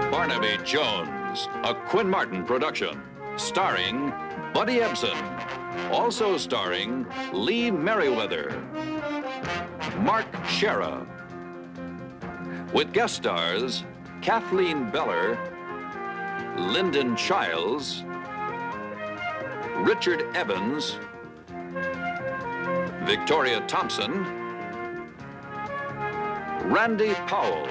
Barnaby Jones, a Quinn Martin production, starring Buddy Ebsen, also starring Lee Merriweather, Mark Shera, with guest stars Kathleen Beller, Lyndon Childs, Richard Evans, Victoria Thompson, Randy Powell.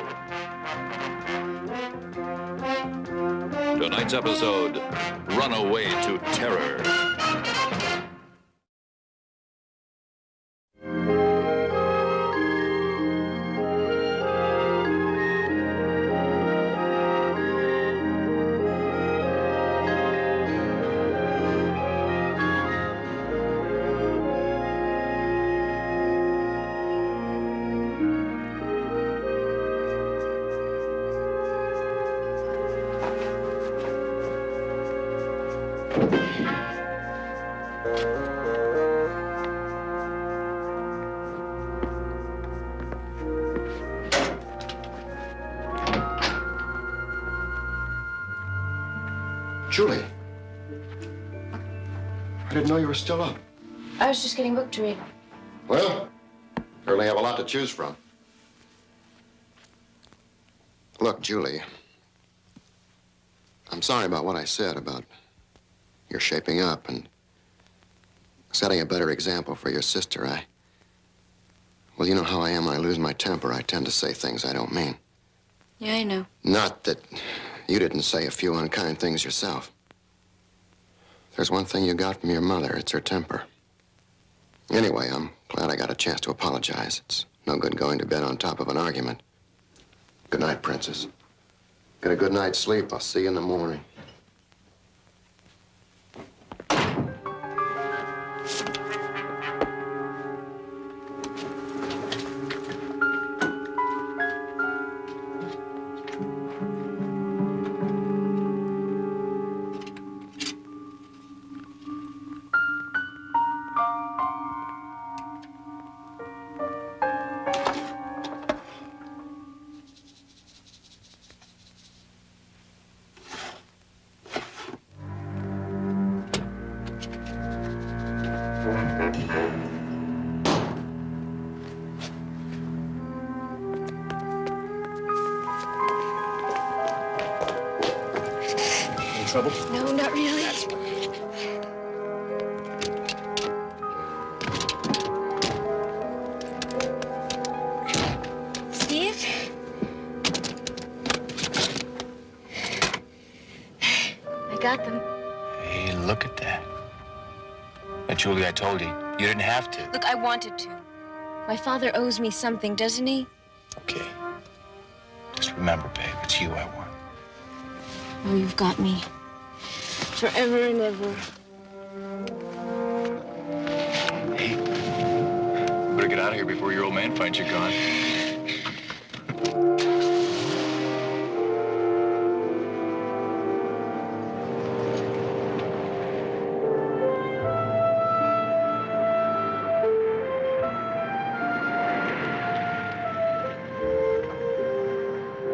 Tonight's episode, Runaway to Terror. Julie, I didn't know you were still up. I was just getting a book to read. Well, certainly have a lot to choose from. Look, Julie, I'm sorry about what I said about your shaping up and setting a better example for your sister. Well, you know how I am when I lose my temper. I tend to say things I don't mean. Yeah, I know. Not that you didn't say a few unkind things yourself. There's one thing you got from your mother. It's her temper. Anyway, I'm glad I got a chance to apologize. It's no good going to bed on top of an argument. Good night, Princess. Get a good night's sleep. I'll see you in the morning. Trouble? No, not really. Steve? I got them. Hey, look at that. Now, Julie, I told you, you didn't have to. Look, I wanted to. My father owes me something, doesn't he? Okay. Just remember, babe, it's you I want. Oh, you've got me. Forever and ever. Hey, better get out of here before your old man finds you gone.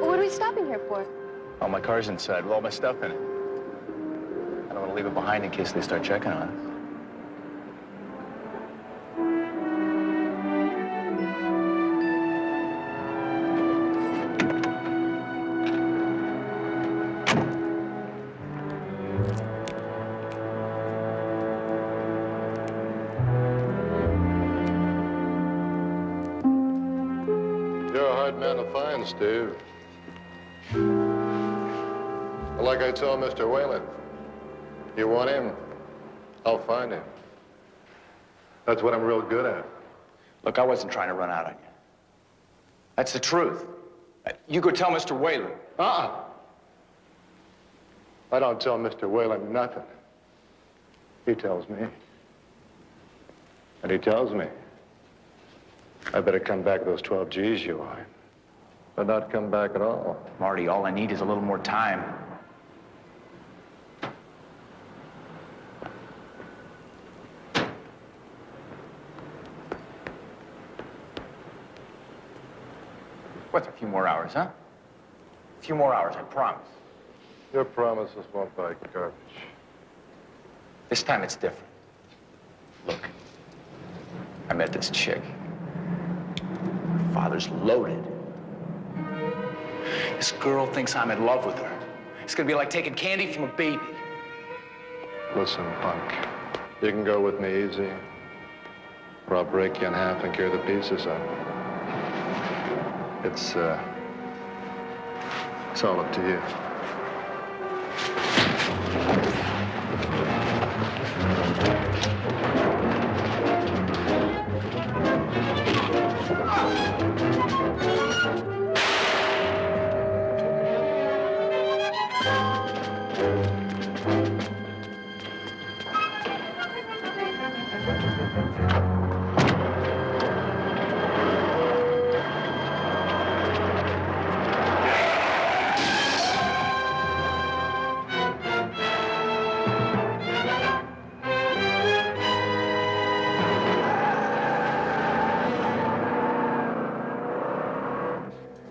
What are we stopping here for? Oh, my car's inside with all my stuff in it. I don't want to leave it behind in case they start checking on us. You're a hard man to find, Steve. Like I told Mr. Whalen, you want him, I'll find him. That's what I'm real good at. Look, I wasn't trying to run out on you. That's the truth. You go tell Mr. Whalen. I don't tell Mr. Whalen nothing. He tells me. And he tells me I better come back with those 12 G's you owe him. Or not come back at all. Marty, all I need is a little more time. What's a few more hours, huh? A few more hours, I promise. Your promises won't buy garbage. This time it's different. Look, I met this chick. Her father's loaded. This girl thinks I'm in love with her. It's gonna be like taking candy from a baby. Listen, punk. You can go with me easy, or I'll break you in half and carry the pieces up. It's all up to you.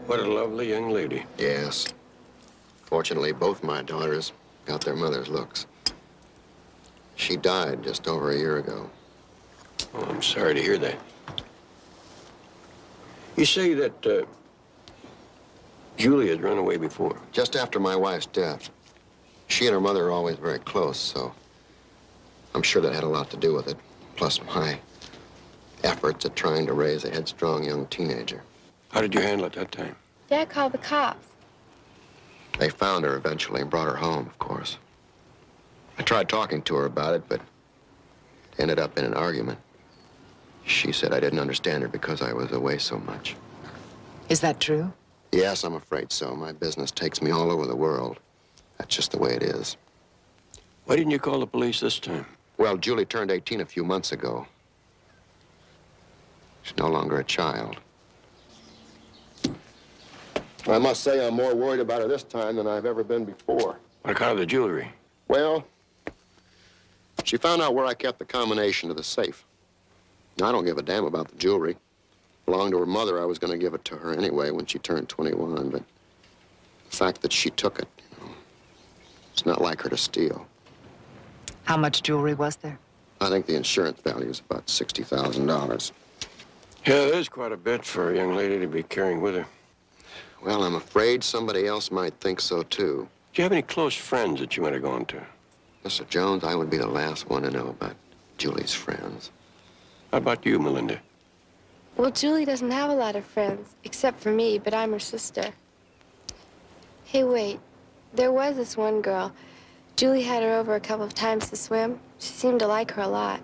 What a lovely young lady. Yes. Fortunately, both my daughters got their mother's looks. She died just over a year ago. Oh, I'm sorry to hear that. You say that Julie had run away before. Just after my wife's death. She and her mother are always very close, so I'm sure that had a lot to do with it. Plus my efforts at trying to raise a headstrong young teenager. How did you handle it that time? Dad called the cops. They found her eventually and brought her home, of course. I tried talking to her about it, but ended up in an argument. She said I didn't understand her because I was away so much. Is that true? Yes, I'm afraid so. My business takes me all over the world. That's just the way it is. Why didn't you call the police this time? Well, Julie turned 18 a few months ago. She's no longer a child. I must say I'm more worried about her this time than I've ever been before. On account of the jewelry. Well, she found out where I kept the combination to the safe. I don't give a damn about the jewelry. It belonged to her mother. I was going to give it to her anyway when she turned 21, but the fact that she took it, it's not like her to steal. How much jewelry was there? I think the insurance value is about $60,000. Yeah, there's quite a bit for a young lady to be carrying with her. Well, I'm afraid somebody else might think so, too. Do you have any close friends that you might have gone to? Mr. Jones, I would be the last one to know about Julie's friends. How about you, Melinda? Well, Julie doesn't have a lot of friends, except for me, but I'm her sister. Hey, wait. There was this one girl. Julie had her over a couple of times to swim. She seemed to like her a lot.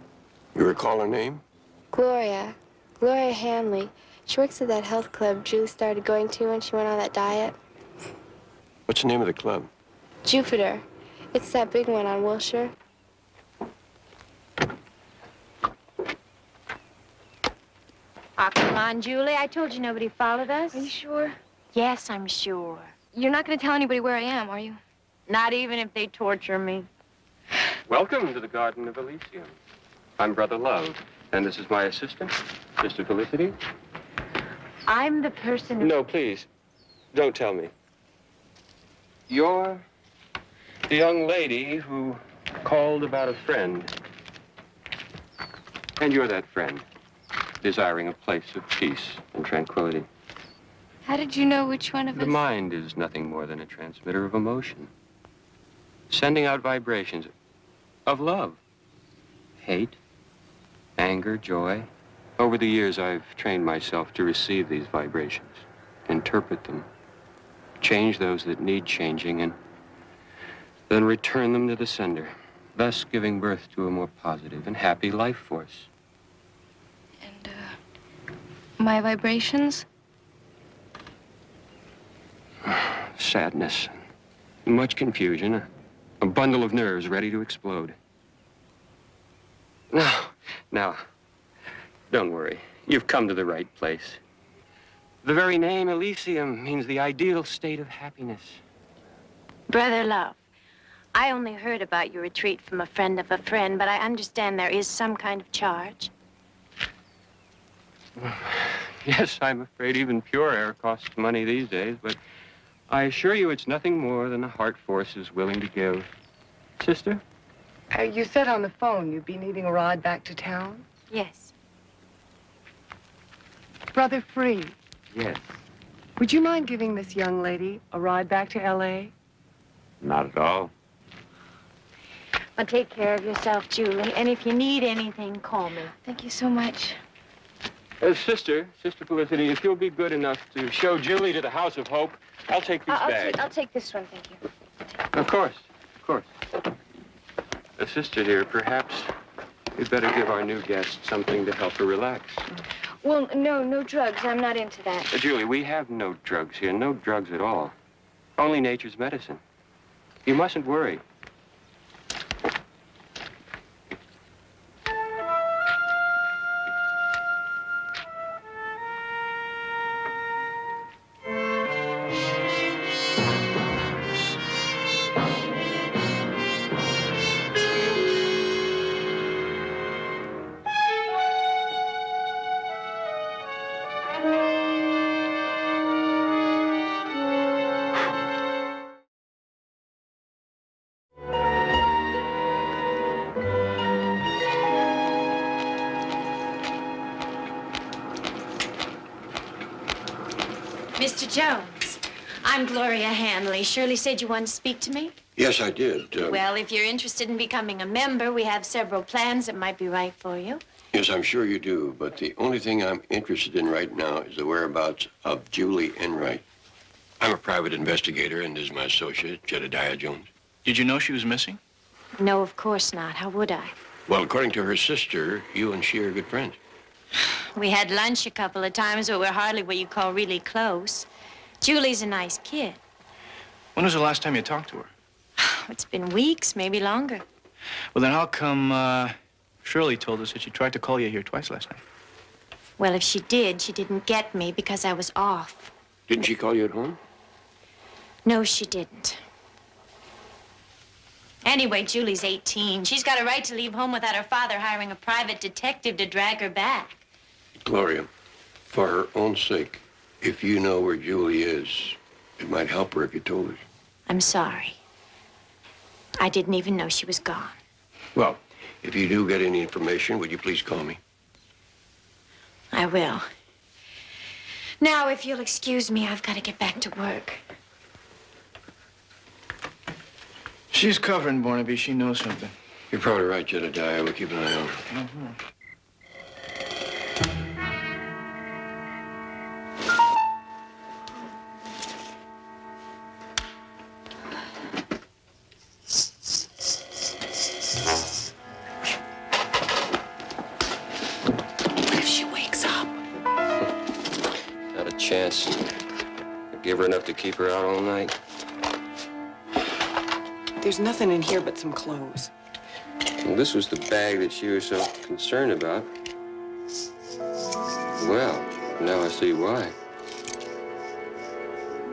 You recall her name? Gloria. Gloria Hanley. She works at that health club Julie started going to when she went on that diet. What's the name of the club? Jupiter. It's that big one on Wilshire. Oh, come on, Julie. I told you nobody followed us. Are you sure? Yes, I'm sure. You're not going to tell anybody where I am, are you? Not even if they torture me. Welcome to the Garden of Elysium. I'm Brother Love, and this is my assistant, Sister Felicity. I'm the person who... No, please, don't tell me. You're the young lady who called about a friend. And you're that friend, desiring a place of peace and tranquility. How did you know which one of The us? mind is nothing more than a transmitter of emotion, sending out vibrations of love, hate, anger, joy. Over the years, I've trained myself to receive these vibrations, interpret them, change those that need changing, and then return them to the sender, thus giving birth to a more positive and happy life force. And, my vibrations? Sadness, much confusion, a bundle of nerves ready to explode. Now, don't worry. You've come to the right place. The very name Elysium means the ideal state of happiness. Brother Love, I only heard about your retreat from a friend of a friend, but I understand there is some kind of charge. Yes, I'm afraid even pure air costs money these days, but I assure you it's nothing more than the heart force is willing to give. Sister? You said on the phone you'd be needing a ride back to town? Yes. Brother Free, Yes. would you mind giving this young lady a ride back to L.A.? Not at all. Well, take care of yourself, Julie. And if you need anything, call me. Thank you so much. Sister Felicity, if you'll be good enough to show Julie to the House of Hope, I'll take these bags. I'll take this one, thank you. Of course. Sister dear, perhaps we'd better give our new guest something to help her relax. Well, no drugs. I'm not into that. Julie, we have no drugs here, no drugs at all. Only nature's medicine. You mustn't worry. Mr. Jones, I'm Gloria Hanley. Shirley said you wanted to speak to me? Yes, I did. Well, if you're interested in becoming a member, we have several plans that might be right for you. Yes, I'm sure you do. But the only thing I'm interested in right now is the whereabouts of Julie Enright. I'm a private investigator, and this is my associate, Jedediah Jones. Did you know she was missing? No, of course not. How would I? Well, according to her sister, you and she are good friends. We had lunch a couple of times, but we're hardly what you call really close. Julie's a nice kid. When was the last time you talked to her? It's been weeks, maybe longer. Well, then how come Shirley told us that she tried to call you here twice last night? Well, if she did, she didn't get me because I was off. Didn't she call you at home? No, she didn't. Anyway, Julie's 18. She's got a right to leave home without her father hiring a private detective to drag her back. Gloria, for her own sake, if you know where Julie is, it might help her if you told us. I'm sorry. I didn't even know she was gone. Well, if you do get any information, would you please call me? I will. Now, if you'll excuse me, I've got to get back to work. She's covering Barnaby. She knows something. You're probably right, Jedediah. We'll keep an eye on her. Mm-hmm. What if she wakes up? Not a chance. I'd give her enough to keep her out all night. There's nothing in here but some clothes. Well, this was the bag that she was so concerned about. Well, now I see why.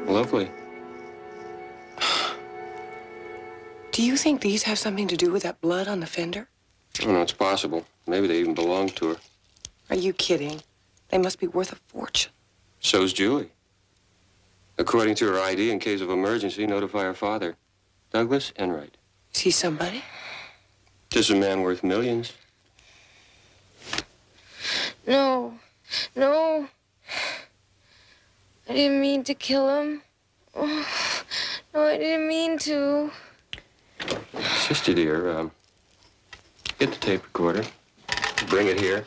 Lovely. Do you think these have something to do with that blood on the fender? Oh, no, it's possible. Maybe they even belonged to her. Are you kidding? They must be worth a fortune. So's Julie. According to her ID, in case of emergency, notify her father, Douglas Enright. Is he somebody? Just a man worth millions. No. I didn't mean to kill him. Oh, no, I didn't mean to. Sister dear, get the tape recorder. Bring it here.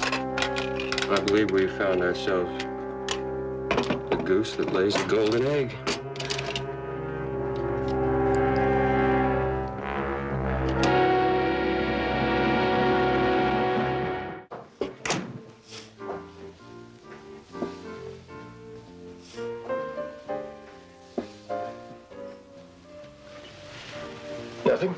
I believe we found ourselves the goose that lays the golden egg. Nothing.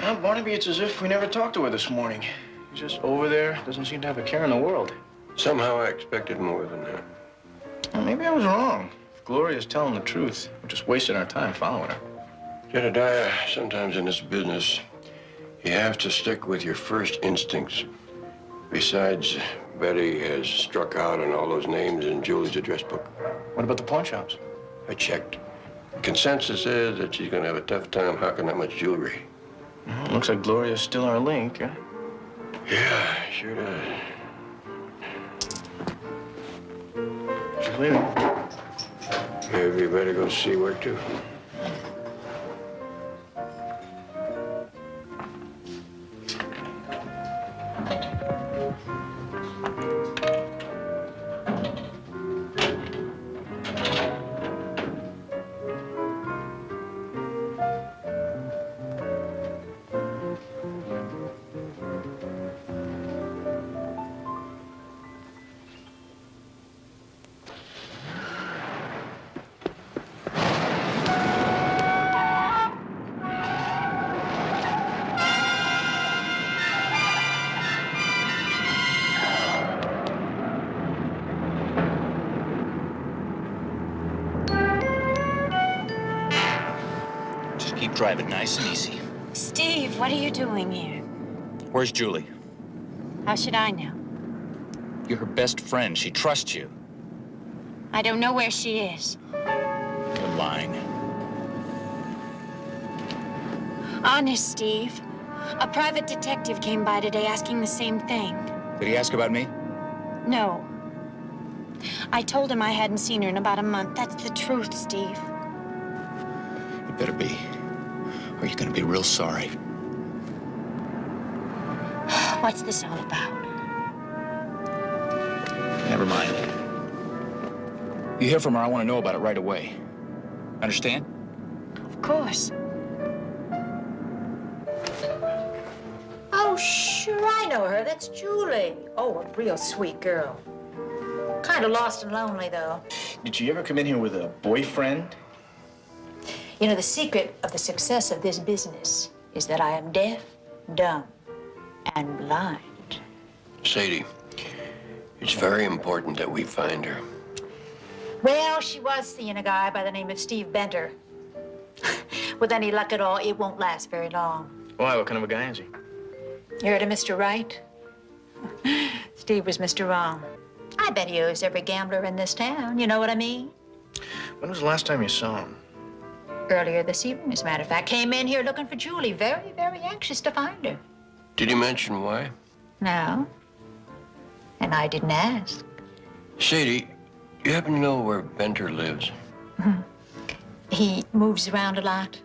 Well, Barnaby, it's as if we never talked to her this morning. She's just over there, doesn't seem to have a care in the world. Somehow I expected more than that. Well, maybe I was wrong. If Gloria's telling the truth, we're just wasting our time following her. Jedediah, sometimes in this business, you have to stick with your first instincts. Besides, Betty has struck out on all those names in Julie's address book. What about the pawn shops? I checked. Consensus is that she's gonna have a tough time hawking that much jewelry. Well, looks like Gloria's still our link, huh? Yeah, sure does. She's leaving. Maybe you better go see where to. Keep driving nice and easy. Steve, what are you doing here? Where's Julie? How should I know? You're her best friend. She trusts you. I don't know where she is. You're lying. Honest, Steve. A private detective came by today asking the same thing. Did he ask about me? No. I told him I hadn't seen her in about a month. That's the truth, Steve. It better be. Or you're gonna be real sorry. What's this all about? Never mind. You hear from her, I want to know about it right away. Understand? Of course. Oh, sure, I know her. That's Julie. Oh, a real sweet girl. Kind of lost and lonely, though. Did she ever come in here with a boyfriend? You know, the secret of the success of this business is that I am deaf, dumb, and blind. Sadie, it's very important that we find her. Well, she was seeing a guy by the name of Steve Benter. With any luck at all, it won't last very long. Why? What kind of a guy is he? You heard of Mr. Right? Steve was Mr. Wrong. I bet he owes every gambler in this town. You know what I mean? When was the last time you saw him? Earlier this evening, as a matter of fact. Came in here looking for Julie. Very, very anxious to find her. Did he mention why? No. And I didn't ask. Sadie, you happen to know where Benter lives? He moves around a lot.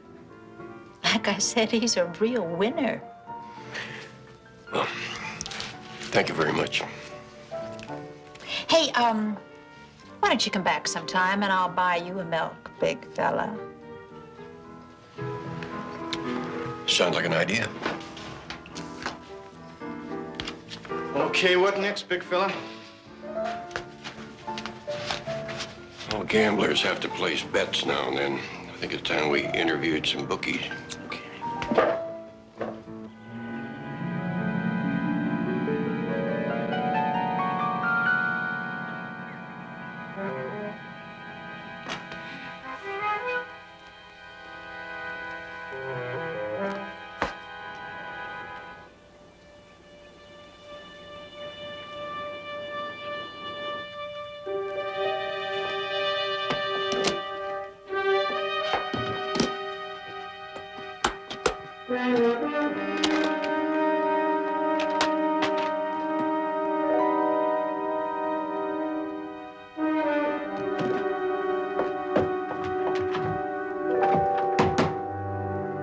Like I said, he's a real winner. Well, thank you very much. Hey, why don't you come back sometime and I'll buy you a milk, big fella. Sounds like an idea. Okay, what next, big fella? Well, gamblers have to place bets now and then. I think it's time we interviewed some bookies.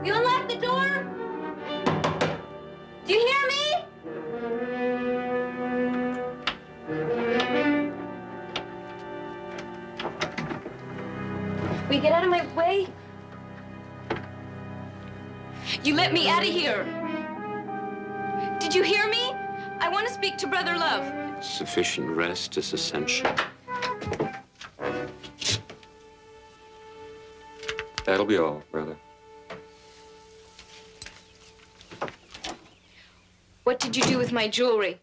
You unlock the door? Do you hear me? Will you get out of my way? You let me out of here. Did you hear me? I want to speak to Brother Love. Sufficient rest is essential. That'll be all, brother. What did you do with my jewelry?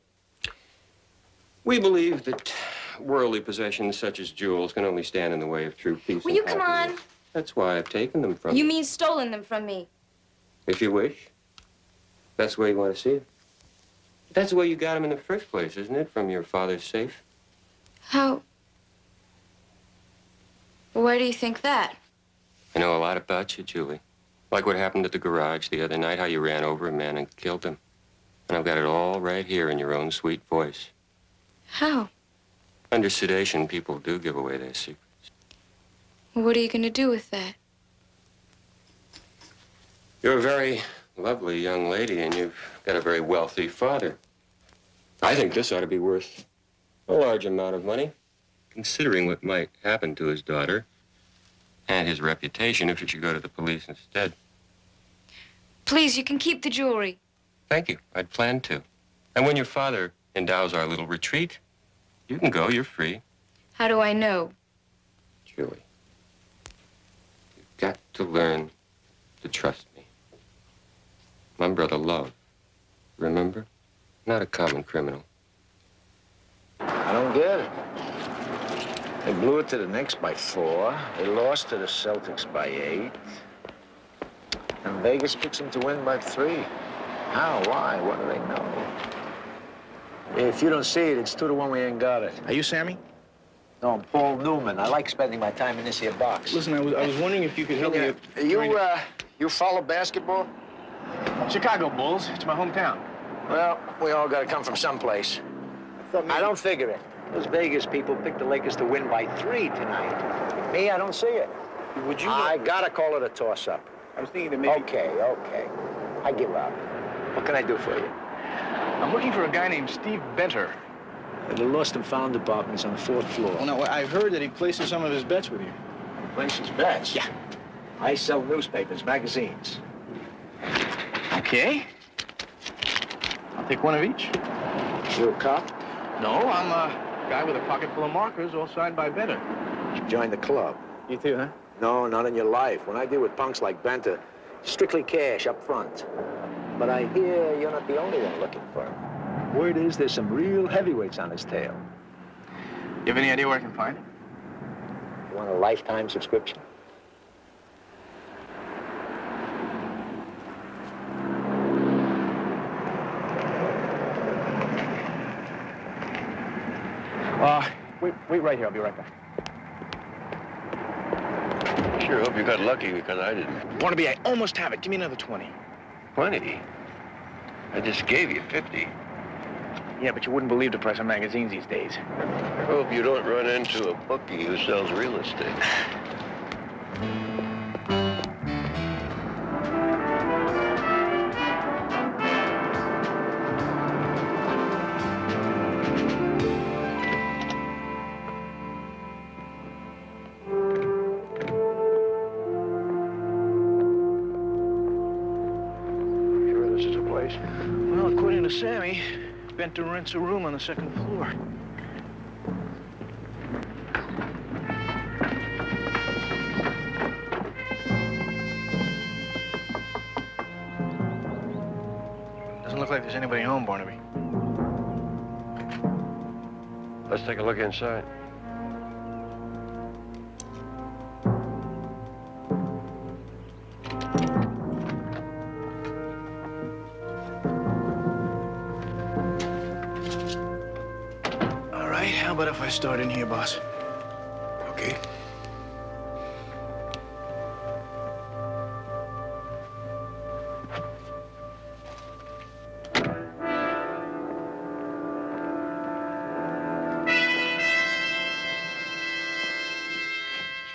We believe that worldly possessions such as jewels can only stand in the way of true peace. Will you come on? That's why I've taken them from You mean stolen them from me? If you wish. That's the way you want to see it. That's the way you got them in the first place, isn't it? From your father's safe. How? Where do you think that? I know a lot about you, Julie. Like what happened at the garage the other night, how you ran over a man and killed him. And I've got it all right here in your own sweet voice. How? Under sedation, people do give away their secrets. What are you going to do with that? You're a very lovely young lady, and you've got a very wealthy father. I think this ought to be worth a large amount of money, considering what might happen to his daughter and his reputation if it should go to the police instead. Please, you can keep the jewelry. Thank you. I'd planned to. And when your father endows our little retreat, you can go. You're free. How do I know? Julie, you've got to learn to trust me. My brother Love. Remember? Not a common criminal. I don't get it. They blew it to the Knicks by 4. They lost to the Celtics by 8. And Vegas picks them to win by 3. How? Why? What do they know? If you don't see it, it's 2-1 we ain't got it. Are you Sammy? No, I'm Paul Newman. I like spending my time in this here box. Listen, I was wondering if you could help me. You follow basketball? Chicago Bulls. It's my hometown. Well, we all got to come from someplace. I don't figure it. Those Vegas people picked the Lakers to win by 3 tonight. Me, I don't see it. Would you? I gotta call it a toss-up. I was thinking that maybe. Okay. I give up. What can I do for you? I'm looking for a guy named Steve Benter. The lost and found department's on the 4th floor. Well, no, I've heard that he places some of his bets with you. Places bets? Yeah. I sell newspapers, magazines. Okay. I'll take one of each. You a cop? No, I'm a guy with a pocket full of markers, all signed by Benter. Join the club. You too, huh? No, not in your life. When I deal with punks like Benter, strictly cash up front. But I hear you're not the only one looking for him. Word is there's some real heavyweights on his tail. You have any idea where I can find him? You want a lifetime subscription? Wait right here. I'll be right back. Sure hope you got lucky because I didn't. Barnaby, I almost have it. Give me another 20. 20? I just gave you 50. Yeah, but you wouldn't believe the price of magazines these days. I hope you don't run into a bookie who sells real estate. Well, according to Sammy, Benter rents a room on the 2nd floor. Doesn't look like there's anybody home, Barnaby. Let's take a look inside. How about if I start in here, boss? Okay.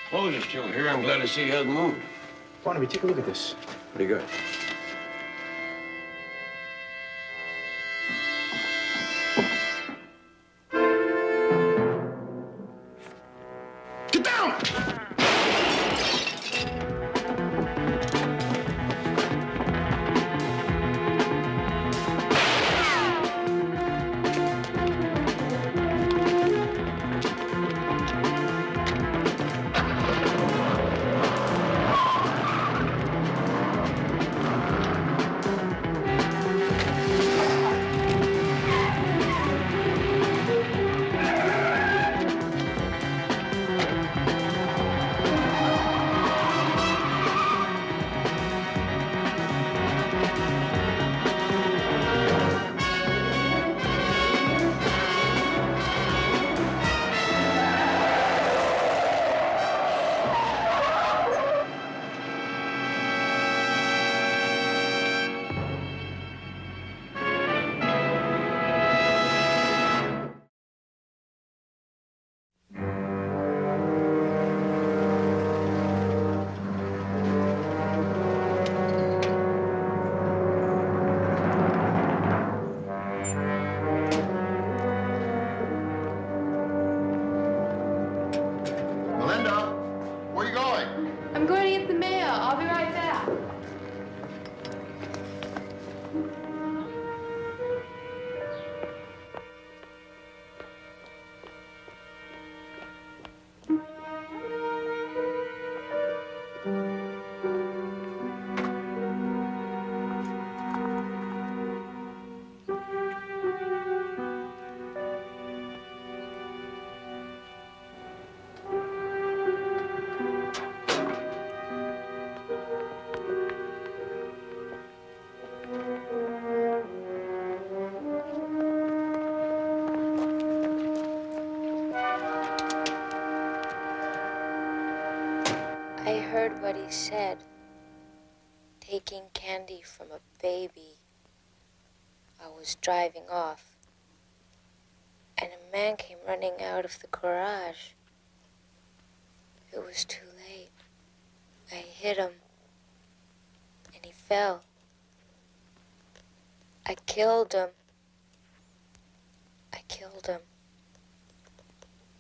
Clothes are still here. I'm glad to see you hasn't moved. Barnaby, take a look at this. Pretty good. I heard what he said. Taking candy from a baby. I was driving off, and a man came running out of the garage. It was too late. I hit him, and he fell. I killed him.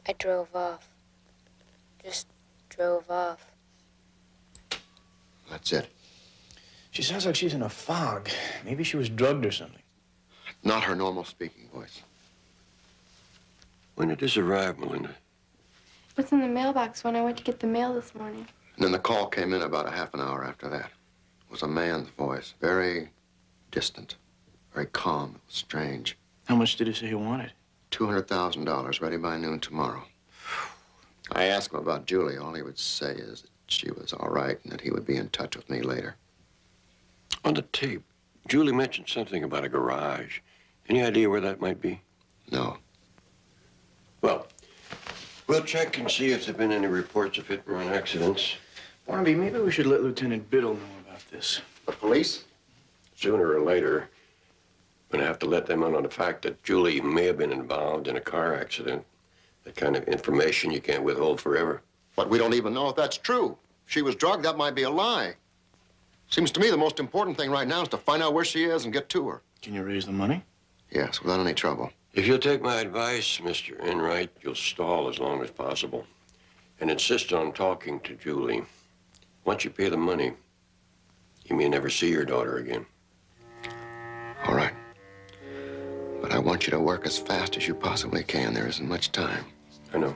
I drove off. Just drove off. That's it. She sounds like she's in a fog. Maybe she was drugged or something. Not her normal speaking voice. When did this arrive, Melinda? It was in the mailbox when I went to get the mail this morning. And then the call came in about a half an hour after that. It was a man's voice, very distant, very calm. It was strange. How much did he say he wanted? $200,000, ready by noon tomorrow. I asked him about Julie. All he would say is that she was all right and that he would be in touch with me later. On the tape, Julie mentioned something about a garage. Any idea where that might be? No. Well, we'll check and see if there have been any reports of hit-and-run accidents. Barnaby, maybe we should let Lieutenant Biddle know about this. The police? Sooner or later, we're gonna have to let them in on the fact that Julie may have been involved in a car accident. That kind of information you can't withhold forever. But we don't even know if that's true. If she was drugged, that might be a lie. Seems to me the most important thing right now is to find out where she is and get to her. Can you raise the money? Yes, without any trouble. If you'll take my advice, Mr. Enright, you'll stall as long as possible and insist on talking to Julie. Once you pay the money, you may never see your daughter again. All right. But I want you to work as fast as you possibly can. There isn't much time. I know.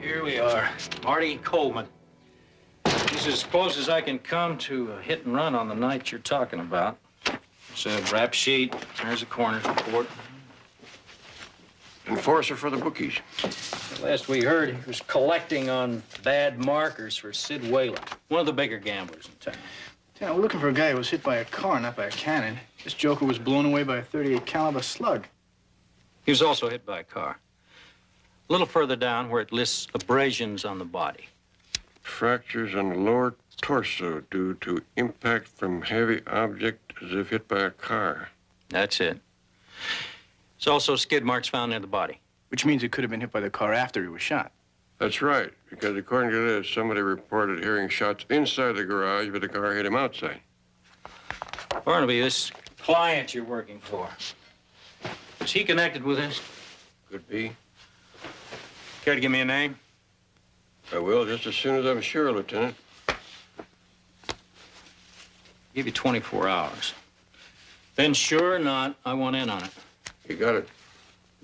Here we are. Marty Coleman. This is as close as I can come to a hit and run on the night you're talking about. It's a rap sheet. There's a coroner's report. Enforcer for the bookies. Last we heard, he was collecting on bad markers for Sid Whalen, one of the bigger gamblers in town. Yeah, we're looking for a guy who was hit by a car, not by a cannon. This joker was blown away by a .38 caliber slug. He was also hit by a car. A little further down where it lists abrasions on the body. Fractures on the lower torso due to impact from heavy object as if hit by a car. That's it. There's also skid marks found near the body. Which means he could have been hit by the car after he was shot. That's right, because according to this, somebody reported hearing shots inside the garage, but the car hit him outside. Barnaby, this client you're working for, is he connected with this? Could be. Care to give me a name? I will, just as soon as I'm sure, Lieutenant. Give you 24 hours. Then sure or not, I want in on it. You got it.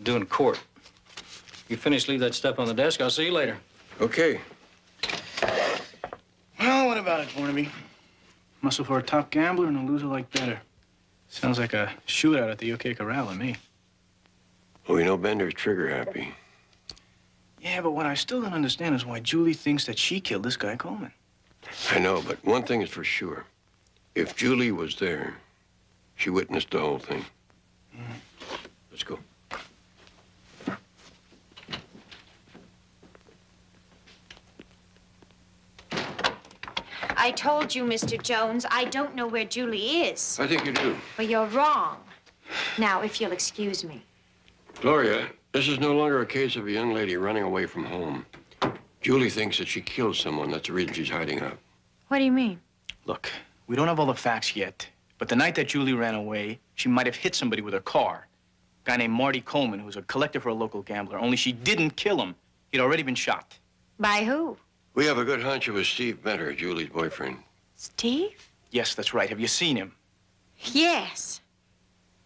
Doing court. You finish, leave that stuff on the desk. I'll see you later. Okay. Well, what about it, Barnaby? Muscle for a top gambler and a loser like better. Sounds like a shootout at the OK Corral to me. Well, we know Bender's trigger happy. Yeah, but what I still don't understand is why Julie thinks that she killed this guy Coleman. I know, but one thing is for sure. If Julie was there, she witnessed the whole thing. Let's go. I told you, Mr. Jones, I don't know where Julie is. I think you do. Well, you're wrong. Now, if you'll excuse me. Gloria, this is no longer a case of a young lady running away from home. Julie thinks that she killed someone. That's the reason she's hiding out. What do you mean? Look, we don't have all the facts yet, but the night that Julie ran away, she might have hit somebody with her car. A guy named Marty Coleman, who was a collector for a local gambler, only she didn't kill him. He'd already been shot. By who? We have a good hunch it was Steve Benter, Julie's boyfriend. Steve? Yes, that's right. Have you seen him? Yes.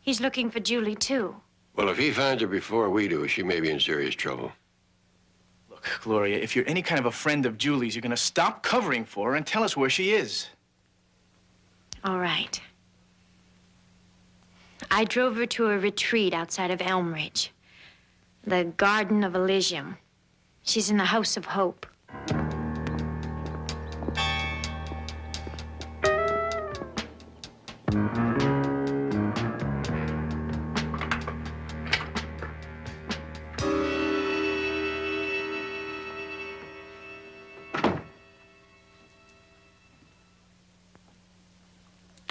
He's looking for Julie, too. Well, if he finds her before we do, she may be in serious trouble. Look, Gloria, if you're any kind of a friend of Julie's, you're gonna stop covering for her and tell us where she is. All right. I drove her to a retreat outside of Elm Ridge. The Garden of Elysium. She's in the House of Hope.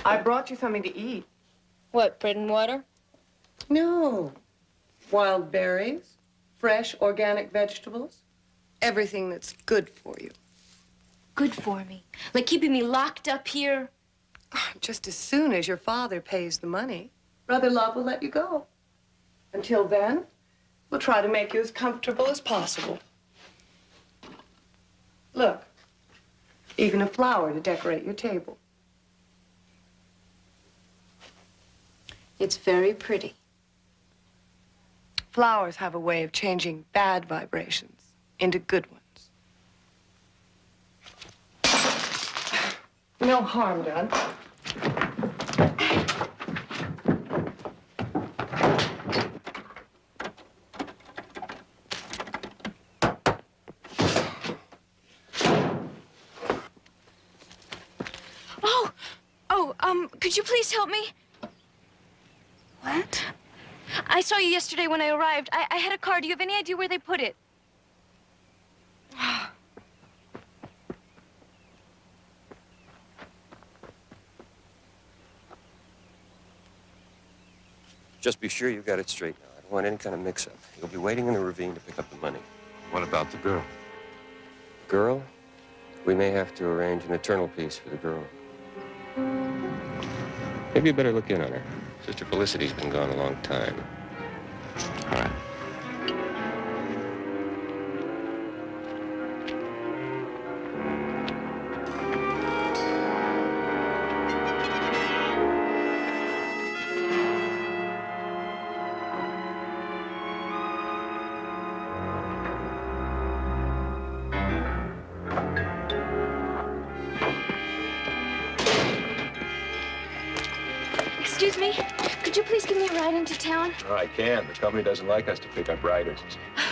I brought you something to eat. What, bread and water? No. Wild berries, fresh organic vegetables, everything that's good for you. Good for me. Like keeping me locked up here. Just as soon as your father pays the money, Brother Love will let you go. Until then, we'll try to make you as comfortable as possible. Look, even a flower to decorate your table. It's very pretty. Flowers have a way of changing bad vibrations into good ones. No harm done. Could you please help me? What? I saw you yesterday when I arrived. I had a car. Do you have any idea where they put it? Just be sure you got it straight now. I don't want any kind of mix-up. You'll be waiting in the ravine to pick up the money. What about the girl? Girl? We may have to arrange an eternal peace for the girl. Maybe you better look in on her. Sister Felicity's been gone a long time. All right. Excuse me, could you please give me a ride into town? Oh, I can. The company doesn't like us to pick up riders.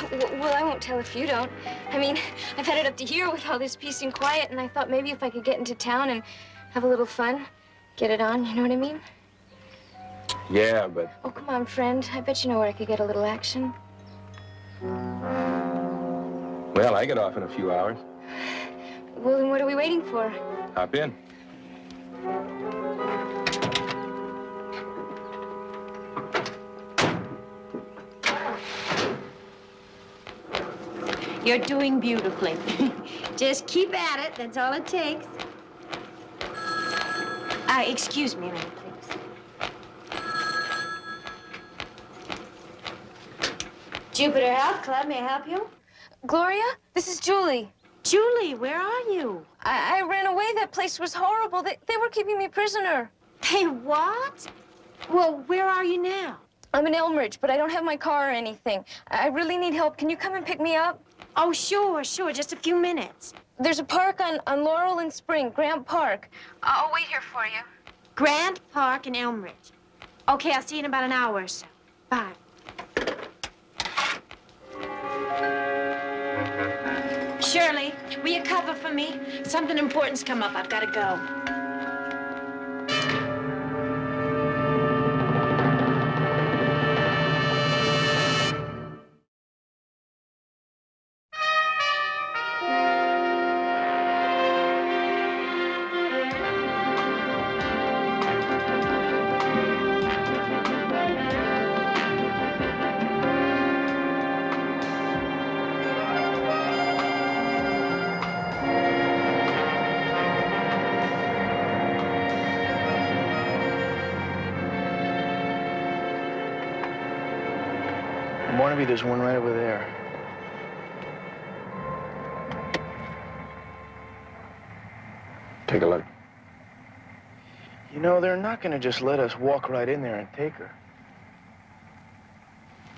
Well, I won't tell if you don't. I mean, I've had it up to here with all this peace and quiet, and I thought maybe if I could get into town and have a little fun, get it on, you know what I mean? Yeah, but... Oh, come on, friend. I bet you know where I could get a little action. Well, I get off in a few hours. Well, then what are we waiting for? Hop in. You're doing beautifully. Just keep at it. That's all it takes. Excuse me a minute, please. Jupiter Health Club, may I help you? Gloria, this is Julie. Julie, where are you? I ran away. That place was horrible. They were keeping me prisoner. Hey, what? Well, where are you now? I'm in Elmridge, but I don't have my car or anything. I really need help. Can you come and pick me up? Oh, sure. Just a few minutes. There's a park on Laurel and Spring, Grant Park. I'll wait here for you. Grant Park in Elmridge. Okay, I'll see you in about an hour or so. Bye. Shirley, will you cover for me? Something important's come up. I've got to go. Barnaby, there's one right over there. Take a look. You know, they're not gonna just let us walk right in there and take her.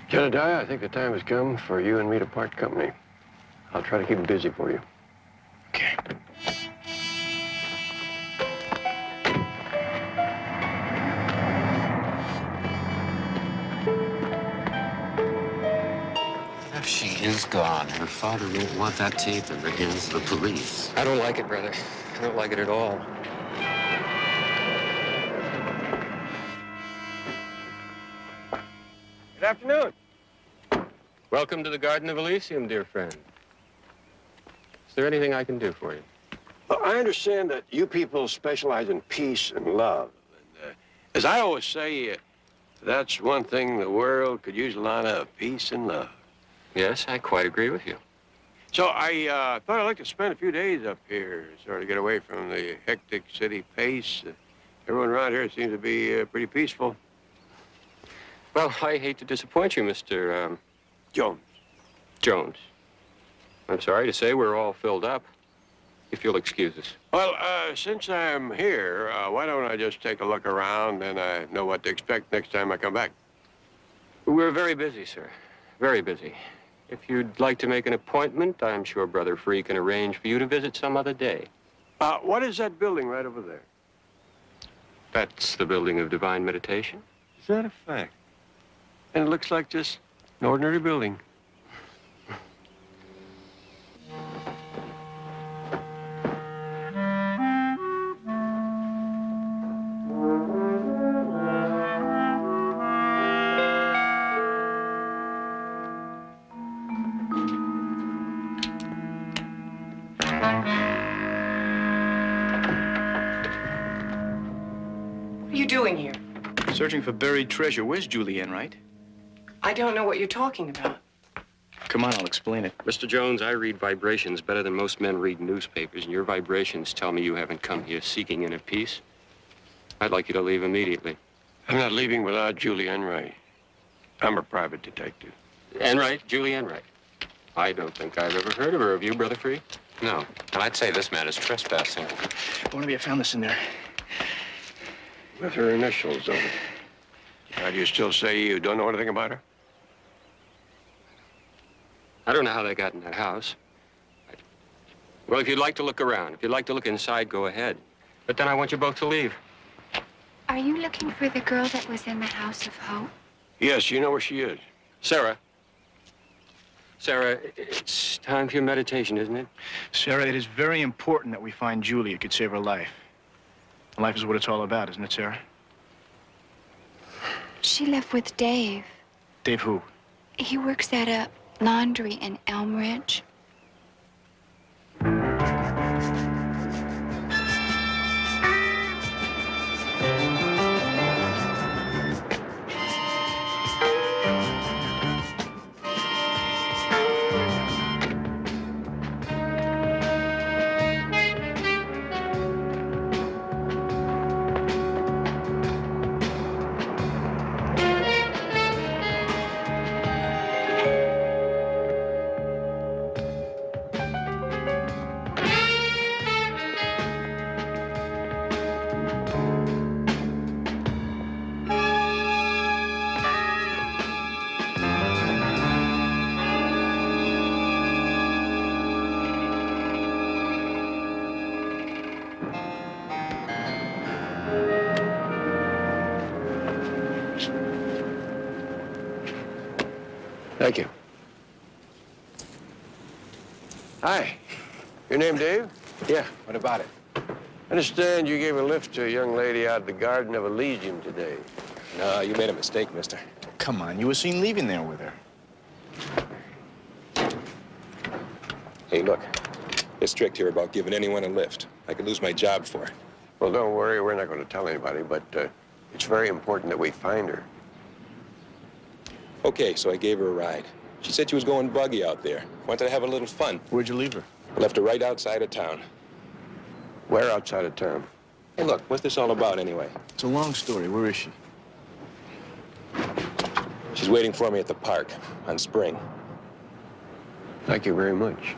Jedediah, I think the time has come for you and me to part company. I'll try to keep it busy for you. Okay. If she is gone, her father won't want that tape in the hands of the police. I don't like it, brother. I don't like it at all. afternoon. Welcome to the Garden of Elysium, dear friend. Is there anything I can do for you? Well, I understand that you people specialize in peace and love. And, as I always say, that's one thing the world could use a lot of, peace and love. Yes, I quite agree with you. So I thought I'd like to spend a few days up here, sort of get away from the hectic city pace. Everyone around here seems to be pretty peaceful. Well, I hate to disappoint you, Mr. Jones. Jones. I'm sorry to say we're all filled up, if you'll excuse us. Well, since I'm here, why don't I just take a look around, and I know what to expect next time I come back? We're very busy, sir. Very busy. If you'd like to make an appointment, I'm sure Brother Free can arrange for you to visit some other day. What is that building right over there? That's the building of divine meditation. Is that a fact? And it looks like just an ordinary building. What are you doing here? Searching for buried treasure. Where's Julie Enright? I don't know what you're talking about. Come on, I'll explain it. Mr. Jones, I read vibrations better than most men read newspapers, and your vibrations tell me you haven't come here seeking inner peace. I'd like you to leave immediately. I'm not leaving without Julie Enright. I'm a private detective. Enright? Julie Enright? I don't think I've ever heard of her. Have you, Brother Free? No, and I'd say this man is trespassing. Barnaby, I found this in there. With her initials on it. How do you still say you don't know anything about her? I don't know how they got in that house. Well, if you'd like to look around, if you'd like to look inside, go ahead. But then I want you both to leave. Are you looking for the girl that was in the House of Hope? Yes, you know where she is. Sarah. Sarah, it's time for your meditation, isn't it? Sarah, it is very important that we find Julie. It could save her life. Life is what it's all about, isn't it, Sarah? She left with Dave. Dave who? He works at a laundry in Elm Ridge. Thank you. Hi. Your name Dave? Yeah, what about it? I understand you gave a lift to a young lady out of the Garden of Elysium today. No, you made a mistake, mister. Come on, you were seen leaving there with her. Hey, look. They're strict here about giving anyone a lift. I could lose my job for it. Well, don't worry. We're not going to tell anybody, but it's very important that we find her. Okay, so I gave her a ride. She said she was going buggy out there. Wanted to have a little fun. Where'd you leave her? I left her right outside of town. Where outside of town? Hey, look, what's this all about anyway? It's a long story. Where is she? She's waiting for me at the park on Spring. Thank you very much.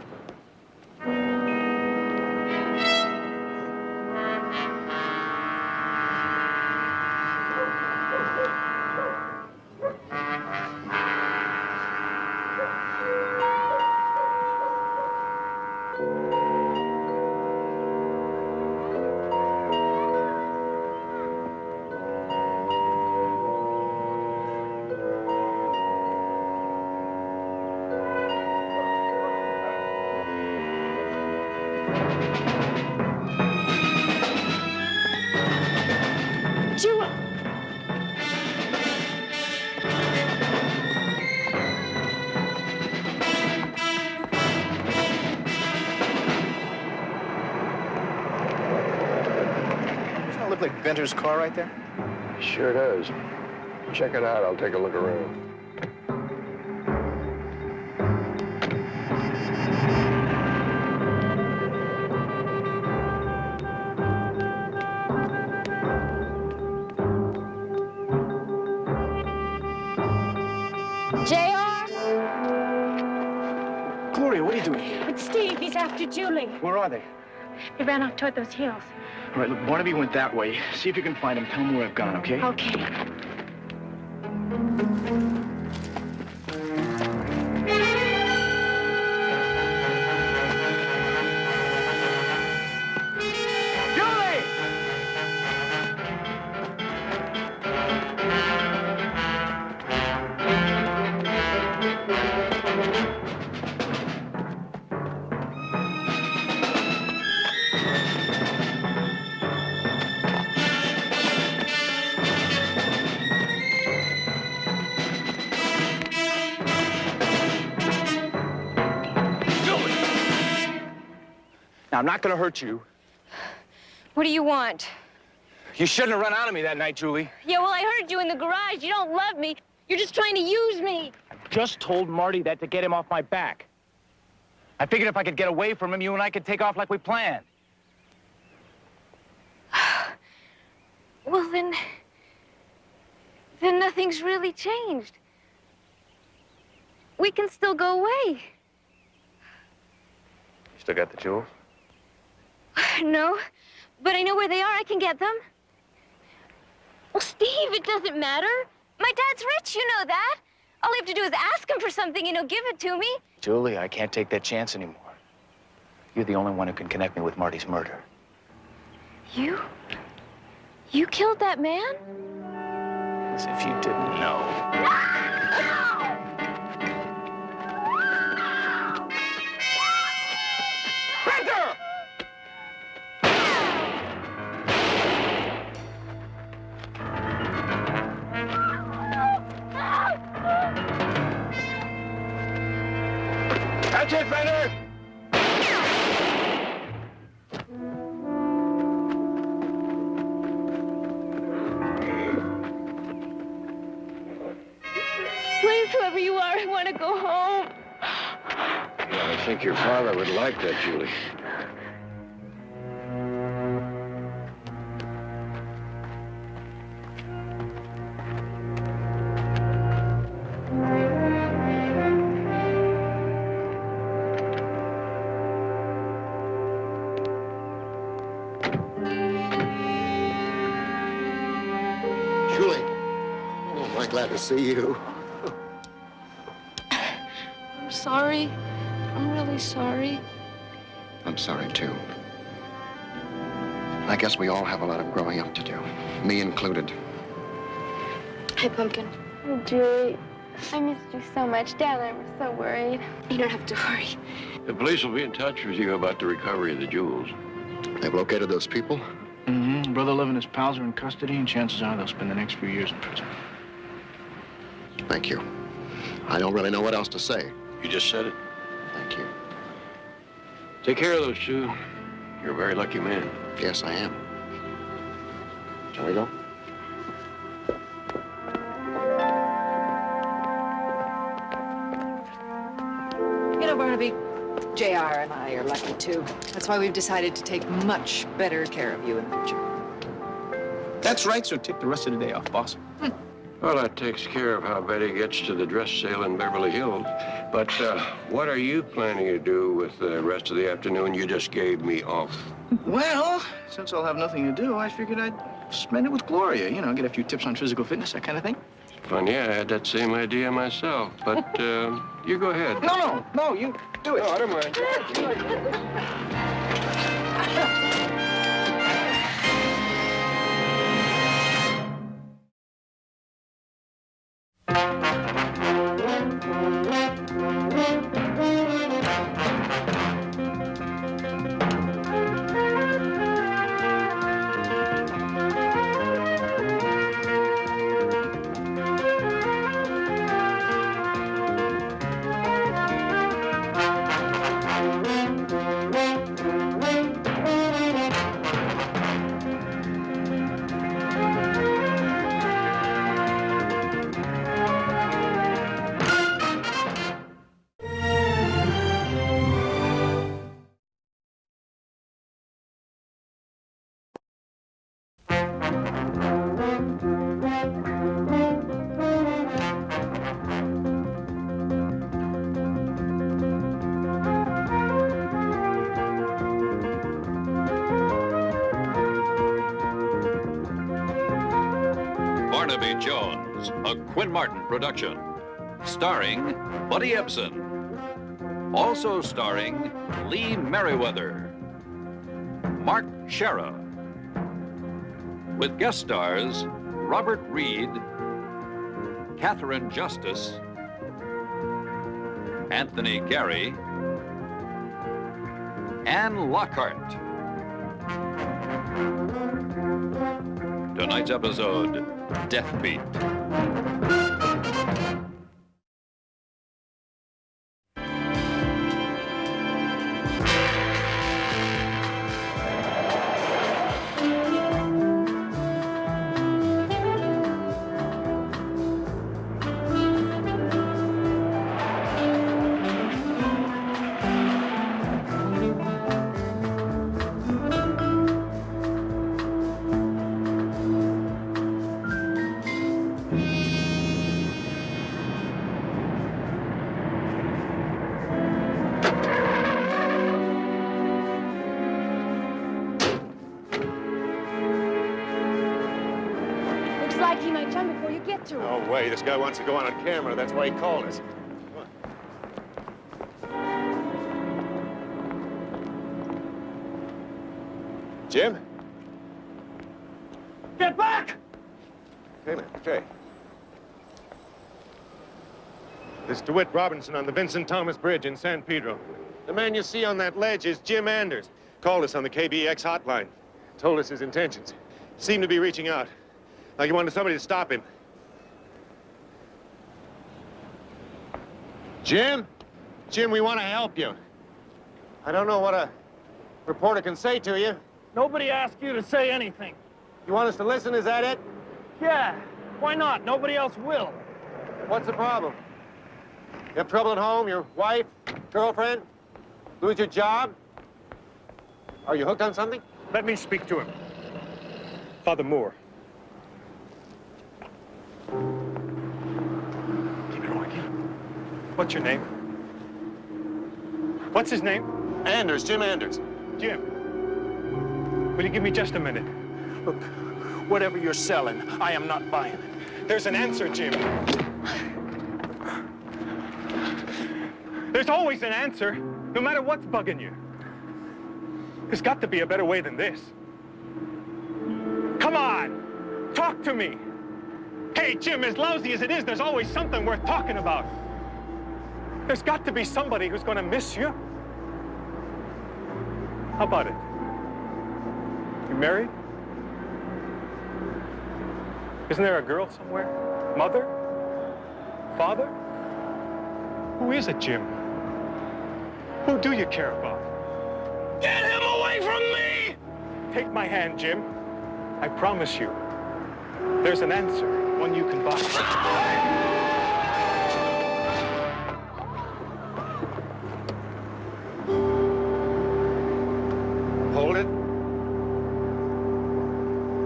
that look like Benter's car right there? Sure does. Check it out. I'll take a look around. JR? Gloria, what are you doing here? It's Steve. He's after Julie. Where are they? He ran off toward those hills. All right, look, Barnaby went that way. See if you can find him. Tell him where I've gone, okay? Okay. Now, I'm not gonna hurt you. What do you want? You shouldn't have run out of me that night, Julie. Yeah, well, I heard you in the garage. You don't love me. You're just trying to use me. Just told Marty that to get him off my back. I figured if I could get away from him, you and I could take off like we planned. Well, then nothing's really changed. We can still go away. You still got the jewels? No, but I know where they are. I can get them. Well, Steve, it doesn't matter. My dad's rich, you know that. All I have to do is ask him for something and he'll give it to me. Julie, I can't take that chance anymore. You're the only one who can connect me with Marty's murder. You? You killed that man? As if you didn't know. Bender! That's it, Bender! Please, whoever you are, I want to go home. I think your father would like that, Julie. Julie. Oh, am I glad to see you. I'm sorry. I'm really sorry. I'm sorry, too. I guess we all have a lot of growing up to do, me included. Hey, Pumpkin. Oh, Julie, I missed you so much. Dad and I were so worried. You don't have to worry. The police will be in touch with you about the recovery of the jewels. They've located those people? Mm-hmm. Brother Love and his pals are in custody, and chances are they'll spend the next few years in prison. Thank you. I don't really know what else to say. You just said it. Thank you. Take care of those two. You're a very lucky man. Yes, I am. Shall we go? You know, Barnaby, JR and I are lucky, too. That's why we've decided to take much better care of you in the future. That's right, so take the rest of the day off, boss. Well, that takes care of how Betty gets to the dress sale in Beverly Hills. But what are you planning to do with the rest of the afternoon you just gave me off? Well, since I'll have nothing to do, I figured I'd spend it with Gloria. You know, get a few tips on physical fitness, that kind of thing. Funny, I had that same idea myself. But you go ahead. No, you do it. No, I don't mind. Barnaby Jones, a Quinn Martin production. Starring Buddy Ebsen. Also starring Lee Merriweather, Mark Shera, with guest stars Robert Reed, Catherine Justice, Anthony Gary, Anne Lockhart. Tonight's episode, Death Beat. Looks like he might jump before you get to him. No way. This guy wants to go on camera. That's why he called us. Jim? Get back! Okay, man. Okay. This is DeWitt Robinson on the Vincent Thomas Bridge in San Pedro. The man you see on that ledge is Jim Anders. Called us on the KBX hotline. Told us his intentions. Seemed to be reaching out. Like he wanted somebody to stop him. Jim? Jim, we want to help you. I don't know what a reporter can say to you. Nobody asked you to say anything. You want us to listen, is that it? Yeah, why not? Nobody else will. What's the problem? You have trouble at home? Your wife? Girlfriend? Lose your job? Are you hooked on something? Let me speak to him. Father Moore. Keep it on, What's your name? What's his name? Anders, Jim Anders. Jim. Will you give me just a minute? Look, whatever you're selling, I am not buying it. There's an answer, Jim. There's always an answer, no matter what's bugging you. There's got to be a better way than this. Come on, talk to me. Hey, Jim, as lousy as it is, there's always something worth talking about. There's got to be somebody who's going to miss you. How about it? You married? Isn't there a girl somewhere? Mother? Father? Who is it, Jim? Who do you care about? Get him away from me! Take my hand, Jim. I promise you, there's an answer, one you can buy. Hold it.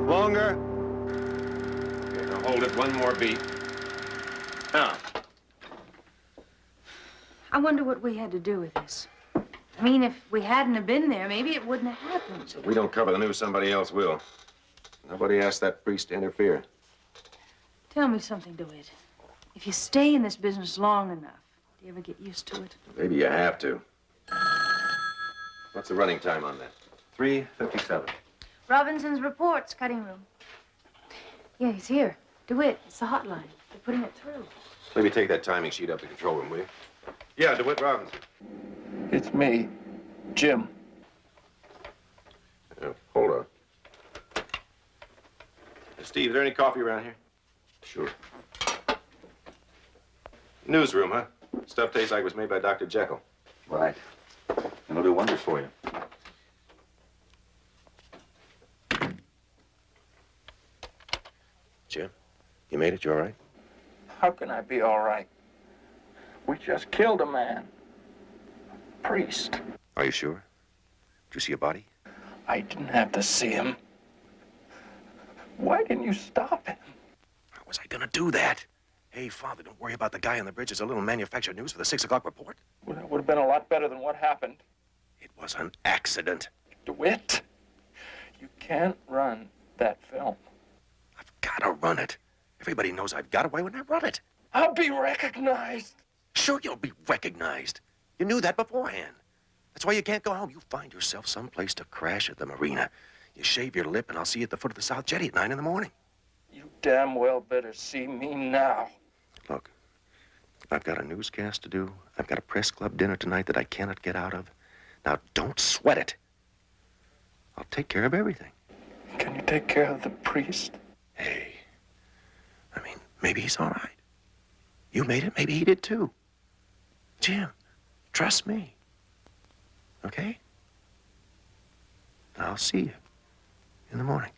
Longer. Okay, now hold it one more beat. Now. I wonder what we had to do with this. I mean, if we hadn't have been there, maybe it wouldn't have happened. If we don't cover the news, somebody else will. Nobody asked that priest to interfere. Tell me something, DeWitt. If you stay in this business long enough, do you ever get used to it? Maybe you have to. What's the running time on that? 3:57. Robinson's reports, cutting room. Yeah, he's here. DeWitt, it's the hotline. They're putting it through. Maybe take that timing sheet up to the control room, will you? Yeah, DeWitt Robinson. It's me, Jim. Hold on. Steve, is there any coffee around here? Sure. Newsroom, huh? Stuff tastes like it was made by Dr. Jekyll. Right. It'll do wonders for you. Jim, you made it? You all right? How can I be all right? We just killed a man. A priest. Are you sure? Did you see a body? I didn't have to see him. Why didn't you stop him? How was I gonna do that? Hey, Father, don't worry about the guy on the bridge. There's a little manufactured news for the 6 o'clock report. Well, that would have been a lot better than what happened. It was an accident. DeWitt, you can't run that film. I've gotta run it. Everybody knows I've got it. Why wouldn't I run it? I'll be recognized. Sure, you'll be recognized. You knew that beforehand. That's why you can't go home. You find yourself someplace to crash at the marina. You shave your lip, and I'll see you at the foot of the South Jetty at 9 in the morning. You damn well better see me now. Look, I've got a newscast to do. I've got a press club dinner tonight that I cannot get out of. Now, don't sweat it. I'll take care of everything. Can you take care of the priest? Hey, I mean, maybe he's all right. You made it. Maybe he did, too. Jim, trust me. Okay? I'll see you in the morning.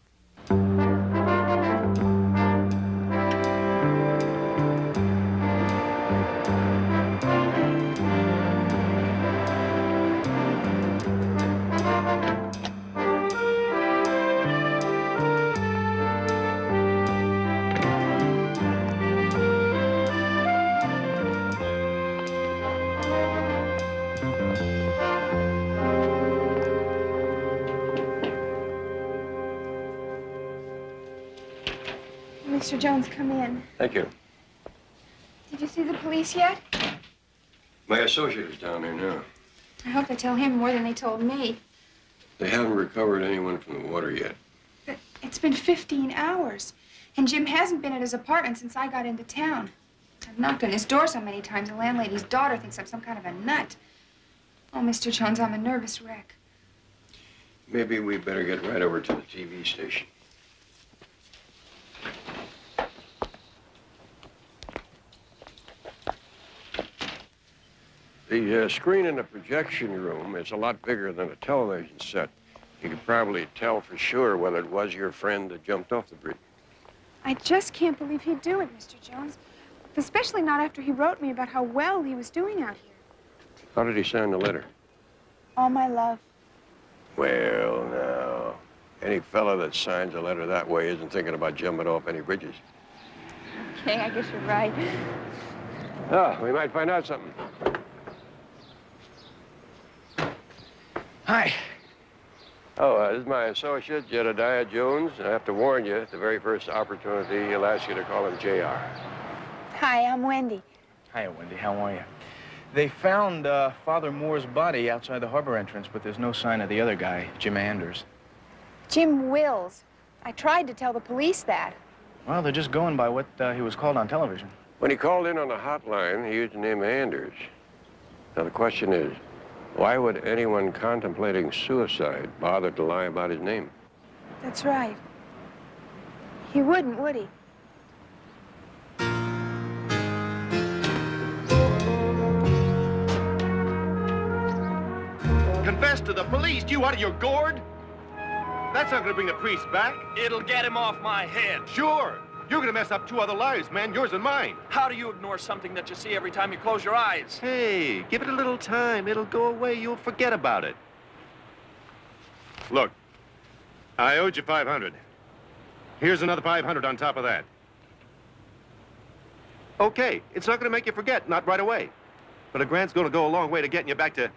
Mr. Jones, come in. Thank you. Did you see the police yet? My associate is down there now. I hope they tell him more than they told me. They haven't recovered anyone from the water yet. But it's been 15 hours, and Jim hasn't been at his apartment since I got into town. I've knocked on his door so many times, the landlady's daughter thinks I'm some kind of a nut. Oh, Mr. Jones, I'm a nervous wreck. Maybe we better get right over to the TV station. The screen in the projection room is a lot bigger than a television set. You could probably tell for sure whether it was your friend that jumped off the bridge. I just can't believe he'd do it, Mr. Jones. Especially not after he wrote me about how well he was doing out here. How did he sign the letter? All my love. Well, now, any fella that signs a letter that way isn't thinking about jumping off any bridges. Okay, I guess you're right. Ah, we might find out something. Hi. Oh, this is my associate, Jedediah Jones. I have to warn you, at the very first opportunity, he'll ask you to call him JR. Hi, I'm Wendy. Hiya, Wendy. How are you? They found Father Moore's body outside the harbor entrance, but there's no sign of the other guy, Jim Anders. Jim Wills. I tried to tell the police that. Well, they're just going by what he was called on television. When he called in on the hotline, he used the name Anders. Now, the question is, why would anyone contemplating suicide bother to lie about his name? That's right. He wouldn't, would he? Confess to the police, you out of your gourd? That's not gonna bring the priest back. It'll get him off my head. Sure. You're gonna mess up two other lives, man, yours and mine. How do you ignore something that you see every time you close your eyes? Hey, give it a little time. It'll go away. You'll forget about it. Look, I owed you 500. Here's another 500 on top of that. Okay, it's not gonna make you forget, not right away. But a grant's gonna go a long way to getting you back to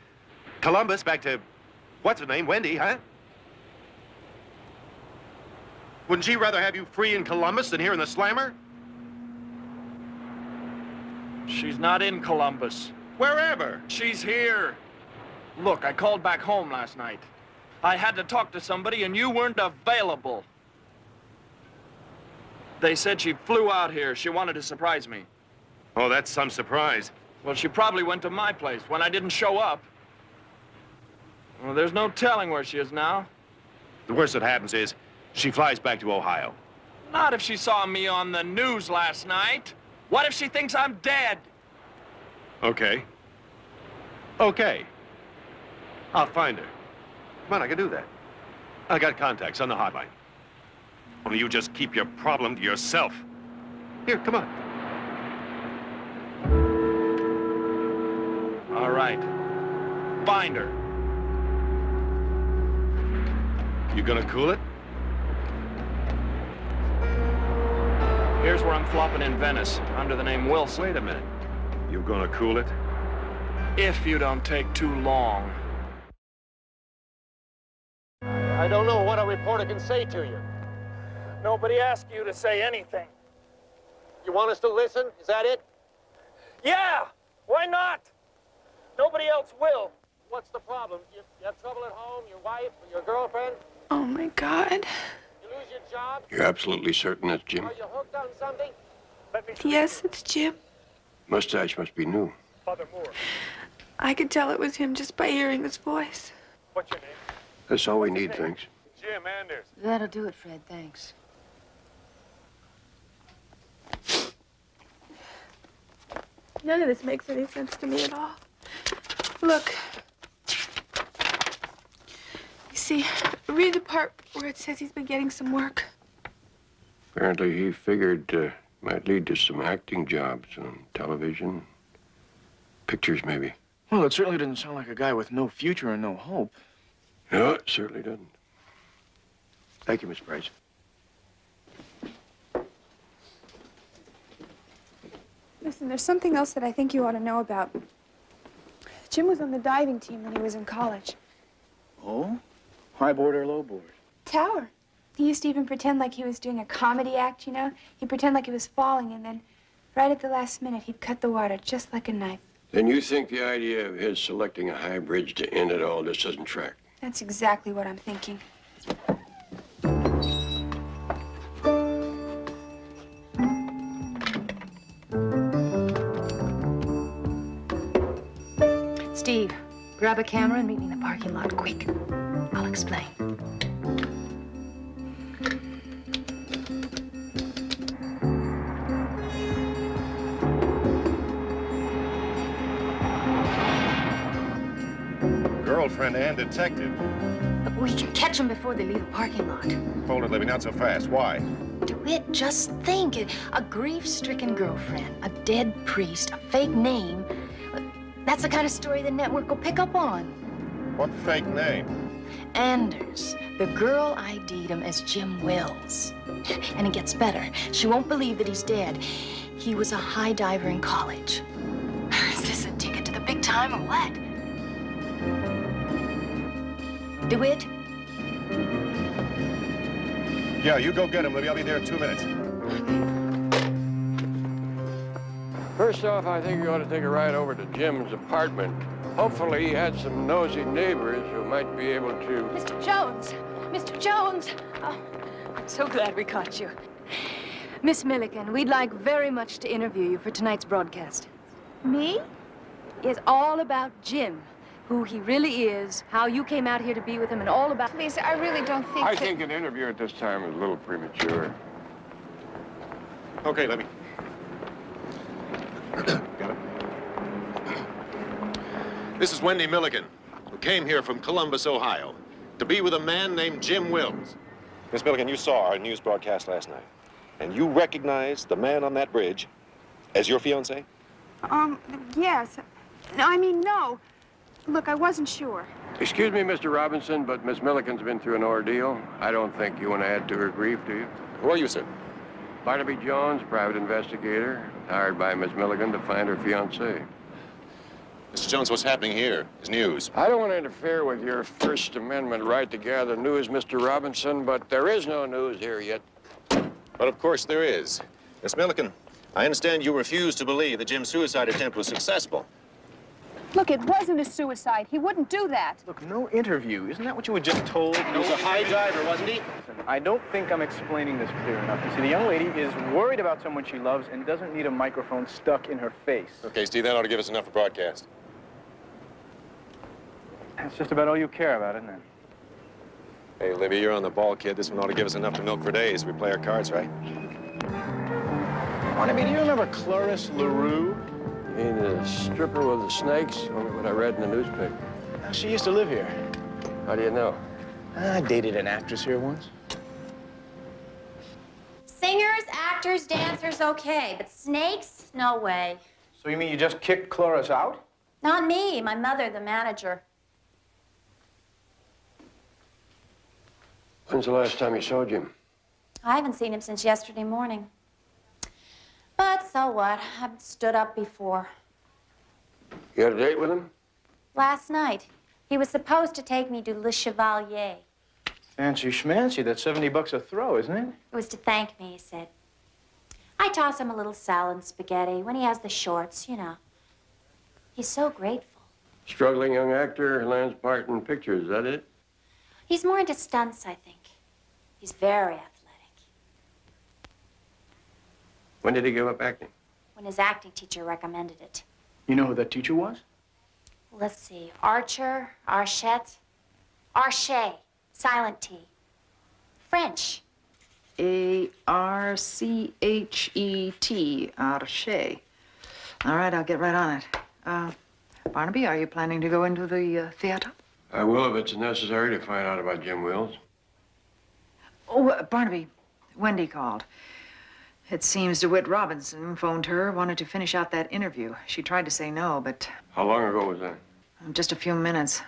Columbus, back to, what's her name, Wendy, huh? Wouldn't she rather have you free in Columbus than here in the slammer? She's not in Columbus. Wherever. She's here. Look, I called back home last night. I had to talk to somebody and you weren't available. They said she flew out here. She wanted to surprise me. Oh, that's some surprise. Well, she probably went to my place when I didn't show up. Well, there's no telling where she is now. The worst that happens is she flies back to Ohio. Not if she saw me on the news last night. What if she thinks I'm dead? Okay. Okay. I'll find her. Come on, I can do that. I got contacts on the hotline. Only you just keep your problem to yourself. Here, come on. All right. Find her. You gonna cool it? Here's where I'm flopping in Venice, under the name Wilson. Wait a minute. You gonna cool it? If you don't take too long. I don't know what a reporter can say to you. Nobody asked you to say anything. You want us to listen? Is that it? Yeah! Why not? Nobody else will. What's the problem? You have trouble at home? Your wife or your girlfriend? Oh, my God. You lose your job? You're absolutely certain that's Jim? Are you hooked on something? Yes, it's Jim. Mustache must be new. Father Moore. I could tell it was him just by hearing his voice. What's your name? That's all we need, thanks. Jim Anders. That'll do it, Fred. Thanks. None of this makes any sense to me at all. Look. You see, read the part where it says he's been getting some work. Apparently he figured might lead to some acting jobs on television. Pictures, maybe. Well, it certainly doesn't sound like a guy with no future and no hope. No, it certainly doesn't. Thank you, Miss Price. Listen, there's something else that I think you ought to know about. Jim was on the diving team when he was in college. Oh? High board or low board? Tower. He used to even pretend like he was doing a comedy act, you know? He'd pretend like he was falling, and then right at the last minute, he'd cut the water just like a knife. Then you think the idea of his selecting a high bridge to end it all just doesn't track? That's exactly what I'm thinking. Steve, grab a camera and meet me in the parking lot, quick. I'll explain. Girlfriend and detective. We can catch them before they leave the parking lot. Hold it, Libby, not so fast. Why? DeWitt, just think. A grief-stricken girlfriend, a dead priest, a fake name. That's the kind of story the network will pick up on. What fake name? Anders. The girl ID'd him as Jim Wells. And it gets better. She won't believe that he's dead. He was a high diver in college. Is this a ticket to the big time or what? DeWitt? Yeah, you go get him, Libby. I'll be there in 2 minutes. First off, I think you ought to take a ride over to Jim's apartment. Hopefully he had some nosy neighbors who might be able to... Mr. Jones! Mr. Jones! Oh, I'm so glad we caught you. Miss Milliken, we'd like very much to interview you for tonight's broadcast. Me? It's all about Jim, who he really is, how you came out here to be with him, and all about... Please, I really don't think I that... think an interview at this time is a little premature. Okay, Libby. Got it? This is Wendy Milligan, who came here from Columbus, Ohio, to be with a man named Jim Wills. Miss Milligan, you saw our news broadcast last night, and you recognized the man on that bridge as your fiancé? Yes. No, I mean, no. Look, I wasn't sure. Excuse me, Mr. Robinson, but Miss Milliken's been through an ordeal. I don't think you want to add to her grief, do you? Who are you, sir? Barnaby Jones, private investigator, hired by Miss Milligan to find her fiancé. Mr. Jones, what's happening here is news. I don't want to interfere with your First Amendment right to gather news, Mr. Robinson, but there is no news here yet. But of course there is. Miss Milliken, I understand you refuse to believe that Jim's suicide attempt was successful. Look, it wasn't a suicide. He wouldn't do that. Look, no interview. Isn't that what you were just told? He was a high diver, wasn't he? Listen, I don't think I'm explaining this clear enough. You see, the young lady is worried about someone she loves and doesn't need a microphone stuck in her face. Okay, Steve, that ought to give us enough for broadcast. That's just about all you care about, isn't it? Hey, Libby, you're on the ball, kid. This one ought to give us enough to milk for days if we play our cards right. Barnaby, do you remember Cloris LaRue? You mean the stripper with the snakes? Only what I read in the newspaper. She used to live here. How do you know? I dated an actress here once. Singers, actors, dancers, okay, but snakes, no way. So you mean you just kicked Cloris out? Not me, my mother, the manager. When's the last time you saw Jim? I haven't seen him since yesterday morning. But so what? I've stood up before. You had a date with him? Last night, he was supposed to take me to Le Chevalier. Fancy schmancy. That's $70 a throw, isn't it? It was to thank me, he said. I I toss him a little salad and spaghetti when he has the shorts, you know. He's so grateful. Struggling young actor, lands part in pictures, is that it? He's more into stunts, I think. He's very athletic. When did he give up acting? When his acting teacher recommended it. You know who that teacher was? Let's see. Archer, Archette, Arche, silent T. French. A-R-C-H-E-T, Arche. All right, I'll get right on it. Barnaby, are you planning to go into the theater? I will if it's necessary to find out about Jim Wills. Oh, Barnaby, Wendy called. It seems DeWitt Robinson phoned her, wanted to finish out that interview. She tried to say no, but How long ago was that? just a few minutes.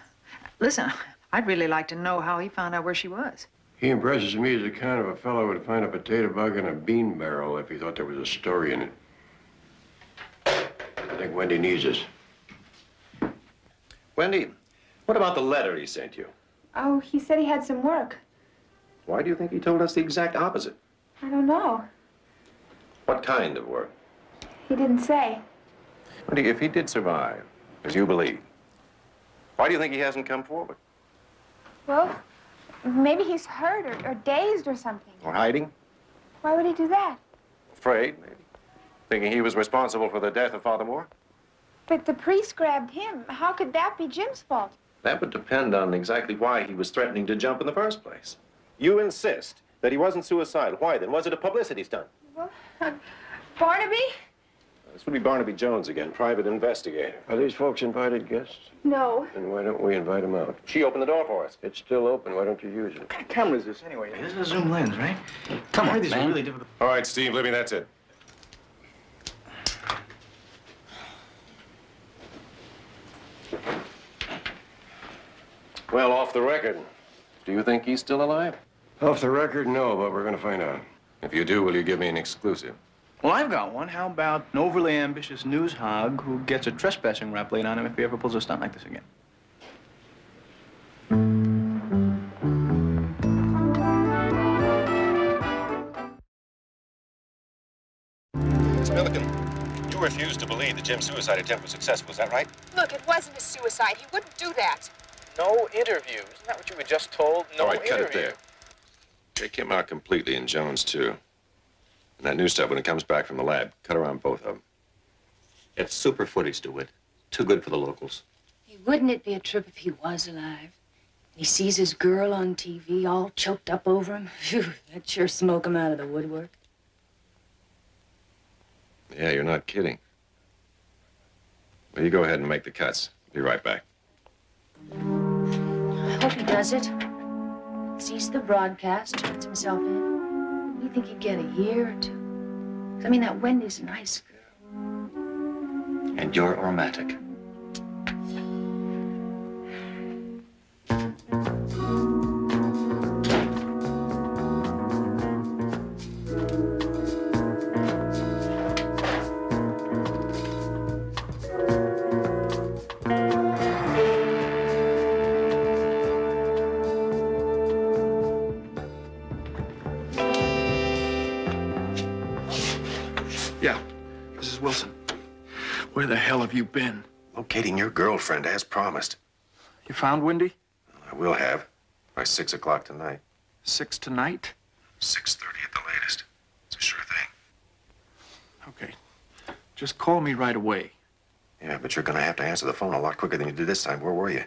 Listen, I'd really like to know how he found out where she was. He impresses me as the kind of a fellow who would find a potato bug in a bean barrel if he thought there was a story in it. I think Wendy needs us. Wendy, what about the letter he sent you? Oh, he said he had some work. Why do you think he told us the exact opposite? I don't know. What kind of work? He didn't say. Wendy, if he did survive, as you believe, why do you think he hasn't come forward? Well, maybe he's hurt or dazed or something. Or hiding? Why would he do that? Afraid, maybe. Thinking he was responsible for the death of Father Moore? But the priest grabbed him. How could that be Jim's fault? That would depend on exactly why he was threatening to jump in the first place. You insist that he wasn't suicidal. Why then? Was it a publicity stunt? Well, Barnaby? This would be Barnaby Jones again, private investigator. Are these folks invited guests? No. Then why don't we invite them out? She opened the door for us. It's still open. Why don't you use it? What kind of camera is this anyway? This is a zoom lens, right? Come on, these are really difficult. All right, Steve, Libby, that's it. Well, off the record, do you think he's still alive? Off the record, no, but we're going to find out. If you do, will you give me an exclusive? Well, I've got one. How about an overly ambitious news hog who gets a trespassing rap laid on him if he ever pulls a stunt like this again? Miss Milliken, you refuse to believe that Jim's suicide attempt was successful, is that right? Look, it wasn't a suicide. He wouldn't do that. No interview. Isn't that what you were just told? No All right, cut interview. it there. Take him out completely, and Jones, too. And that new stuff, when it comes back from the lab, cut around both of them. It's super footage, DeWitt. Too good for the locals. Hey, wouldn't it be a trip if he was alive? He sees his girl on TV all choked up over him. Phew, that'd sure smoke him out of the woodwork. Yeah, you're not kidding. Well, you go ahead and make the cuts. Be right back. I hope he does it. Sees the broadcast, turns himself in. You think he'd get a year or two? 'Cause, I mean, that Wendy's a nice girl. And you're romantic. Yeah, this is Wilson. Where the hell have you been? Locating your girlfriend, as promised. You found Wendy? I will have. By 6 o'clock tonight. 6 tonight? 6:30 at the latest. It's a sure thing. Okay. Just call me right away. Yeah, but you're gonna have to answer the phone a lot quicker than you did this time. Where were you?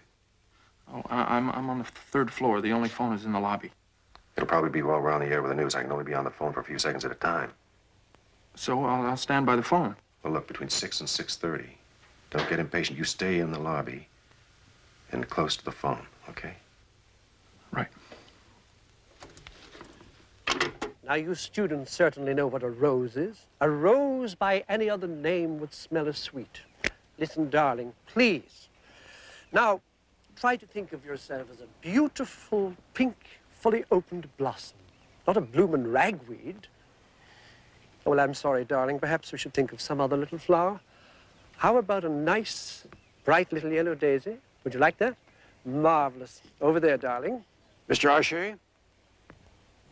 Oh, I'm on the 3rd floor. The only phone is in the lobby. It'll probably be while we're on the air with the news. I can only be on the phone for a few seconds at a time. So I'll stand by the phone. Well, look, between 6 and 6:30. Don't get impatient. You stay in the lobby and close to the phone, okay? Right. Now, you students certainly know what a rose is. A rose by any other name would smell as sweet. Listen, darling, please. Now, try to think of yourself as a beautiful, pink, fully opened blossom, not a bloomin' ragweed. Oh, well, I'm sorry, darling. Perhaps we should think of some other little flower. How about a nice, bright little yellow daisy? Would you like that? Marvelous. Over there, darling. Mr. Arche?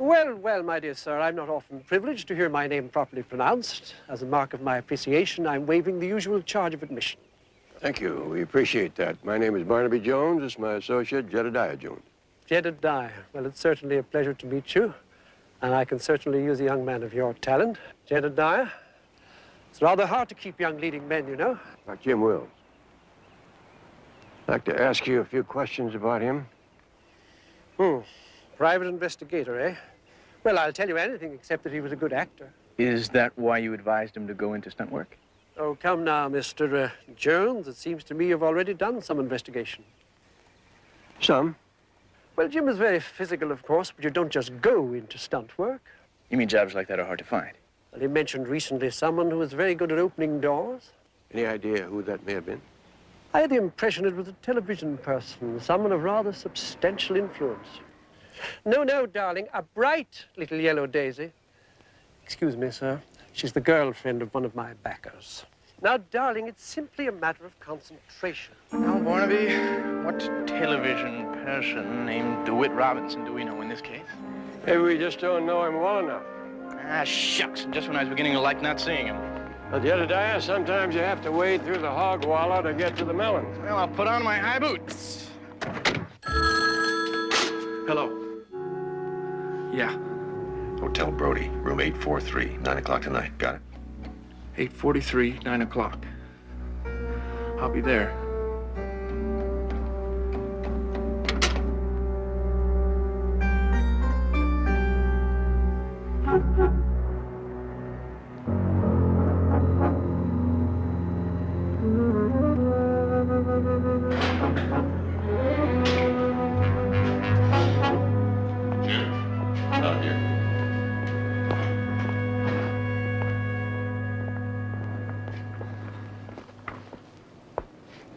Well, well, my dear sir, I'm not often privileged to hear my name properly pronounced. As a mark of my appreciation, I'm waiving the usual charge of admission. Thank you. We appreciate that. My name is Barnaby Jones. This is my associate, Jedediah Jones. Jedediah. Well, it's certainly a pleasure to meet you. And I can certainly use a young man of your talent. Jedediah. It's rather hard to keep young leading men, you know. Like Jim Wills. I'd like to ask you a few questions about him. Private investigator, eh? Well, I'll tell you anything except that he was a good actor. Is that why you advised him to go into stunt work? Oh, come now, Mr. Jones. It seems to me you've already done some investigation. Some? Well, Jim is very physical, of course, but you don't just go into stunt work. You mean jobs like that are hard to find? Well, he mentioned recently someone who was very good at opening doors. Any idea who that may have been? I had the impression it was a television person, someone of rather substantial influence. No, no, darling, a bright little yellow daisy. Excuse me, sir. She's the girlfriend of one of my backers. Now, darling, it's simply a matter of concentration. Now, Barnaby, what television person named DeWitt Robinson do we know in this case? Maybe we just don't know him well enough. Ah, shucks. And just when I was beginning to like not seeing him. Well, Jedediah, sometimes you have to wade through the hog wallow to get to the melons. Well, I'll put on my high boots. Hello. Yeah. Hotel Brody, room 843, 9 o'clock tonight. Got it? 8:43, 9 o'clock. I'll be there. Not here.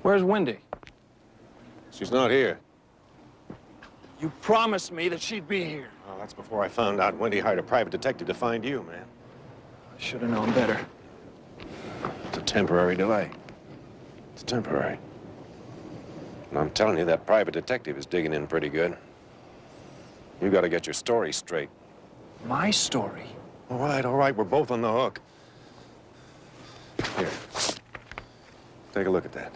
Where's Wendy? She's not here. You promised me that she'd be here. Well, that's before I found out Wendy hired a private detective to find you, man. I should have known better. It's a temporary delay. It's temporary. And I'm telling you, that private detective is digging in pretty good. You got to get your story straight. My story? All right, we're both on the hook. Here. Take a look at that.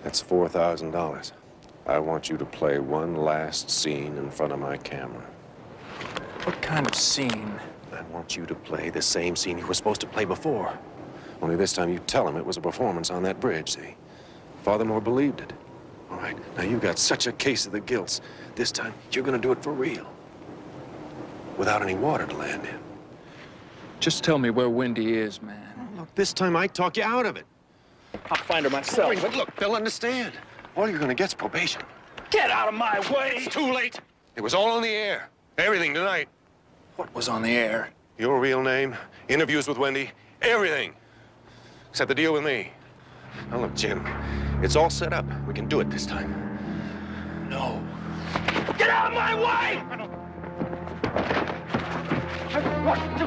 That's $4,000. I want you to play one last scene in front of my camera. What kind of scene? I want you to play the same scene you were supposed to play before. Only this time you tell him it was a performance on that bridge, see? Father Moore believed it. All right, now you got such a case of the gills. This time, you're gonna do it for real. Without any water to land in. Just tell me where Wendy is, man. Look, this time I talk you out of it. I'll find her myself. Wait, but look, they'll understand. All you're gonna get's probation. Get out of my way! It's too late. It was all on the air. Everything tonight. What was on the air? Your real name, interviews with Wendy, everything. Except the deal with me. Now look, Jim, it's all set up. We can do it this time. No. Get out of my way! What the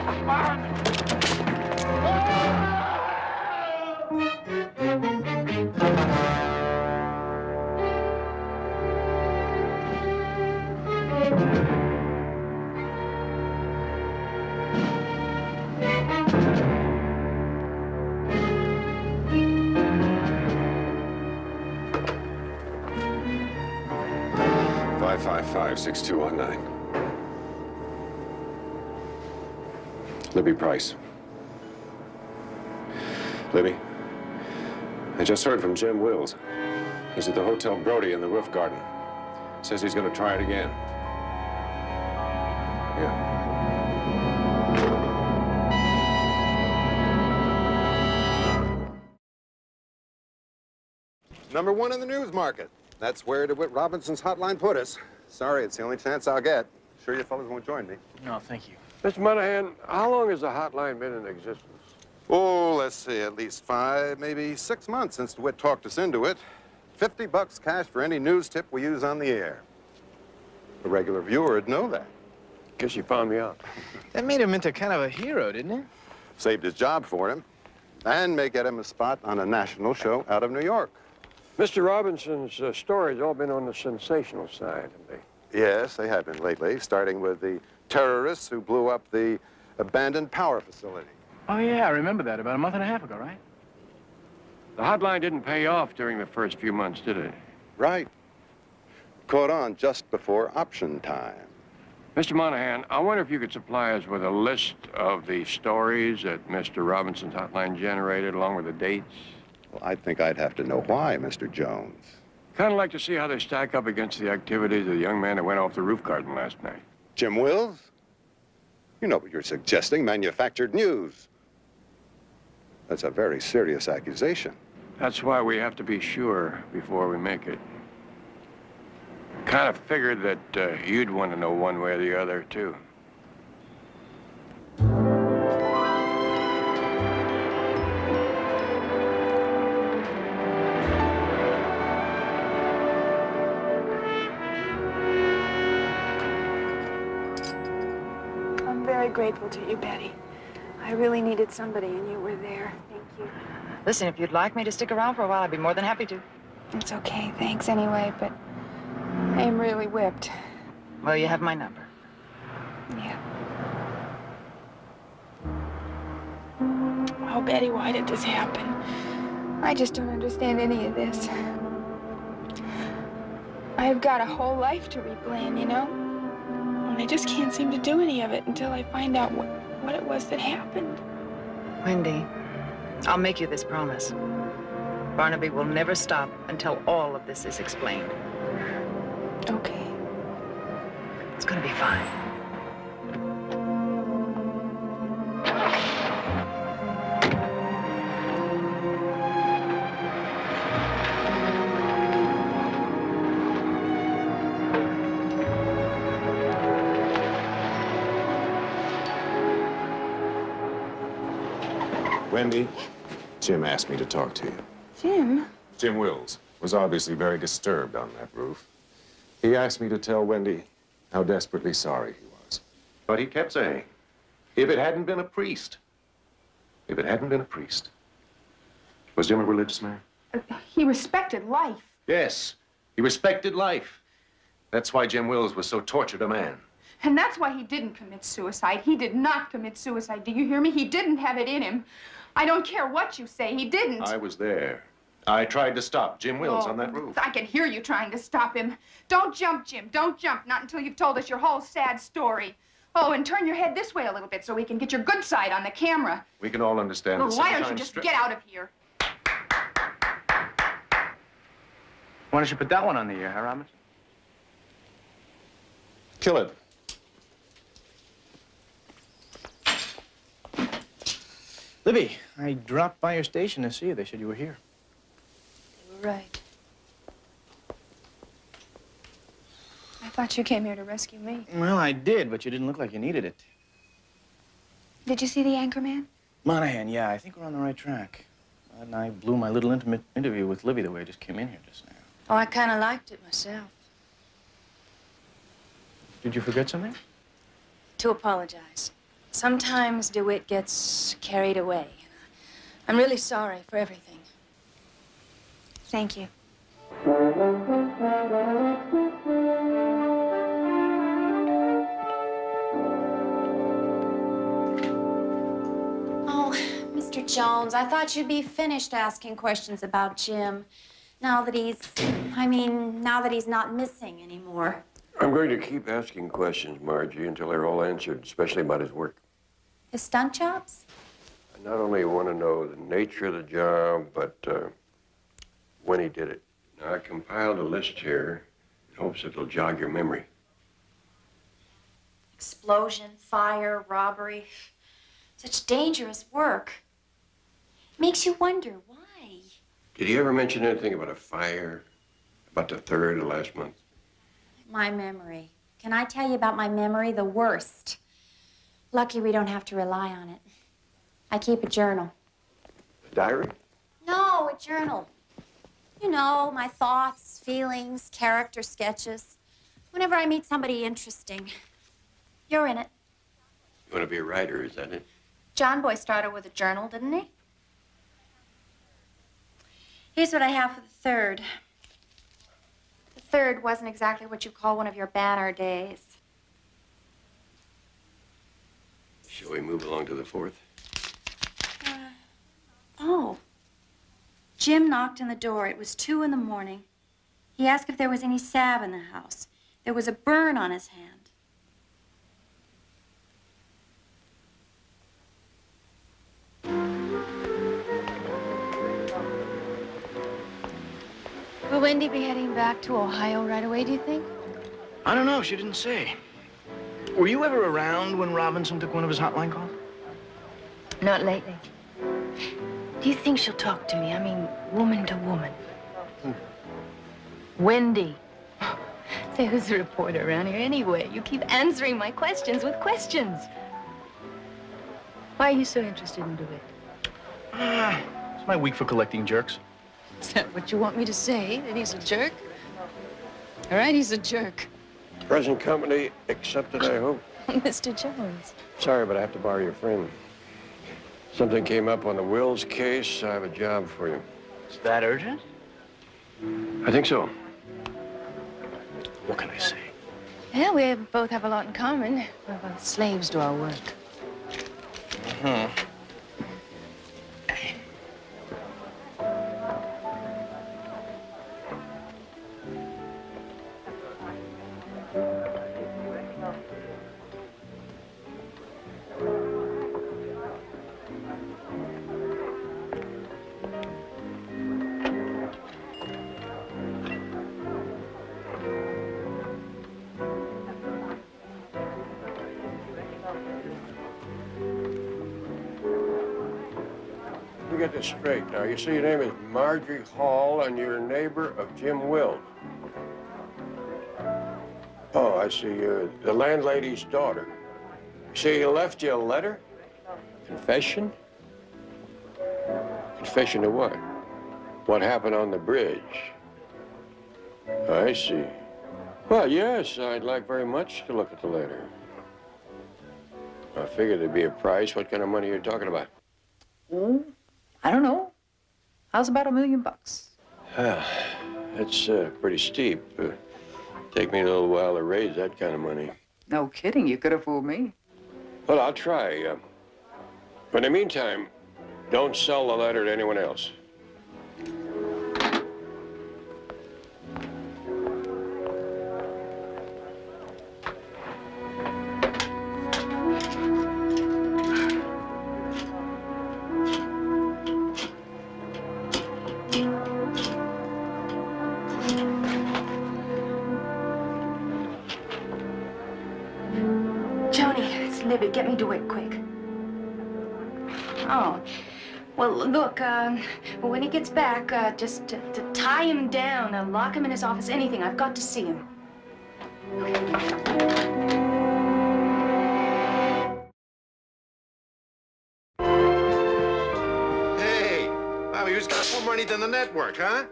Five 555-6219. Libby Price. Libby, I just heard from Jim Wills. He's at the Hotel Brody in the roof garden. Says he's gonna try it again. Yeah. Number one in the news market. That's where DeWitt Robinson's hotline put us. Sorry, it's the only chance I'll get. Sure you fellas won't join me. No, thank you. Mr. Monahan, how long has the hotline been in existence? Oh, let's see, at least 5, maybe 6 months since DeWitt talked us into it. $50 cash for any news tip we use on the air. A regular viewer would know that. Guess you found me out. That made him into kind of a hero, didn't it? Saved his job for him. And may get him a spot on a national show out of New York. Mr. Robinson's stories all been on the sensational side, haven't they? Yes, they have been lately, starting with the terrorists who blew up the abandoned power facility. Oh, yeah, I remember that about a month and a half ago, right? The hotline didn't pay off during the first few months, did it? Right. Caught on just before option time. Mr. Monahan, I wonder if you could supply us with a list of the stories that Mr. Robinson's hotline generated, along with the dates. Well, I think I'd have to know why, Mr. Jones. Kind of like to see how they stack up against the activities of the young man that went off the roof garden last night. Jim Wills? You know what you're suggesting, manufactured news. That's a very serious accusation. That's why we have to be sure before we make it. Kind of figured that you'd want to know one way or the other, too. I'm very grateful to you, Betty. I really needed somebody, and you were there. Thank you. Listen, if you'd like me to stick around for a while, I'd be more than happy to. It's okay. Thanks anyway, but I am really whipped. Well, you have my number. Yeah. Oh, Betty, why did this happen? I just don't understand any of this. I've got a whole life to replan, you know? And I just can't seem to do any of it until I find out what it was that happened. Wendy, I'll make you this promise. Barnaby will never stop until all of this is explained. Okay. It's gonna be fine. Wendy, Jim asked me to talk to you. Jim? Jim Wills was obviously very disturbed on that roof. He asked me to tell Wendy how desperately sorry he was. But he kept saying, if it hadn't been a priest, if it hadn't been a priest. Was Jim a religious man? He respected life. Yes, he respected life. That's why Jim Wills was so tortured a man. And that's why he didn't commit suicide. He did not commit suicide. Do you hear me? He didn't have it in him. I don't care what you say. He didn't. I was there. I tried to stop Jim Wills on that roof. I can hear you trying to stop him. Don't jump, Jim. Don't jump. Not until you've told us your whole sad story. Oh, and turn your head this way a little bit so we can get your good side on the camera. We can all understand Well, the why don't you sunshine just strip. get out of here? Why don't you put that one on the air, huh, Robinson? Kill it. Libby, I dropped by your station to see you. They said you were here. You were right. I thought you came here to rescue me. Well, I did, but you didn't look like you needed it. Did you see the anchor man? Monahan, yeah, I think we're on the right track. And I blew my little intimate interview with Libby the way I just came in here just now. Oh, I kind of liked it myself. Did you forget something? To apologize. Sometimes DeWitt gets carried away. I'm really sorry for everything. Thank you. Oh, Mr. Jones, I thought you'd be finished asking questions about Jim. Now that he's not missing anymore. I'm going to keep asking questions, Margie, until they're all answered, especially about his work. His stunt jobs? I not only want to know the nature of the job, but when he did it. Now, I compiled a list here in hopes it'll jog your memory. Explosion, fire, robbery. Such dangerous work. Makes you wonder why. Did he ever mention anything about a fire about the 3rd of last month? My memory. Can I tell you about my memory? The worst. Lucky we don't have to rely on it. I keep a journal. A diary? No, a journal. You know, my thoughts, feelings, character sketches. Whenever I meet somebody interesting. You're in it. You want to be a writer, is that it? John Boy started with a journal, didn't he? Here's what I have for the 3rd. The 3rd wasn't exactly what you call one of your banner days. Shall we move along to the 4th? Oh. Jim knocked on the door. It was 2 in the morning. He asked if there was any salve in the house. There was a burn on his hand. Will Wendy be heading back to Ohio right away, do you think? I don't know. She didn't say. Were you ever around when Robinson took one of his hotline calls? Not lately. Do you think she'll talk to me? I mean, woman to woman. Wendy. Say, who's the reporter around here anyway? You keep answering my questions with questions. Why are you so interested in DeWitt? It's my week for collecting jerks. Is that what you want me to say? That he's a jerk? All right, he's a jerk. Present company accepted, I hope. Mr. Jones. Sorry, but I have to borrow your friend. Something came up on the Wills case. I have a job for you. Is that urgent? I think so. What can I say? Yeah, we both have a lot in common. We're both slaves to our work. Mm-hmm. Let me get this straight now. You say your name is Marjorie Hall and you're a neighbor of Jim Wills. Oh, I see. You're the landlady's daughter. So he left you a letter? Confession? Confession to what? What happened on the bridge? I see. Well, yes, I'd like very much to look at the letter. I figured there'd be a price. What kind of money are you talking about? Oh, I don't know. How's about $1 million? That's pretty steep. Take me a little while to raise that kind of money. No kidding. You could have fooled me. Well, I'll try. But in the meantime, don't sell the letter to anyone else. Libby, get me DeWitt, quick. Oh, well, look, when he gets back, just to tie him down, lock him in his office, anything. I've got to see him. Hey, Bobby, who's got more money than the network, huh?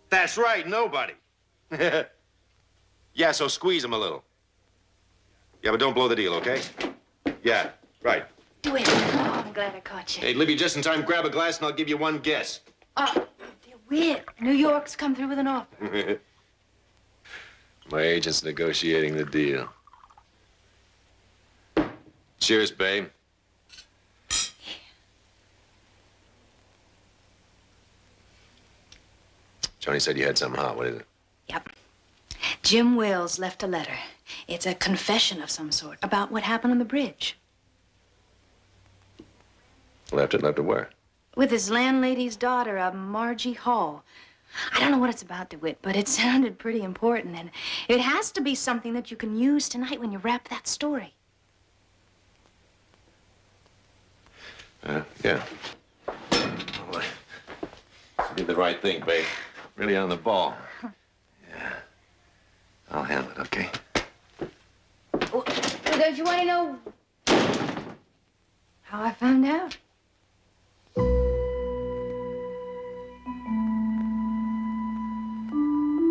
That's right, nobody. Yeah, so squeeze him a little. Yeah, but don't blow the deal, okay? Yeah, right. DeWitt. Oh, I'm glad I caught you. Hey, Libby, just in time, grab a glass and I'll give you one guess. DeWitt. New York's come through with an offer. My agent's negotiating the deal. Cheers, babe. Johnny said you had something hot. What is it? Yep. Jim Wills left a letter. It's a confession of some sort about what happened on the bridge. Left it where? With his landlady's daughter, Margie Hall. I don't know what it's about, DeWitt, but it sounded pretty important, and it has to be something that you can use tonight when you wrap that story. Yeah. Well, you did the right thing, babe. Really on the ball. Yeah. I'll handle it, okay? Well, don't you want to know how I found out?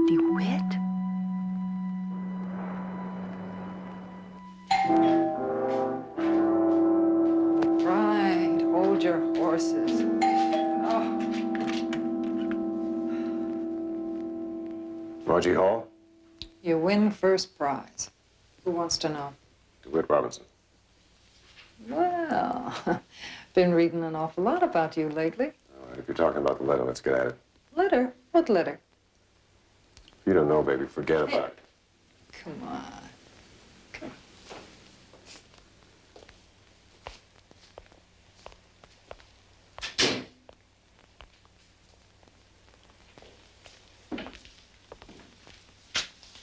DeWitt? Right. Hold your horses. Oh. Margie Hall? You win first prize. Who wants to know? DeWitt Robinson. Well, been reading an awful lot about you lately. All right, if you're talking about the letter, let's get at it. Letter? What letter? If you don't know, baby, forget about it. Come on.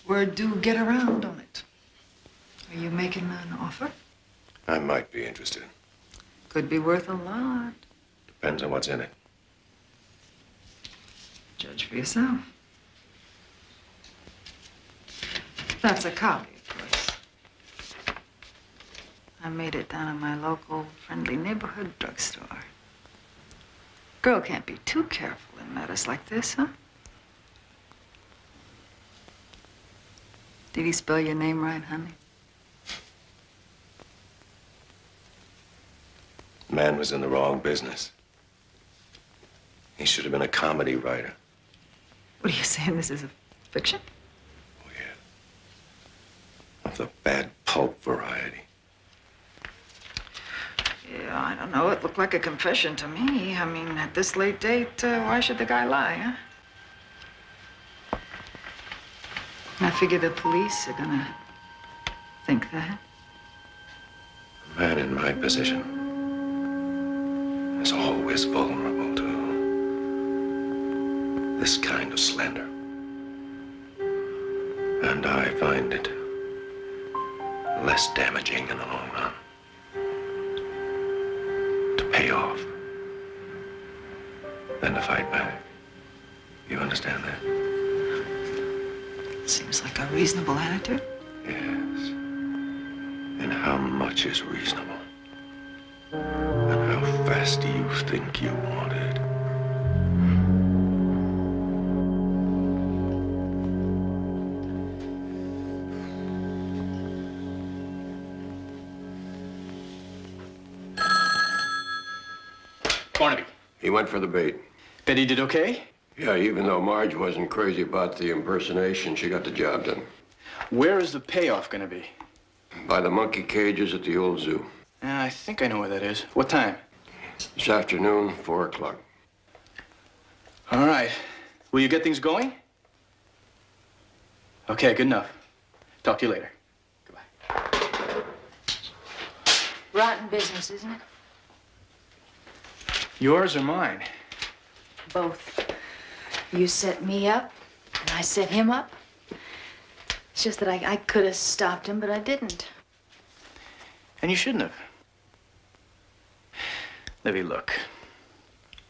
Word do get around on it. Are you making an offer? I might be interested. Could be worth a lot. Depends on what's in it. Judge for yourself. That's a copy, of course. I made it down in my local friendly neighborhood drugstore. Girl can't be too careful in matters like this, huh? Did he spell your name right, honey? The man was in the wrong business. He should have been a comedy writer. What are you saying? This is a fiction? Of the bad pulp variety. Yeah, I don't know. It looked like a confession to me. I mean, at this late date, why should the guy lie, huh? I figure the police are gonna think that. A man in my position is always vulnerable to this kind of slander. And I find it less damaging in the long run to pay off than to fight back. You understand that? Seems like a reasonable attitude. Yes. And how much is reasonable? And how fast do you think you want it? Barnaby. He went for the bait. Bet he did okay? Yeah, even though Marge wasn't crazy about the impersonation, she got the job done. Where is the payoff gonna be? By the monkey cages at the old zoo. I think I know where that is. What time? This afternoon, 4 o'clock. All right. Will you get things going? Okay, good enough. Talk to you later. Rotten business, isn't it? Yours or mine? Both. You set me up, and I set him up. It's just that I could have stopped him, but I didn't. And you shouldn't have. Libby, look.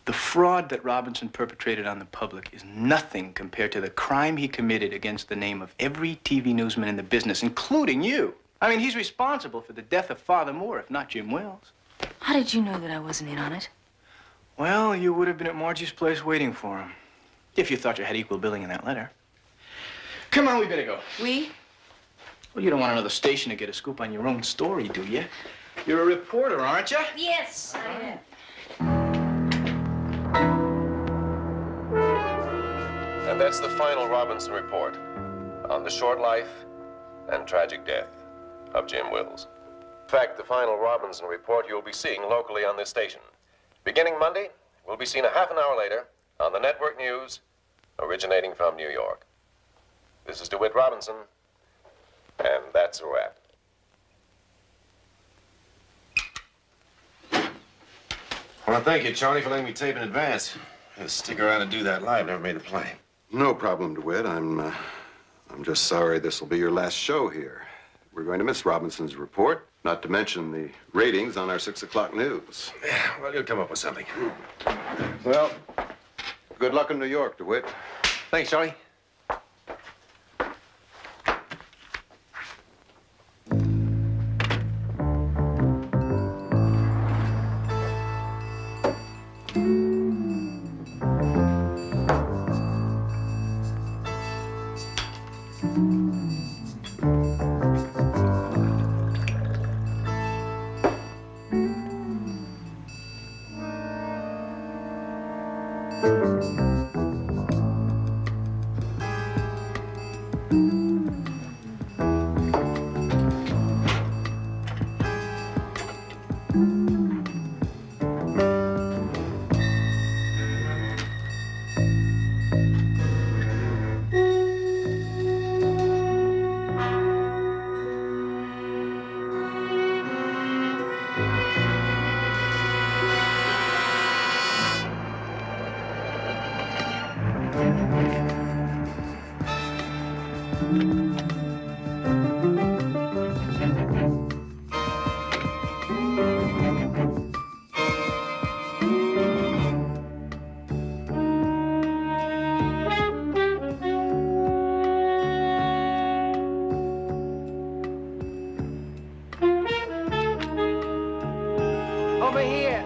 The fraud that Robinson perpetrated on the public is nothing compared to the crime he committed against the name of every TV newsman in the business, including you. I mean, he's responsible for the death of Father Moore, if not Jim Wells. How did you know that I wasn't in on it? Well, you would have been at Margie's place waiting for him. If you thought you had equal billing in that letter. Come on, we better go. We? Well, you don't want another station to get a scoop on your own story, do you? You're a reporter, aren't you? Yes, I am. And that's the final Robinson report on the short life and tragic death of Jim Wills. In fact, the final Robinson report you'll be seeing locally on this station. Beginning Monday, will be seen a half an hour later on the network news originating from New York. This is DeWitt Robinson, and that's a wrap. Well, thank you, Charlie, for letting me tape in advance. I had to stick around and do that live. Never made the play. No problem, DeWitt. I'm just sorry this will be your last show here. We're going to miss Robinson's report, not to mention the ratings on our 6 o'clock news. Yeah, well, you'll come up with something. Well, good luck in New York, DeWitt. Thanks, Charlie. over here.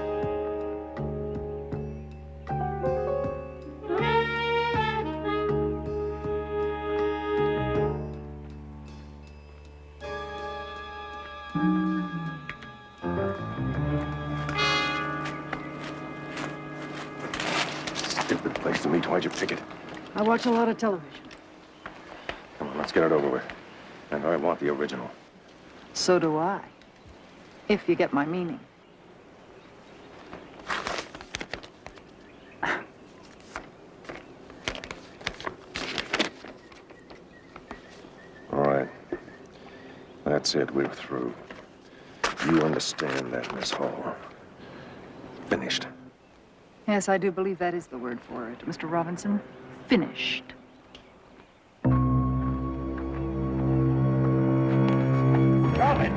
Stupid place to meet. Why'd you pick it? I watch a lot of television. Come on, let's get it over with. And I want the original. So do I. If you get my meaning. All right. That's it. We're through. You understand that, Miss Hall. Finished. Yes, I do believe that is the word for it, Mr. Robinson. Finished. Robin!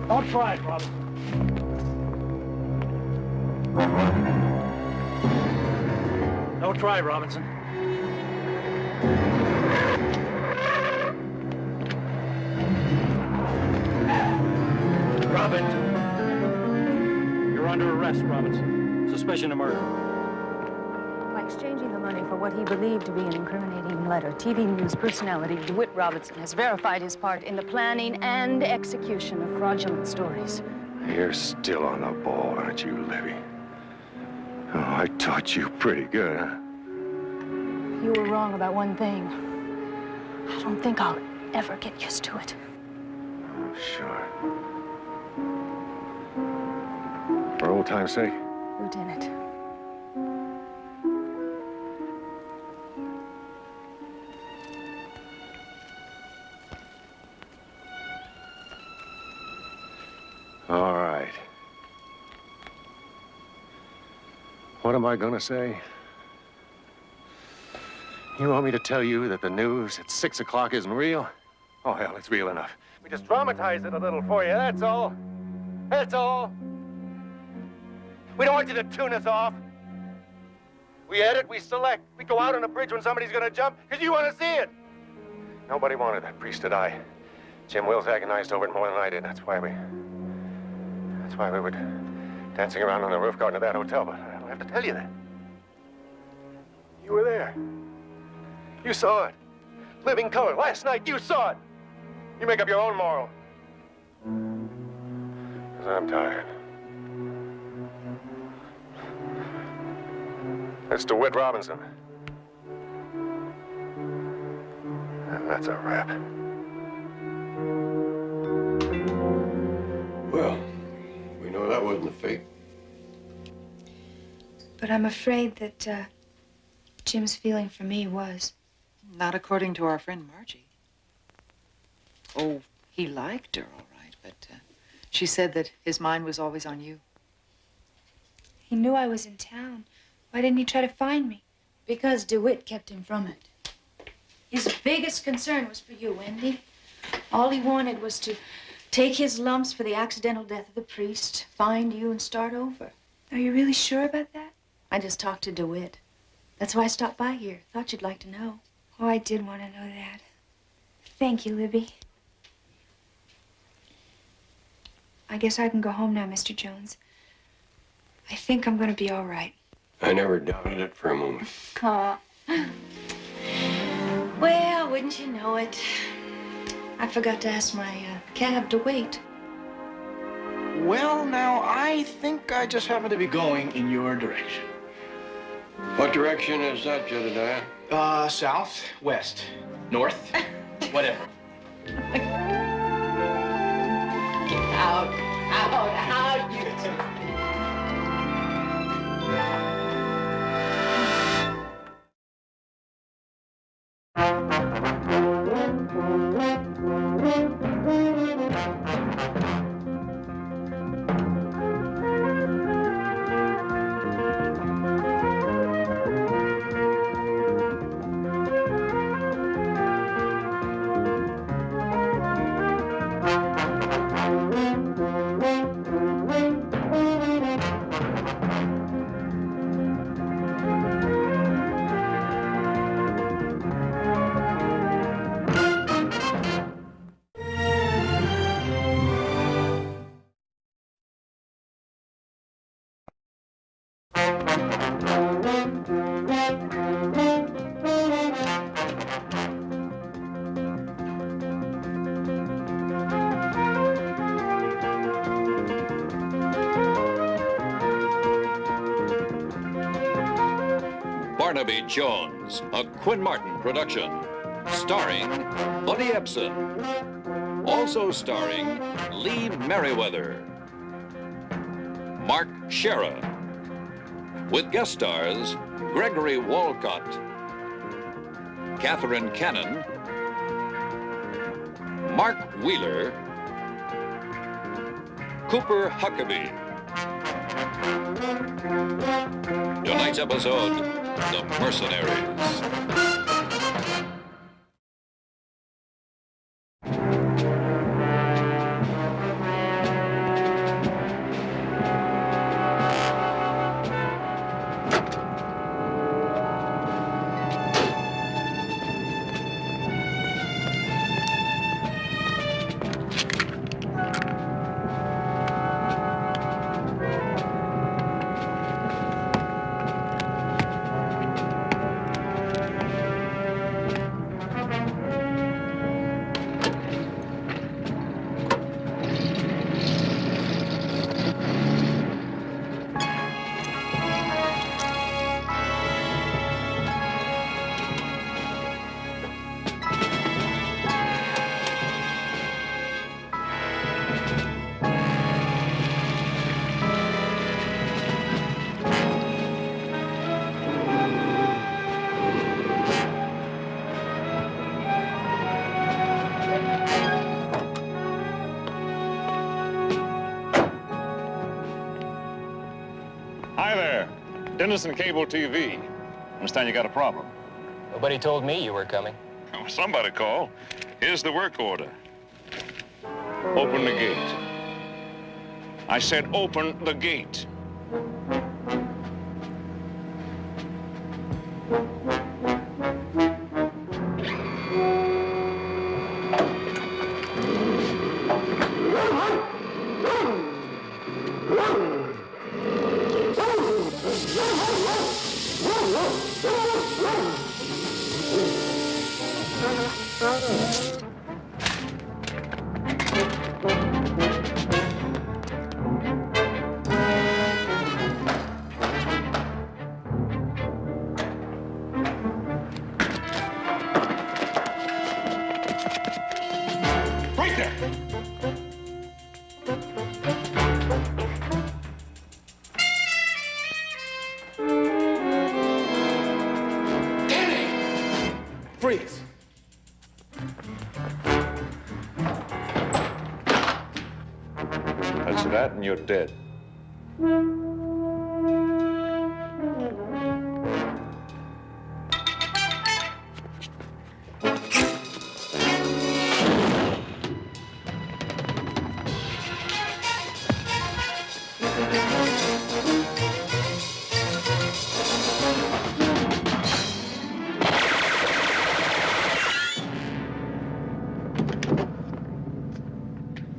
Don't try it, Robin. Don't try, Robinson. Robin! You're under arrest, Robinson. Suspicion of murder. By exchanging the money for what he believed to be an incriminating letter, TV news personality DeWitt Robinson has verified his part in the planning and execution of fraudulent stories. You're still on the ball, aren't you, Libby? Oh, I taught you pretty good, huh? You were wrong about one thing. I don't think I'll ever get used to it. Oh, sure. For old time's sake. Lieutenant. All right. What am I gonna say? You want me to tell you that the news at 6 o'clock isn't real? Oh, hell, it's real enough. We just dramatize it a little for you, that's all. That's all. We don't want you to tune us off. We edit, we select. We go out on a bridge when somebody's gonna jump, because you want to see it. Nobody wanted that priest to die. Jim Wills agonized over it more than I did. That's why we were dancing around on the roof garden of that hotel, but I don't have to tell you that. You were there. You saw it. Living color. Last night, you saw it. You make up your own moral. 'Cause I'm tired. It's DeWitt Robinson. And that's a wrap. Well, we know that wasn't a fake. But I'm afraid that Jim's feeling for me was. Not according to our friend Margie. Oh, he liked her, all right, but she said that his mind was always on you. He knew I was in town. Why didn't he try to find me? Because DeWitt kept him from it. His biggest concern was for you, Wendy. All he wanted was to take his lumps for the accidental death of the priest, find you, and start over. Are you really sure about that? I just talked to DeWitt. That's why I stopped by here. Thought you'd like to know. Oh, I did want to know that. Thank you, Libby. I guess I can go home now, Mr. Jones. I think I'm going to be all right. I never doubted it for a moment. Aw. Well, wouldn't you know it? I forgot to ask my cab to wait. Well, now, I think I just happen to be going in your direction. What direction is that, Jedediah? South, west, north, whatever. Out, you two. Barnaby Jones, a Quinn Martin production, starring Buddy Ebsen. Also starring Lee Merriweather, Mark Shera, with guest stars Gregory Walcott, Catherine Cannon, Mark Wheeler, Cooper Huckabee. Tonight's episode, The Mercenaries. Dennis and Cable TV. Understand you got a problem. Nobody told me you were coming. Oh, somebody called. Here's the work order. Open the gate. I said open the gate. Freeze! That's that, and you're dead.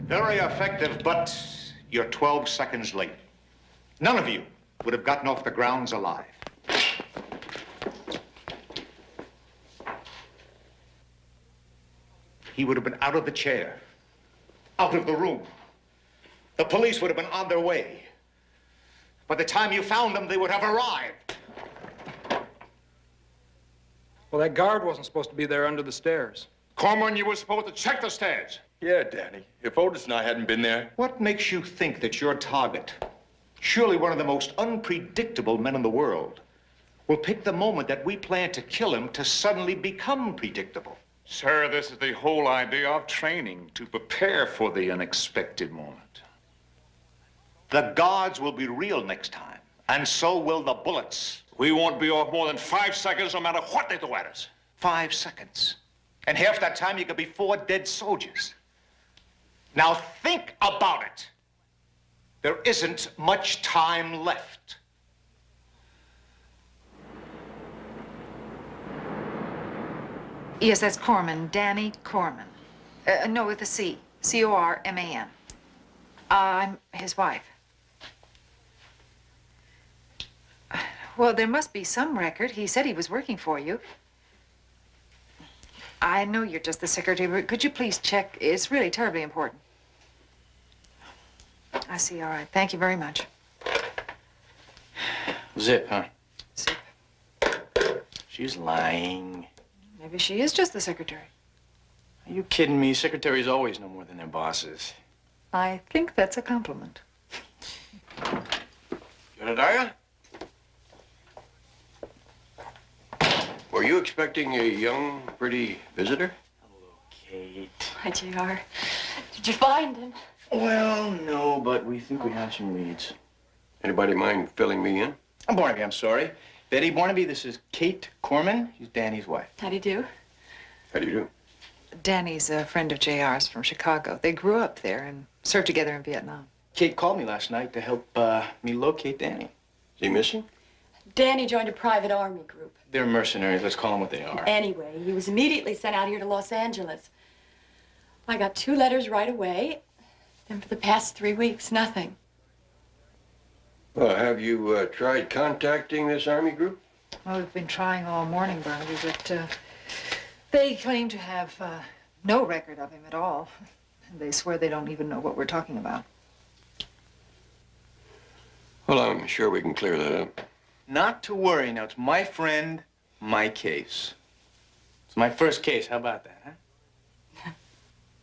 Very effective, but you're 12 seconds late. None of you would have gotten off the grounds alive. He would have been out of the chair, out of the room. The police would have been on their way. By the time you found them, they would have arrived. Well, that guard wasn't supposed to be there under the stairs. Corman, you were supposed to check the stairs. Yeah, Danny. If Otis and I hadn't been there. What makes you think that your target, surely one of the most unpredictable men in the world, will pick the moment that we plan to kill him to suddenly become predictable? Sir, this is the whole idea of training, to prepare for the unexpected moment. The guards will be real next time, and so will the bullets. We won't be off more than 5 seconds, no matter what they throw at us. 5 seconds. And half that time, you could be 4 dead soldiers. Now think about it. There isn't much time left. Yes, that's Corman, Danny Corman. No, with a C. C-O-R-M-A-N. I'm his wife. Well, there must be some record. He said he was working for you. I know you're just the secretary, but could you please check? It's really terribly important. I see, all right. Thank you very much. Zip, huh? Zip. She's lying. Maybe she is just the secretary. Are you kidding me? Secretaries always know more than their bosses. I think that's a compliment. Jedediah? Were you expecting a young, pretty visitor? Kate. Hi, JR. Did you find him? Well, no, but we think we have some leads. Anybody mind filling me in? I'm Barnaby, I'm sorry. Betty Barnaby, this is Kate Corman. She's Danny's wife. How do you do? How do you do? Danny's a friend of JR's from Chicago. They grew up there and served together in Vietnam. Kate called me last night to help me locate Danny. Is he missing? Danny joined a private army group. They're mercenaries. Let's call them what they are. Anyway, he was immediately sent out here to Los Angeles. I got 2 letters right away. Then for the past 3 weeks, nothing. Well, have you tried contacting this army group? Well, we've been trying all morning, Barnaby, but they claim to have no record of him at all. And they swear they don't even know what we're talking about. Well, I'm sure we can clear that up. Not to worry. Now, it's my friend, my case. It's my first case. How about that, huh?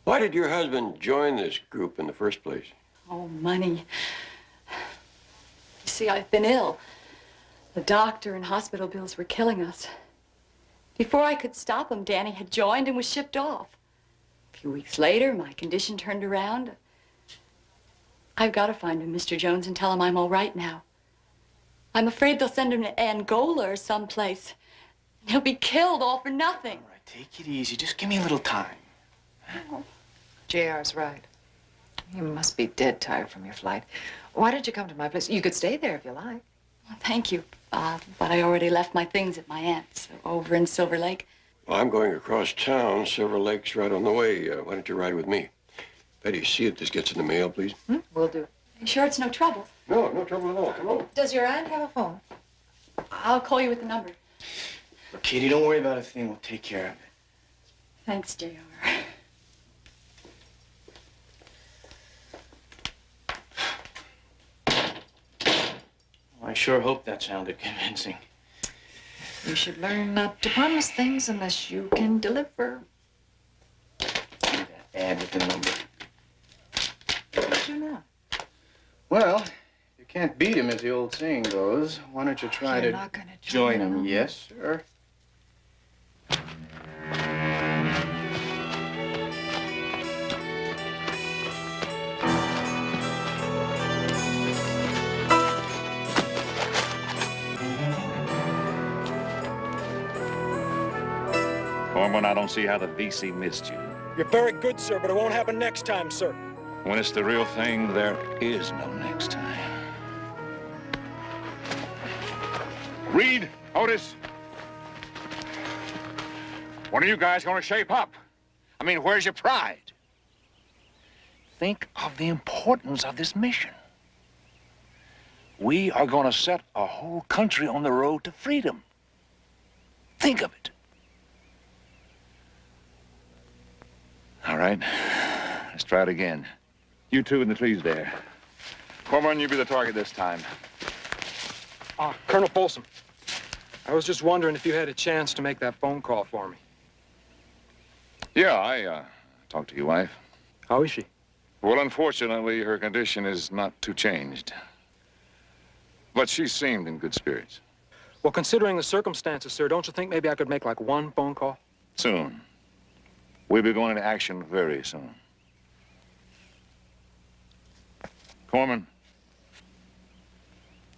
Why did your husband join this group in the first place? Oh, money. You see, I've been ill. The doctor and hospital bills were killing us. Before I could stop him, Danny had joined and was shipped off. A few weeks later, my condition turned around. I've got to find him, Mr. Jones, and tell him I'm all right now. I'm afraid they'll send him to Angola or someplace. He'll be killed all for nothing. All right, take it easy. Just give me a little time. JR's right. You must be dead tired from your flight. Why did you come to my place? You could stay there if you like. Well, thank you, but I already left my things at my aunt's over in Silver Lake. Well, I'm going across town. Silver Lake's right on the way. Why don't you ride with me? Betty, see if this gets in the mail, please. We'll do it. You sure it's no trouble? No, no trouble at all. Come on. Does your aunt have a phone? I'll call you with the number. Look, Katie, don't worry about a thing. We'll take care of it. Thanks, JR. Well, I sure hope that sounded convincing. You should learn not to promise things unless you can deliver. Add with the number. What did you know? Well, you can't beat him, as the old saying goes. Why don't you try You're to not gonna join him? Yes, sir. Corman, I don't see how the VC missed you. You're very good, sir, but it won't happen next time, sir. When it's the real thing, there is no next time. Reed, Otis. When are you guys going to shape up? I mean, where's your pride? Think of the importance of this mission. We are going to set a whole country on the road to freedom. Think of it. All right, let's try it again. You two in the trees there. Corman, you be the target this time. Colonel Folsom, I was just wondering if you had a chance to make that phone call for me. Yeah, I talked to your wife. How is she? Well, unfortunately, her condition is not too changed. But she seemed in good spirits. Well, considering the circumstances, sir, don't you think maybe I could make like one phone call? Soon. We'll be going into action very soon. Corman,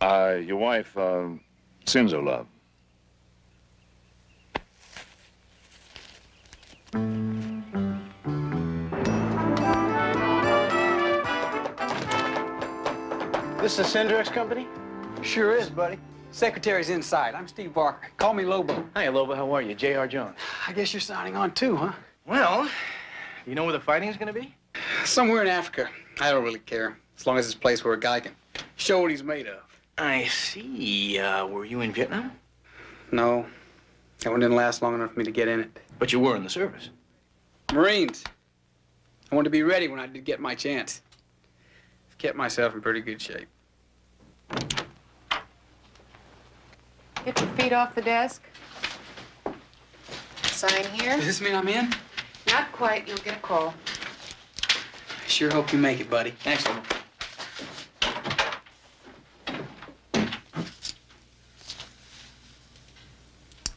your wife sends her love. This is the Cendrex Company? Sure is, buddy. Secretary's inside. I'm Steve Barker. Call me Lobo. Hi, Lobo. How are you? J.R. Jones. I guess you're signing on too, huh? Well, you know where the fighting's gonna be? Somewhere in Africa. I don't really care, as long as it's a place where a guy can show what he's made of. I see. Were you in Vietnam? No, that one didn't last long enough for me to get in it. But you were in the service. Marines. I wanted to be ready when I did get my chance. I've kept myself in pretty good shape. Get your feet off the desk. Sign here. Does this mean I'm in? Not quite. You'll get a call. I sure hope you make it, buddy. Thanks, Lobo.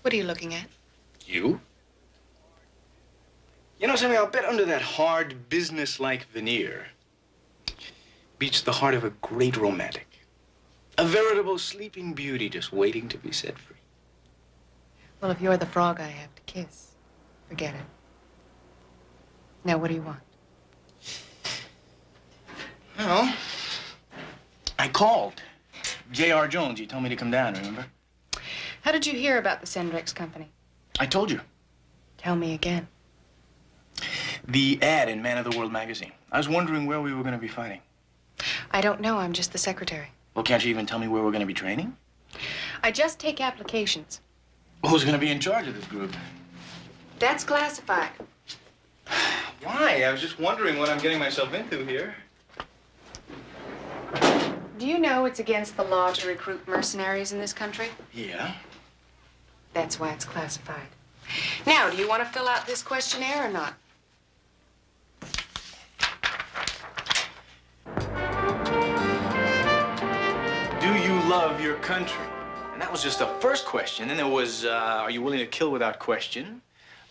What are you looking at? You? You know something, I'll bet under that hard, business-like veneer beats the heart of a great romantic. A veritable sleeping beauty just waiting to be set free. Well, if you're the frog I have to kiss, forget it. Now, what do you want? Well, I called. J.R. Jones, you told me to come down, remember? How did you hear about the Sendrex company? I told you. Tell me again. The ad in Man of the World magazine. I was wondering where we were going to be fighting. I don't know. I'm just the secretary. Well, can't you even tell me where we're going to be training? I just take applications. Who's going to be in charge of this group? That's classified. Why? I was just wondering what I'm getting myself into here. Do you know it's against the law to recruit mercenaries in this country? Yeah. That's why it's classified. Now, do you want to fill out this questionnaire or not? Do you love your country? And that was just the first question. Then there was, are you willing to kill without question?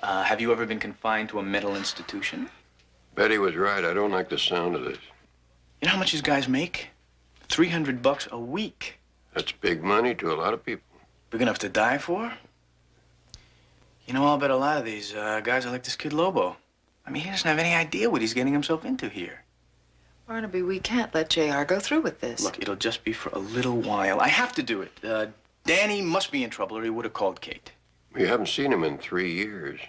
Have you ever been confined to a mental institution? Betty was right. I don't like the sound of this. You know how much these guys make? $300 a week. That's big money to a lot of people. Big enough to die for? You know, I'll bet a lot of these guys are like this kid Lobo. I mean, he doesn't have any idea what he's getting himself into here. Barnaby, we can't let J.R. go through with this. Look, it'll just be for a little while. I have to do it. Danny must be in trouble or he would have called Kate. We haven't seen him in 3 years.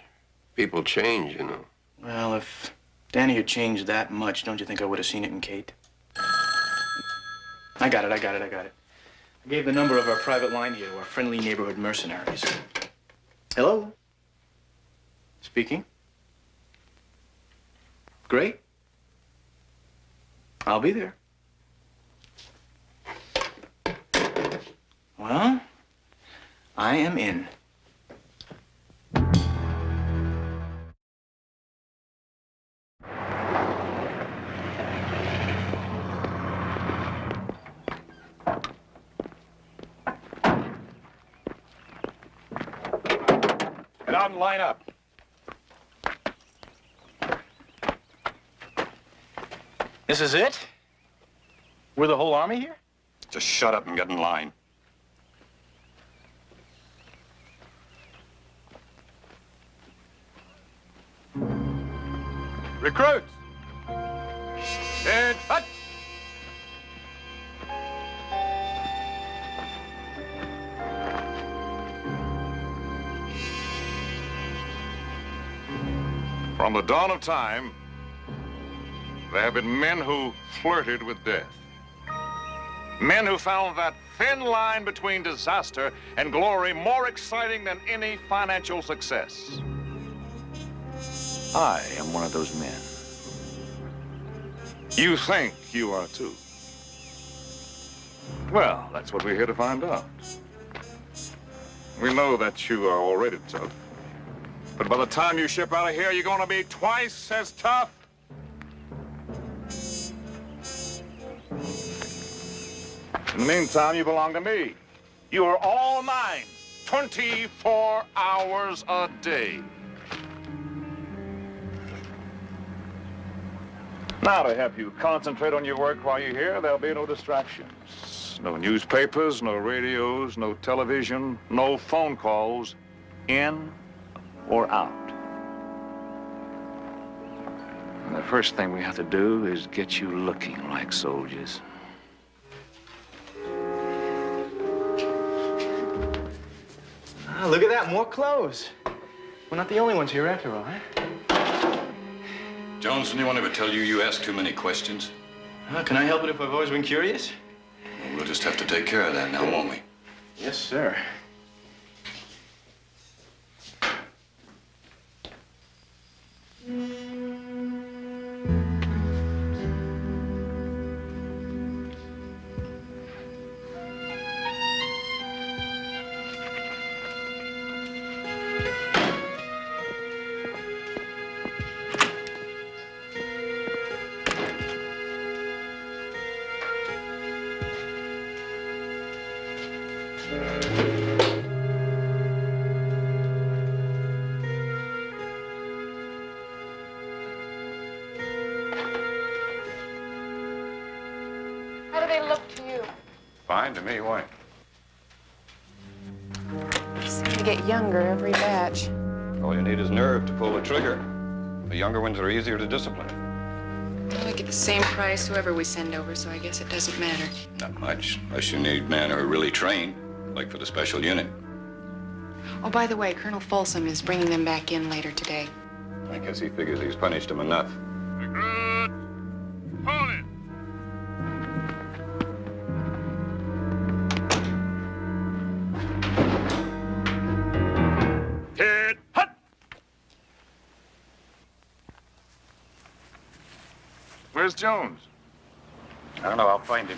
People change, you know. Well, if Danny had changed that much, don't you think I would have seen it in Kate? I got it. I gave the number of our private line here to our friendly neighborhood mercenaries. Hello? Speaking? Great. I'll be there. Well, I am in. Get out and line up. This is it? We're the whole army here? Just shut up and get in line. Recruits! Stand hut! From the dawn of time, there have been men who flirted with death. Men who found that thin line between disaster and glory more exciting than any financial success. I am one of those men. You think you are too. Well, that's what we're here to find out. We know that you are already tough. But by the time you ship out of here, you're going to be twice as tough. In the meantime, you belong to me. You are all mine, 24 hours a day. Now, to help you concentrate on your work while you're here, there'll be no distractions. No newspapers, no radios, no television, no phone calls, in or out. And the first thing we have to do is get you looking like soldiers. Ah, look at that, more clothes. We're not the only ones here after all, huh? Jones, anyone ever tell you you ask too many questions? Can I help it if I've always been curious? Well, we'll just have to take care of that now, won't we? Yes, sir. they look to you? Fine to me, why? You seem to get younger every batch. All you need is nerve to pull the trigger. The younger ones are easier to discipline. We get the same price whoever we send over, so I guess it doesn't matter. Not much, unless you need men who are really trained, like for the special unit. Oh, by the way, Colonel Folsom is bringing them back in later today. I guess he figures he's punished them enough. Recruit! Hold it! Hit! Hut! Where's Jones? I don't know, I'll find him.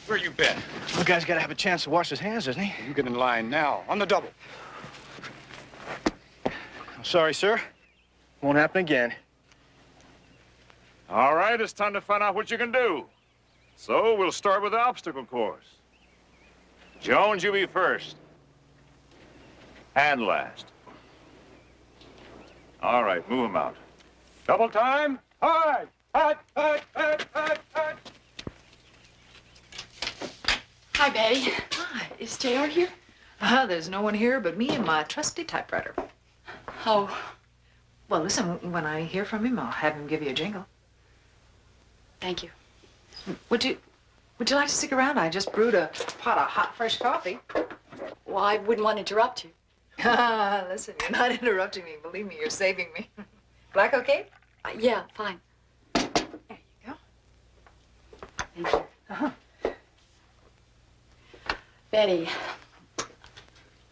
Where you been? The guy's got to have a chance to wash his hands, doesn't he? You get in line now, on the double. I'm sorry, sir. Won't happen again. All right, it's time to find out what you can do. So we'll start with the obstacle course. Jones, you be first. And last. All right, move him out. Double time. Hard! Hard! Hard! Hard! Hard! Hard! Hi, Betty. Hi. Is JR here? There's no one here but me and my trusty typewriter. Oh. Well, listen, when I hear from him, I'll have him give you a jingle. Thank you. Would you like to stick around? I just brewed a pot of hot, fresh coffee. Well, I wouldn't want to interrupt you. Listen, you're not interrupting me. Believe me, you're saving me. Black okay? Yeah, fine. There you go. Thank you. Uh-huh. Betty,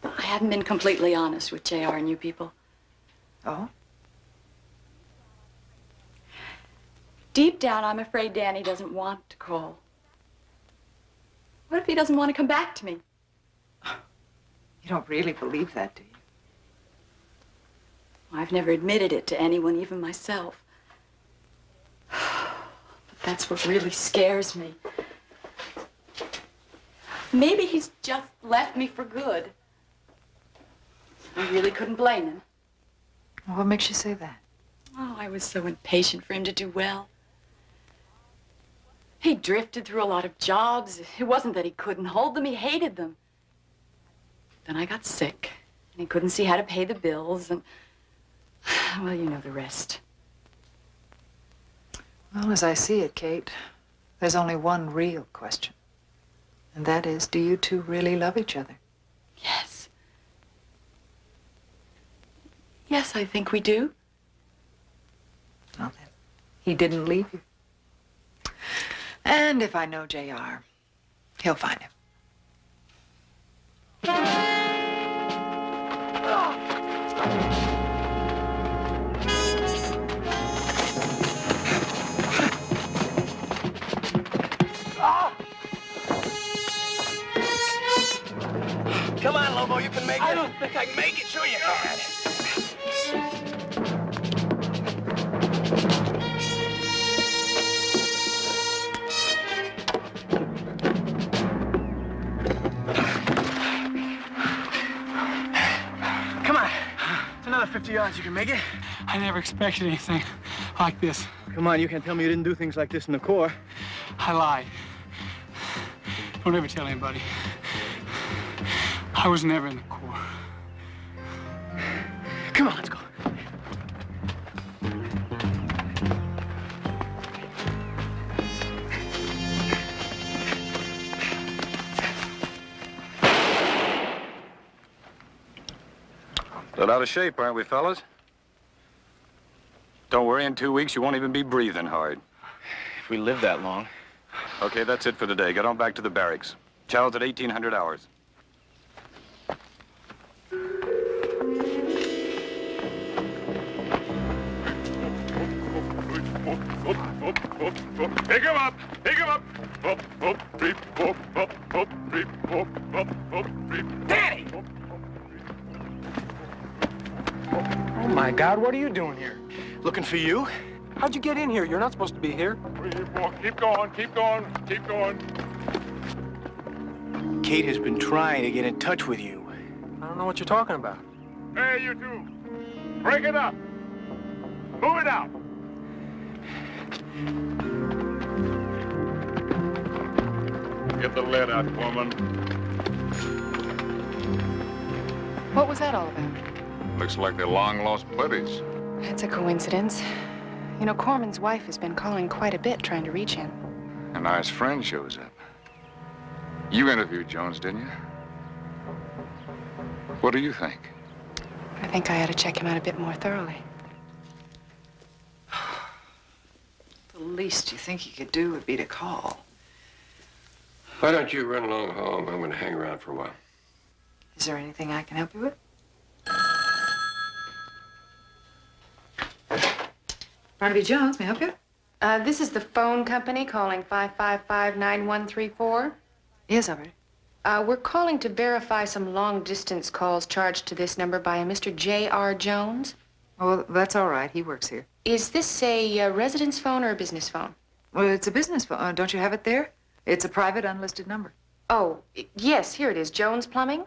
I haven't been completely honest with JR and you people. Oh? Deep down, I'm afraid Danny doesn't want to call. What if he doesn't want to come back to me? You don't really believe that, do you? I've never admitted it to anyone, even myself. But that's what really scares me. Maybe he's just left me for good. I really couldn't blame him. Well, what makes you say that? Oh, I was so impatient for him to do well. He drifted through a lot of jobs. It wasn't that he couldn't hold them, he hated them. Then I got sick, and he couldn't see how to pay the bills, and, well, you know the rest. Well, as I see it, Kate, there's only one real question. And that is, do you two really love each other? Yes. Yes, I think we do. Well, then, he didn't leave you. And if I know JR, he'll find him. Come on, Lobo, you can make it. I don't think I can make it. Sure you can. Come on. It's another 50 yards. You can make it. I never expected anything like this. Come on, you can't tell me you didn't do things like this in the Corps. I lied. Don't ever tell anybody. I was never in the Corps. Come on, let's go. Lit out of shape, aren't we, fellas? Don't worry, in 2 weeks you won't even be breathing hard. If we live that long. Okay, that's it for the day. Get on back to the barracks. Chow's at 1800 hours. Pick him up! Pick him up! Up, up, beep, up, beep, beep. Danny! Oh, my God, what are you doing here? Looking for you? How'd you get in here? You're not supposed to be here. Keep going, keep going, keep going. Kate has been trying to get in touch with you. I don't know what you're talking about. Hey, you two. Break it up. Move it out. Get the lead out, woman. What was that all about? Looks like they're long-lost buddies. It's a coincidence. You know, Corman's wife has been calling quite a bit trying to reach him. A nice friend shows up. You interviewed Jones, didn't you? What do you think? I think I ought to check him out a bit more thoroughly. The least you think you could do would be to call. Why don't you run along home? I'm going to hang around for a while. Is there anything I can help you with? Barnaby Jones, may I help you? This is the phone company calling 555-9134. Yes, operator. We're calling to verify some long-distance calls charged to this number by a Mr. J.R. Jones. Oh, that's all right. He works here. Is this a residence phone or a business phone? Well, it's a business phone. Don't you have it there? It's a private, unlisted number. Oh, yes, here it is. Jones Plumbing?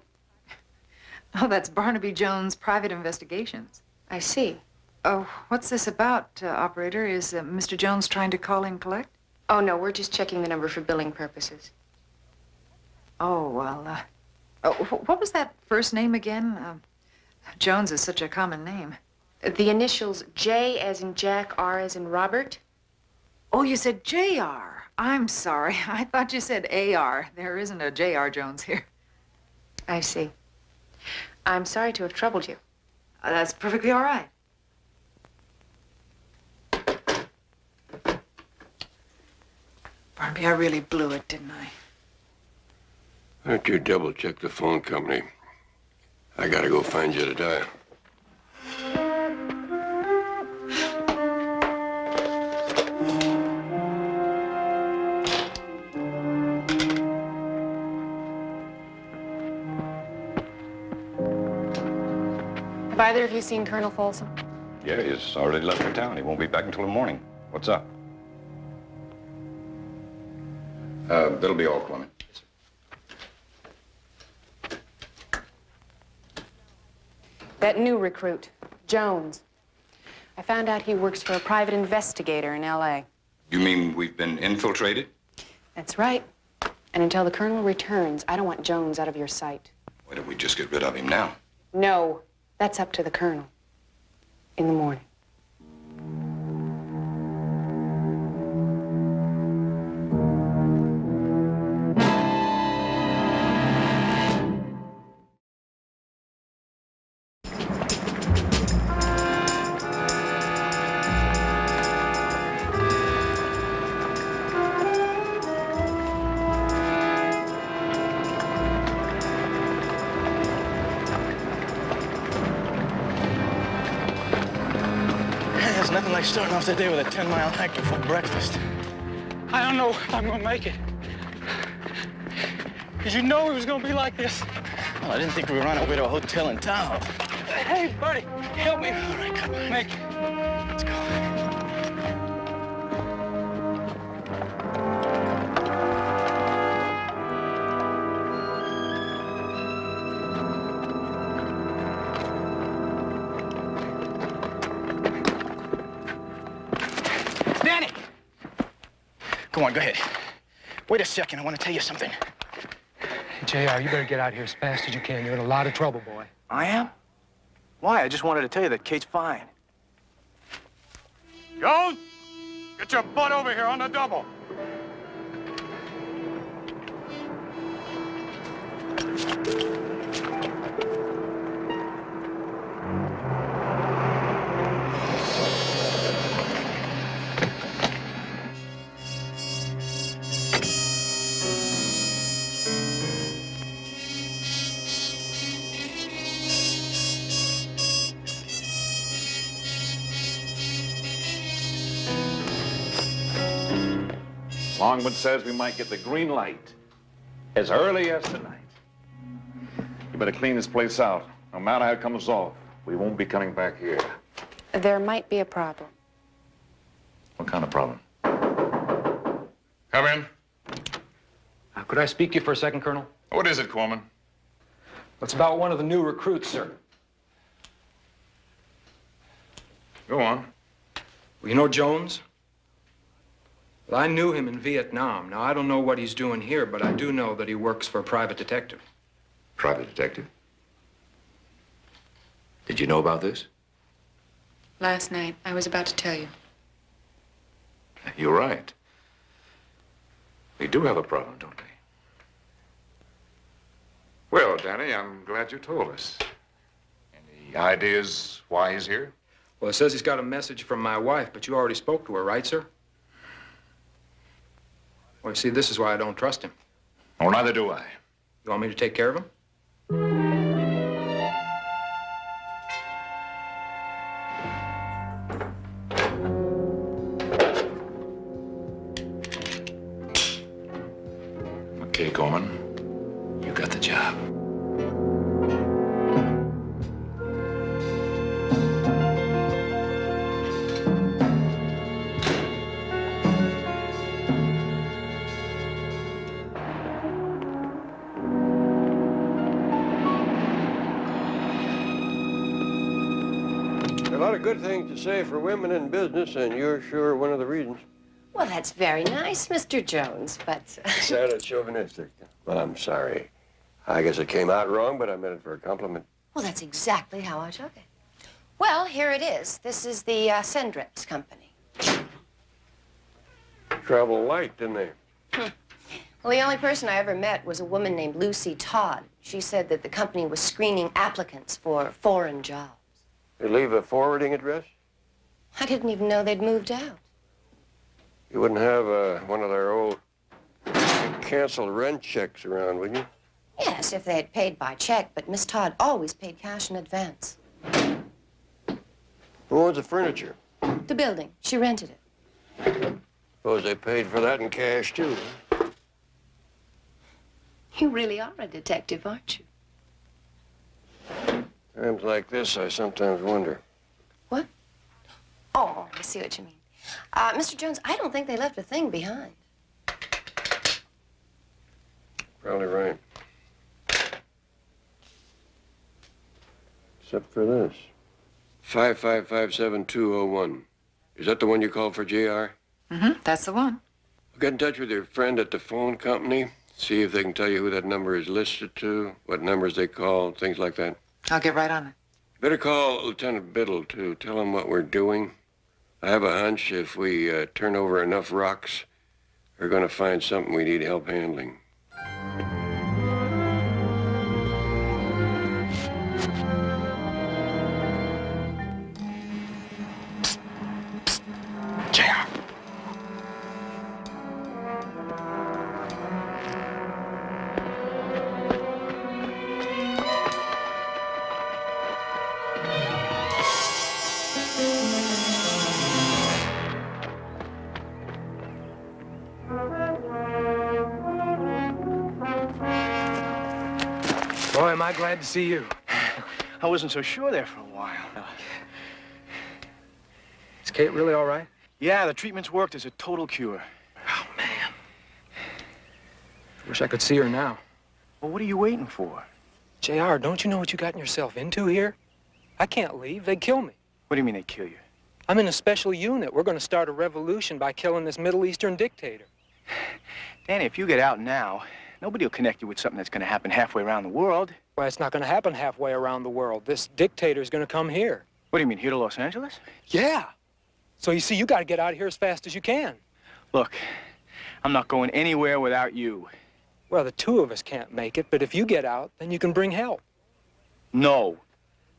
Oh, that's Barnaby Jones Private Investigations. I see. Oh, what's this about, operator? Is Mr. Jones trying to call in collect? Oh, no, we're just checking the number for billing purposes. Oh, well, what was that first name again? Jones is such a common name. The initials J as in Jack, R as in Robert. Oh, you said J.R. I'm sorry. I thought you said A.R. There isn't a J.R. Jones here. I see. I'm sorry to have troubled you. That's perfectly all right. Barnaby, I really blew it, didn't I? Why don't you double-check the phone company? I gotta go find Jedediah. Have either of you seen Colonel Folsom? Yeah, he's already left for town. He won't be back until the morning. What's up? That'll be all, Clement. That new recruit, Jones. I found out he works for a private investigator in L.A. You mean we've been infiltrated? That's right. And until the Colonel returns, I don't want Jones out of your sight. Why don't we just get rid of him now? No, that's up to the Colonel. In the morning. There's nothing like starting off the day with a 10-mile hike before breakfast. I don't know if I'm gonna make it. Did you know it was gonna be like this? Well, I didn't think we were on our way to a hotel in town. Hey, buddy, help me. All right, come on. Make it. Let's go. Danny! Go on, go ahead. Wait a second, I want to tell you something. Hey, JR, you better get out here as fast as you can. You're in a lot of trouble, boy. I am? Why? I just wanted to tell you that Kate's fine. Jones, get your butt over here on the double. Longman says we might get the green light as early as tonight. You better clean this place out. No matter how it comes off, we won't be coming back here. There might be a problem. What kind of problem? Come in. Could I speak to you for a second, Colonel? What is it, Corman? It's about one of the new recruits, sir. Go on. Well, you know Jones? Well, I knew him in Vietnam. Now, I don't know what he's doing here, but I do know that he works for a private detective. Private detective? Did you know about this? Last night, I was about to tell you. You're right. We do have a problem, don't we? Well, Danny, I'm glad you told us. Any ideas why he's here? Well, it says he's got a message from my wife, but you already spoke to her, right, sir? Well, you see, this is why I don't trust him. Well, neither do I. You want me to take care of him? Okay, Coleman. You got the job. A lot of good things to say for women in business, and you're sure one of the reasons. Well, that's very nice, Mr. Jones, but... Sounded chauvinistic. Well, I'm sorry. I guess it came out wrong, but I meant it for a compliment. Well, that's exactly how I took it. Well, here it is. This is the Sendrex company. Travel light, didn't they? Well, the only person I ever met was a woman named Lucy Todd. She said that the company was screening applicants for foreign jobs. They leave a forwarding address? I didn't even know they'd moved out. You wouldn't have one of their old canceled rent checks around, would you? Yes, if they had paid by check, but Miss Todd always paid cash in advance. Who owns the furniture? The building. She rented it. Suppose they paid for that in cash, too. Huh? You really are a detective, aren't you? Times like this, I sometimes wonder. What? Oh, I see what you mean. Mr. Jones, I don't think they left a thing behind. Probably right. Except for this. 5557201. Is that the one you called for, JR? Mm-hmm, that's the one. Get in touch with your friend at the phone company. See if they can tell you who that number is listed to, what numbers they call, things like that. I'll get right on it. Better call Lieutenant Biddle, too. Tell him what we're doing. I have a hunch if we turn over enough rocks, we're going to find something we need help handling. JR. Boy, am I glad to see you. I wasn't so sure there for a while. Is Kate really all right? Yeah, the treatment's worked as a total cure. Oh, man. Wish I could see her now. Well, what are you waiting for? JR, don't you know what you gotten yourself into here? I can't leave. They'd kill me. What do you mean they kill you? I'm in a special unit. We're going to start a revolution by killing this Middle Eastern dictator. Danny, if you get out now, nobody will connect you with something that's going to happen halfway around the world. Well, it's not going to happen halfway around the world. This dictator's going to come here. What do you mean, here to Los Angeles? Yeah. So you see, you got to get out of here as fast as you can. Look, I'm not going anywhere without you. Well, the two of us can't make it, but if you get out, then you can bring help. No.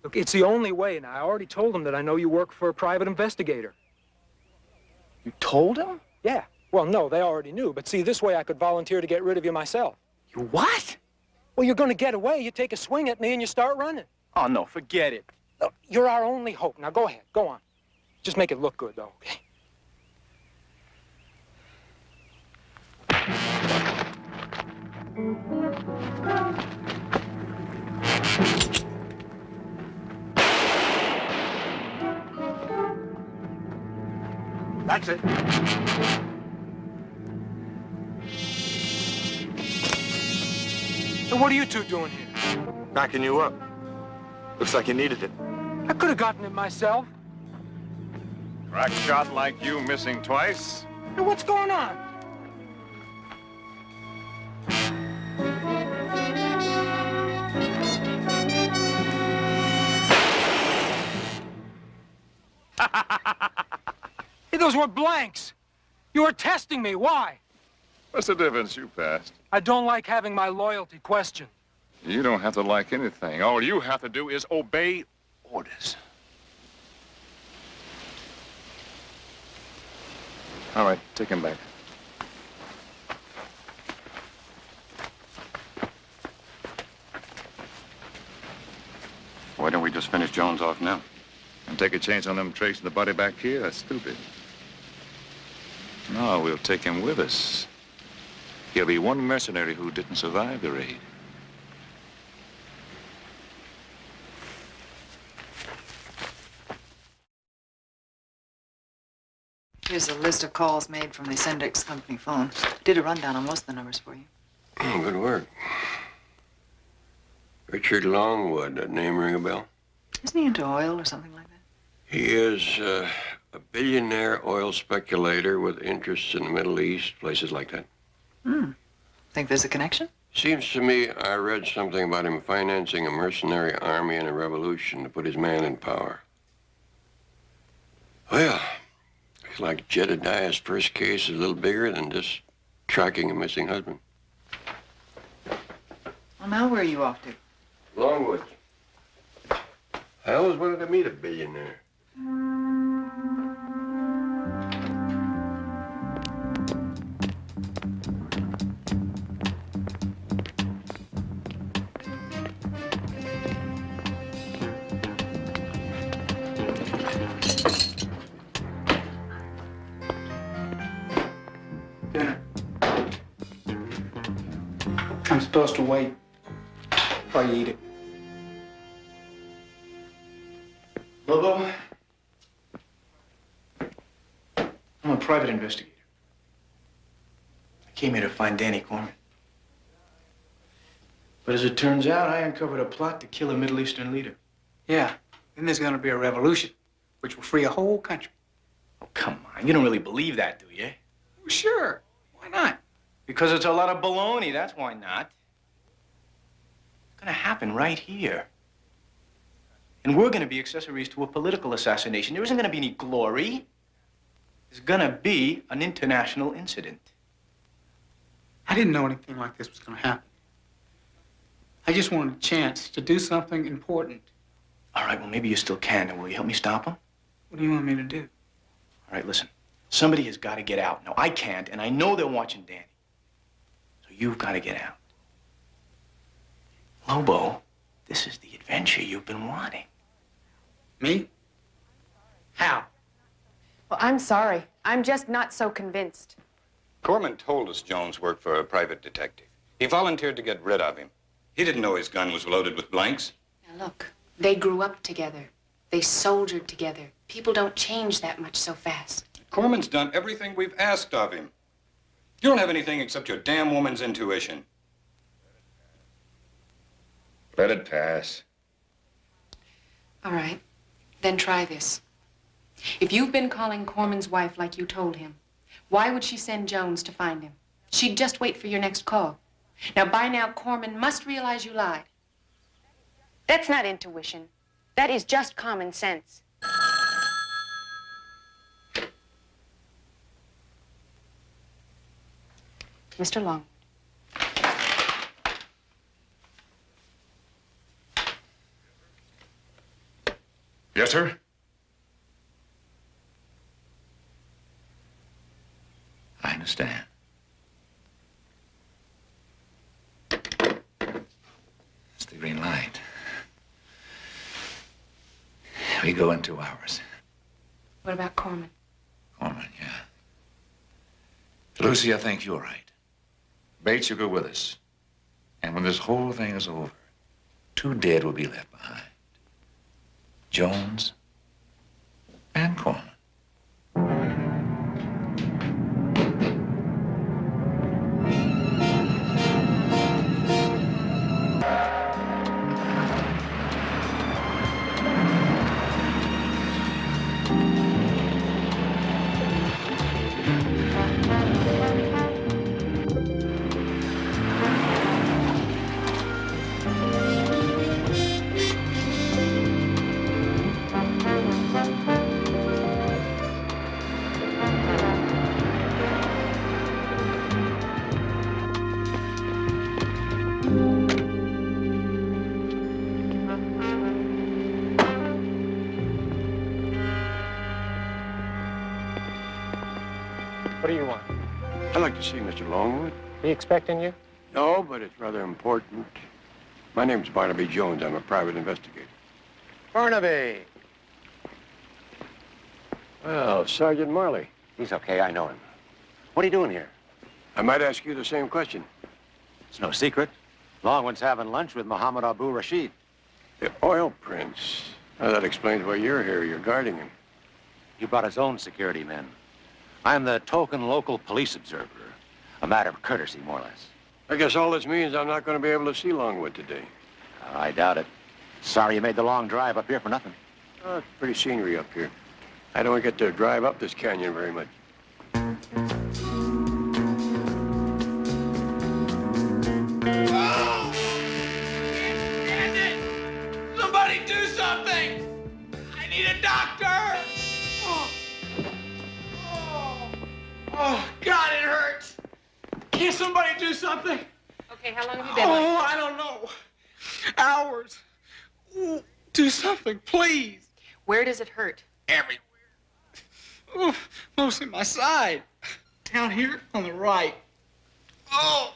Look, it's the only way, and I already told them that I know you work for a private investigator. You told them? Yeah. Well, no, they already knew, but see, this way I could volunteer to get rid of you myself. You what? Well, you're going to get away. You take a swing at me and you start running. Oh, no, forget it. Look, you're our only hope. Now, go ahead. Go on. Just make it look good, though, okay? That's it. And what are you two doing here? Backing you up. Looks like you needed it. I could have gotten it myself. Crack shot like you missing twice? Hey, what's going on? Hey, those were blanks. You were testing me. Why? What's the difference? You passed. I don't like having my loyalty questioned. You don't have to like anything. All you have to do is obey orders. All right, take him back. Why don't we just finish Jones off now? And take a chance on them tracing the body back here? That's stupid. No, we'll take him with us. He'll be one mercenary who didn't survive the raid. Here's a list of calls made from the Syndex company phone. Did a rundown on most of the numbers for you. Oh, good work. Richard Longwood, that name ring a bell? Isn't he into oil or something like that? He is a billionaire oil speculator with interests in the Middle East, places like that. Think there's a connection? Seems to me I read something about him financing a mercenary army in a revolution to put his man in power. Well, looks like Jedediah's first case is a little bigger than just tracking a missing husband. Well, now where are you off to? Longwood. I always wanted to meet a billionaire. Dinner. I'm supposed to wait while you eat it. Lobo, I'm a private investigator. I came here to find Danny Corman. But as it turns out, I uncovered a plot to kill a Middle Eastern leader. Yeah, then there's gonna be a revolution, which will free a whole country. Oh, come on. You don't really believe that, do you? Well, sure. Why not? Because it's a lot of baloney, that's why not. It's gonna happen right here. And we're gonna be accessories to a political assassination. There isn't gonna be any glory. There's gonna be an international incident. I didn't know anything like this was gonna happen. I just wanted a chance to do something important. All right, well, maybe you still can. And will you help me stop him? What do you want me to do? All right, listen. Somebody has got to get out. Now, I can't, and I know they're watching Danny. So you've got to get out. Lobo, this is the adventure you've been wanting. Me? How? Well, I'm sorry. I'm just not so convinced. Corman told us Jones worked for a private detective. He volunteered to get rid of him. He didn't know his gun was loaded with blanks. Now look, they grew up together. They soldiered together. People don't change that much so fast. Corman's done everything we've asked of him. You don't have anything except your damn woman's intuition. Let it pass. All right, then try this. If you've been calling Corman's wife like you told him, why would she send Jones to find him? She'd just wait for your next call. Now, by now, Corman must realize you lied. That's not intuition. That is just common sense. Mr. Long. Yes, sir? I understand. It's the green light. We go in 2 hours. What about Corman? Corman, yeah. Lucy, I think you're right. Bates, you go with us. And when this whole thing is over, 2 dead will be left behind. Jones and Corman. What do you want? I'd like to see Mr. Longwood. He expecting you? No, but it's rather important. My name's Barnaby Jones. I'm a private investigator. Barnaby! Well, Sergeant Marley. He's okay, I know him. What are you doing here? I might ask you the same question. It's no secret. Longwood's having lunch with Mohammed Abu Rashid. The oil prince. Now, that explains why you're here. You're guarding him. He brought his own security men. I'm the token local police observer. A matter of courtesy, more or less. I guess all this means I'm not going to be able to see Longwood today. I doubt it. Sorry you made the long drive up here for nothing. Oh, it's pretty scenery up here. I don't get to drive up this canyon very much. Oh! Can't stand it! Somebody do something! I need a doctor! Oh, oh God, it hurts! Can't somebody do something? Okay, how long have you been Oh, like I don't know. Hours. Ooh, do something, please. Where does it hurt? Everywhere. Ooh, mostly my side. Down here on the right. Oh.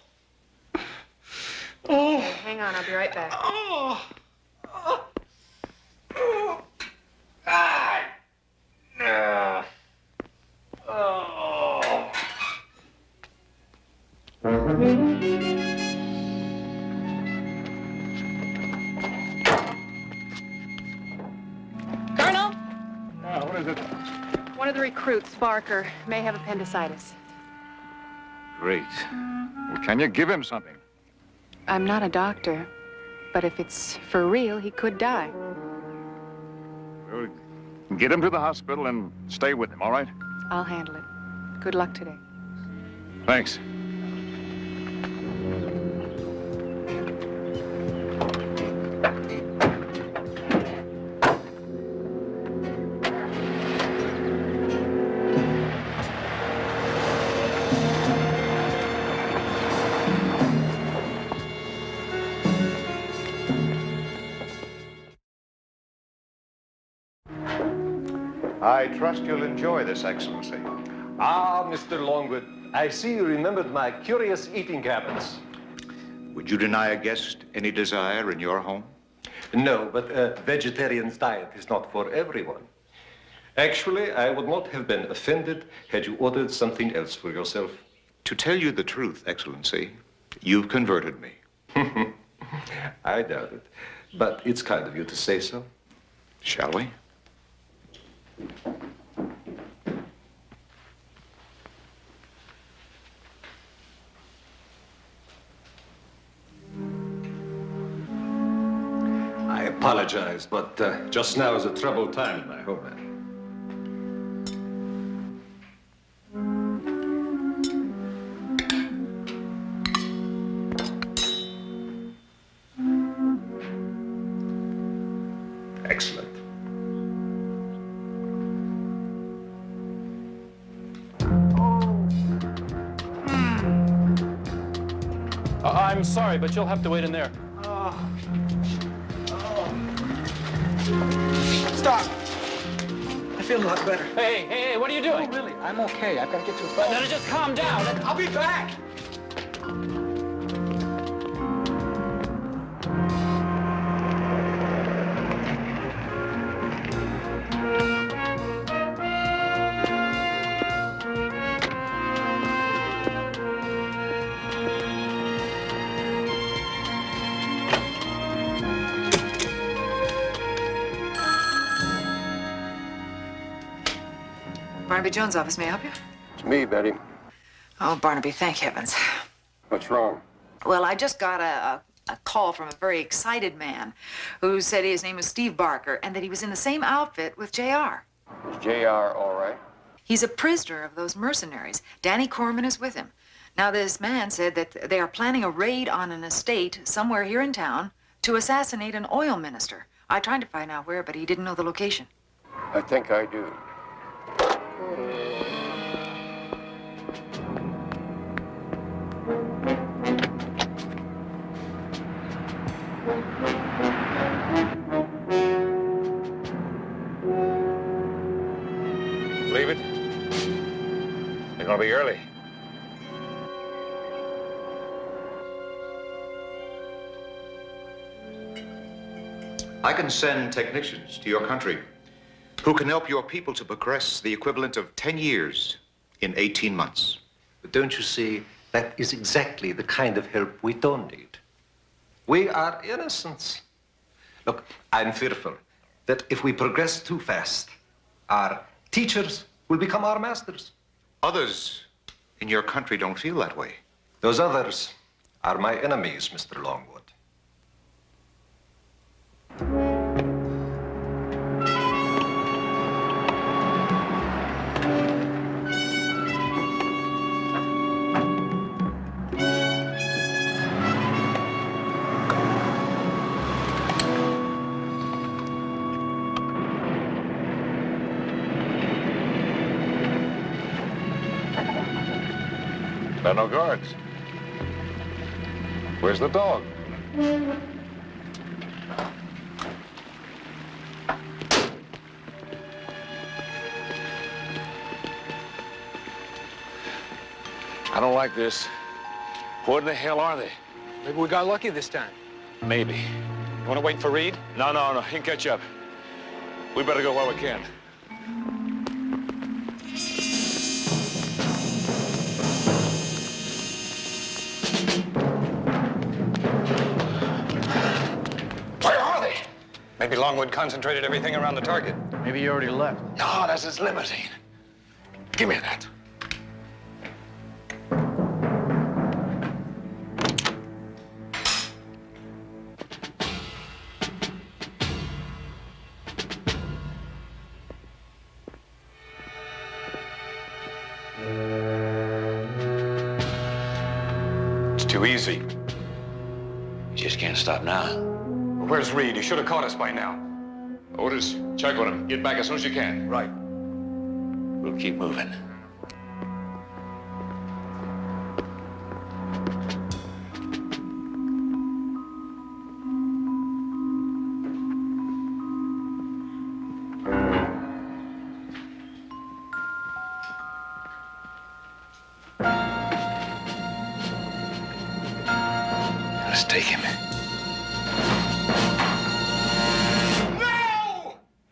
Oh. Okay, hang on, I'll be right back. Oh. Oh. Oh. Ah. No. Oh. Colonel? What is it? One of the recruits, Barker, may have appendicitis. Great. Well, can you give him something? I'm not a doctor, but if it's for real, he could die. Well, get him to the hospital and stay with him, all right? I'll handle it. Good luck today. Thanks. I trust you'll enjoy this, Excellency. Ah, Mr. Longwood, I see you remembered my curious eating habits. Would you deny a guest any desire in your home? No, but a vegetarian's diet is not for everyone. Actually, I would not have been offended had you ordered something else for yourself. To tell you the truth, Excellency, you've converted me. I doubt it, but it's kind of you to say so. Shall we? I apologize, but just now is a troubled time in my homeland. Excellent. I'm sorry, but you'll have to wait in there. Stop. I feel a lot better. Hey, what are you doing? Oh, really? I'm okay. I've got to get to a phone. No, just calm down. I'll be back. Barnaby Jones' office, may I help you? It's me, Betty. Oh, Barnaby, thank heavens. What's wrong? Well, I just got a call from a very excited man who said his name was Steve Barker and that he was in the same outfit with J.R. Is J.R. all right? He's a prisoner of those mercenaries. Danny Corman is with him. Now, this man said that they are planning a raid on an estate somewhere here in town to assassinate an oil minister. I tried to find out where, but he didn't know the location. I think I do. Believe it? They've gonna be early. I can send technicians to your country who can help your people to progress the equivalent of 10 years in 18 months. But don't you see, that is exactly the kind of help we don't need. We are innocents. Look, I'm fearful that if we progress too fast, our teachers will become our masters. Others in your country don't feel that way. Those others are my enemies, Mr. Longwood. There are no guards. Where's the dog? I don't like this. What in the hell are they? Maybe we got lucky this time. Maybe. You want to wait for Reed? No, he can catch up. We better go while we can. Where are they? Maybe Longwood concentrated everything around the target. Maybe you already left. No, that's his limousine. Give me that. It's too easy. You just can't stop now. Where's Reed? He should have caught us by now. Otis, check on him. Get back as soon as you can. Right. We'll keep moving. Let's take him.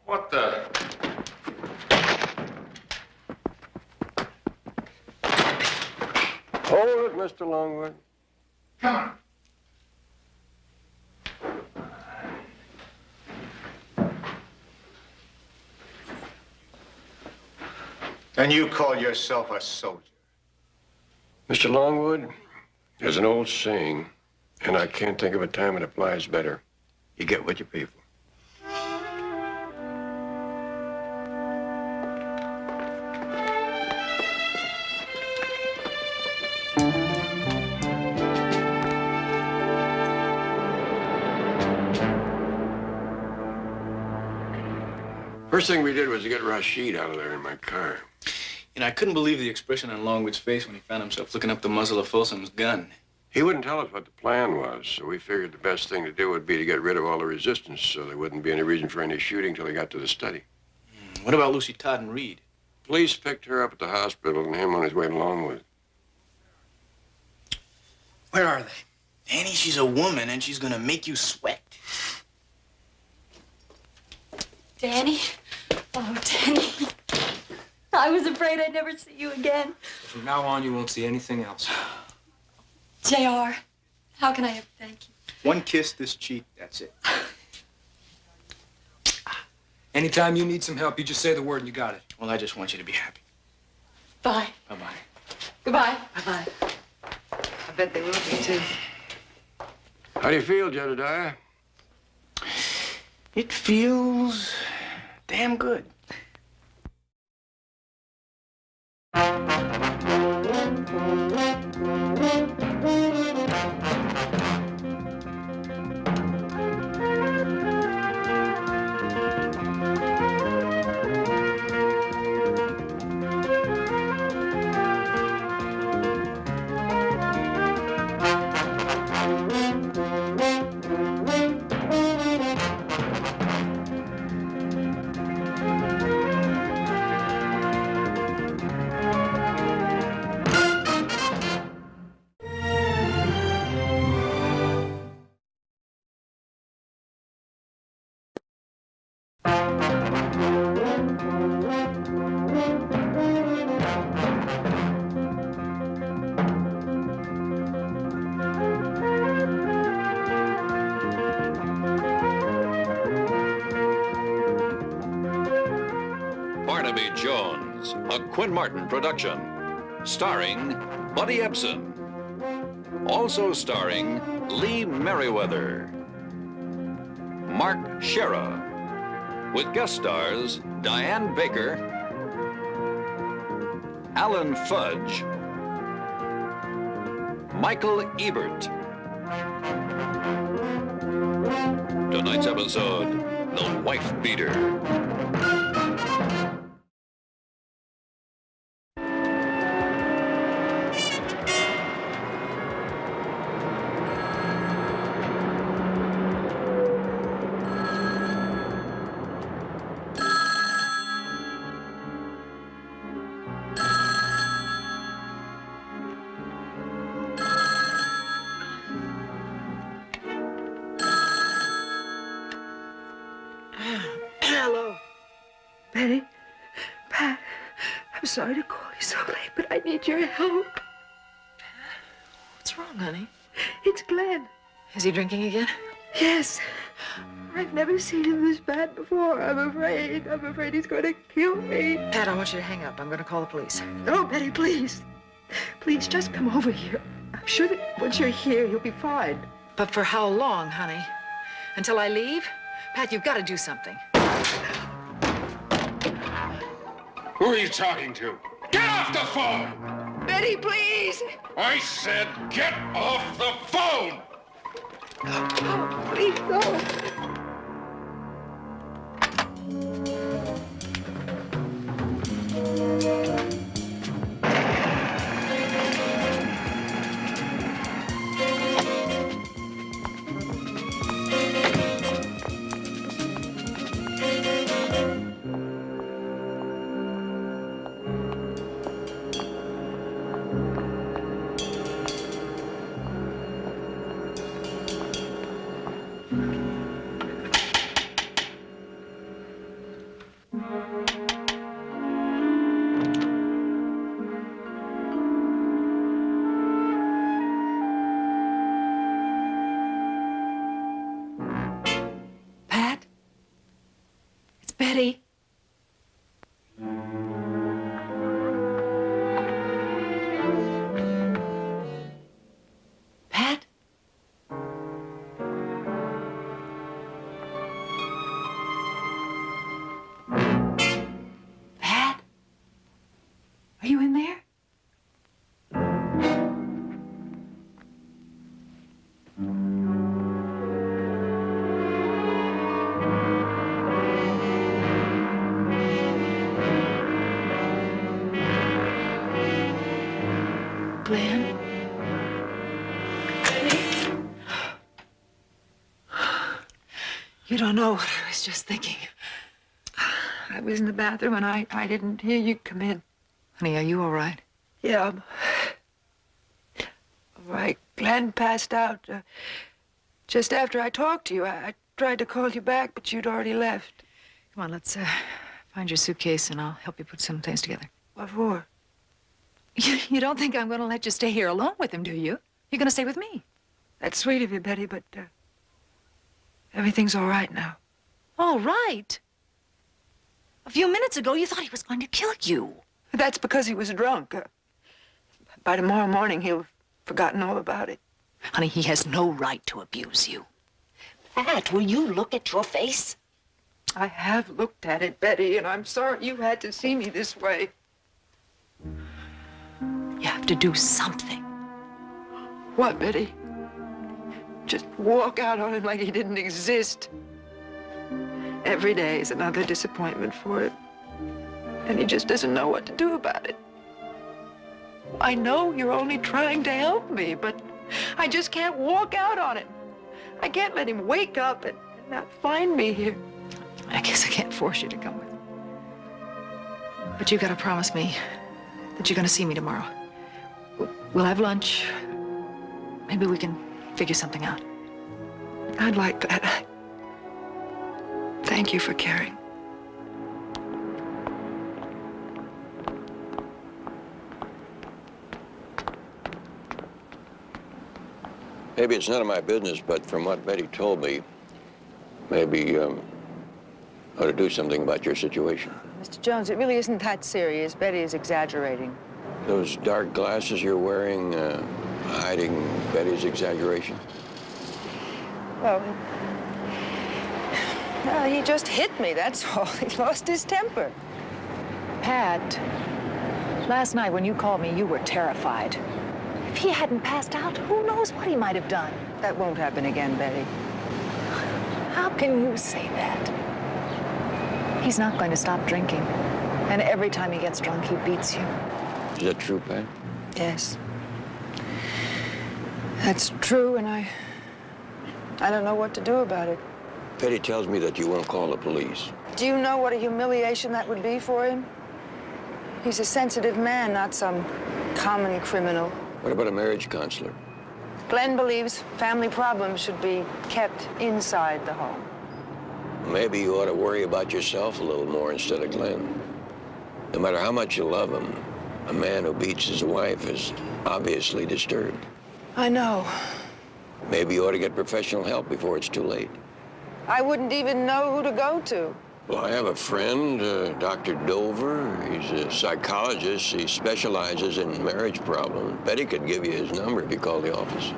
What the? Hold it, Mr. Longwood. Come on. And you call yourself a soldier? Mr. Longwood, there's an old saying, and I can't think of a time it applies better. You get what you pay for. First thing we did was to get Rashid out of there in my car. You know, I couldn't believe the expression on Longwood's face when he found himself looking up the muzzle of Folsom's gun. He wouldn't tell us what the plan was, so we figured the best thing to do would be to get rid of all the resistance so there wouldn't be any reason for any shooting till he got to the study. What about Lucy Todd and Reed? Police picked her up at the hospital and him on his way to Longwood. Where are they? Annie, she's a woman and she's gonna make you sweat. Danny? Oh, Danny. I was afraid I'd never see you again. From now on, you won't see anything else. JR, how can I ever thank you? One kiss, this cheek, that's it. Anytime you need some help, you just say the word and you got it. Well, I just want you to be happy. Bye. Bye-bye. Goodbye. Bye-bye. I bet they will be, too. How do you feel, Jedediah? It feels damn good. Barnaby Jones, a Quinn Martin production, starring Buddy Ebsen. Also starring Lee Merriweather, Mark Shera, with guest stars Diane Baker, Alan Fudge, Michael Ebert. Tonight's episode, The Wife Beater. Hello. Betty? Pat, I'm sorry to call you so late, but I need your help. What's wrong, honey? It's Glenn. Is he drinking again? Yes. I've never seen him this bad before. I'm afraid he's going to kill me. Pat, I want you to hang up. I'm going to call the police. No, Betty, please. Please, just come over here. I'm sure that once you're here, you'll be fine. But for how long, honey? Until I leave? Pat, you've got to do something. Who are you talking to? Get off the phone! Betty, please! I said get off the phone! Oh, please, no. Betty. Pat? Pat? Are you in there? Glenn? You don't know what I was just thinking. I was in the bathroom and I didn't hear you come in. Honey, are you all right? Yeah, I'm all right. Glenn passed out just after I talked to you. I tried to call you back, but you'd already left. Come on, let's find your suitcase and I'll help you put some things together. What for? You don't think I'm going to let you stay here alone with him, do you? You're going to stay with me. That's sweet of you, Betty, but everything's all right now. All right? A few minutes ago, you thought he was going to kill you. That's because he was drunk. By tomorrow morning, he'll have forgotten all about it. Honey, he has no right to abuse you. Pat, will you look at your face? I have looked at it, Betty, and I'm sorry you had to see me this way. You have to do something. What, Betty? Just walk out on him like he didn't exist. Every day is another disappointment for him. And he just doesn't know what to do about it. I know you're only trying to help me, but I just can't walk out on him. I can't let him wake up and not find me here. I guess I can't force you to come with. But you gotta promise me that you're gonna see me tomorrow. We'll have lunch. Maybe we can figure something out. I'd like that. Thank you for caring. Maybe it's none of my business, but from what Betty told me, maybe ought to do something about your situation. Mr. Jones, it really isn't that serious. Betty is exaggerating. Those dark glasses you're wearing, hiding Betty's exaggeration? Well, he just hit me, that's all. He lost his temper. Pat, last night when you called me, you were terrified. If he hadn't passed out, who knows what he might have done? That won't happen again, Betty. How can you say that? He's not going to stop drinking. And every time he gets drunk, he beats you. Is that true, Pat? Yes. That's true, and I don't know what to do about it. Betty tells me that you won't call the police. Do you know what a humiliation that would be for him? He's a sensitive man, not some common criminal. What about a marriage counselor? Glenn believes family problems should be kept inside the home. Maybe you ought to worry about yourself a little more instead of Glenn. No matter how much you love him, a man who beats his wife is obviously disturbed. I know. Maybe you ought to get professional help before it's too late. I wouldn't even know who to go to. Well, I have a friend, Dr. Dover. He's a psychologist. He specializes in marriage problems. Betty could give you his number if you call the office.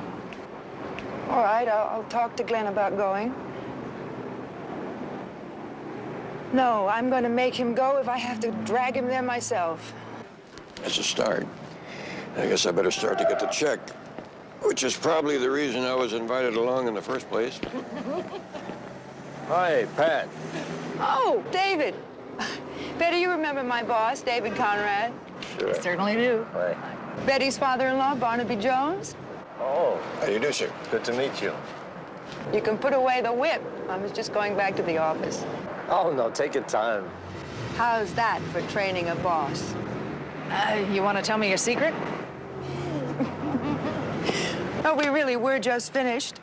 All right, I'll talk to Glenn about going. No, I'm going to make him go if I have to drag him there myself. That's a start. I guess I better start to get the check, which is probably the reason I was invited along in the first place. Hi, Pat. Oh, David. Betty, you remember my boss, David Conrad? Sure. Certainly do. Hi. Betty's father-in-law, Barnaby Jones? Oh. How do you do, sir? Good to meet you. You can put away the whip. I was just going back to the office. Oh, no, take your time. How's that for training a boss? You want to tell me your secret? Oh, we really were just finished.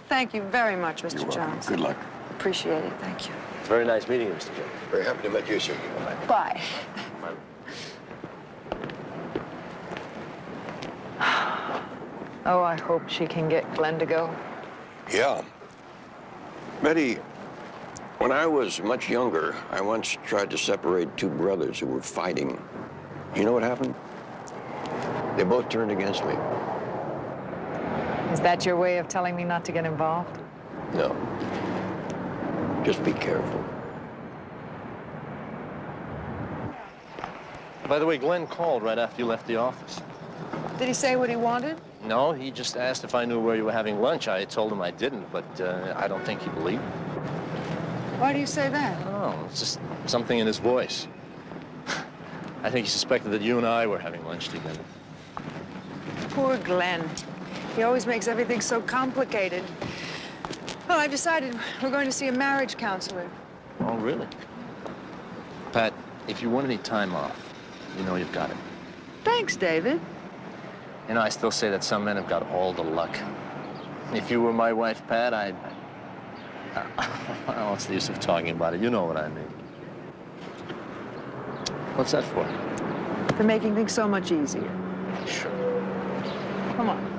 Thank you very much, Mr. Jones. Good luck. Appreciate it. Thank you. It's very nice meeting you, Mr. Jones. Very happy to meet you, sir. Bye. Oh, I hope she can get Glenn to go. Yeah. Betty, when I was much younger, I once tried to separate two brothers who were fighting. You know what happened? They both turned against me. Is that your way of telling me not to get involved? No. Just be careful. By the way, Glenn called right after you left the office. Did he say what he wanted? No, he just asked if I knew where you were having lunch. I told him I didn't, but I don't think he believed me. Why do you say that? Oh, it's just something in his voice. I think he suspected that you and I were having lunch together. Poor Glenn. He always makes everything so complicated. Well, I've decided we're going to see a marriage counselor. Oh, really? Pat, if you want any time off, you know you've got it. Thanks, David. You know, I still say that some men have got all the luck. If you were my wife, Pat, I'd... What's the use of talking about it? You know what I mean. What's that for? For making things so much easier. Sure. Come on.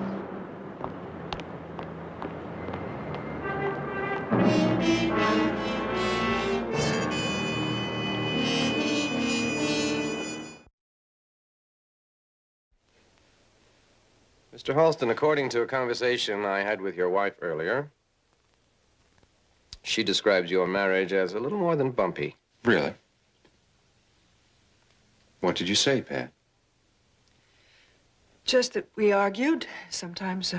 Mr. Halston, according to a conversation I had with your wife earlier, she describes your marriage as a little more than bumpy. Really? What did you say, Pat? Just that we argued. Sometimes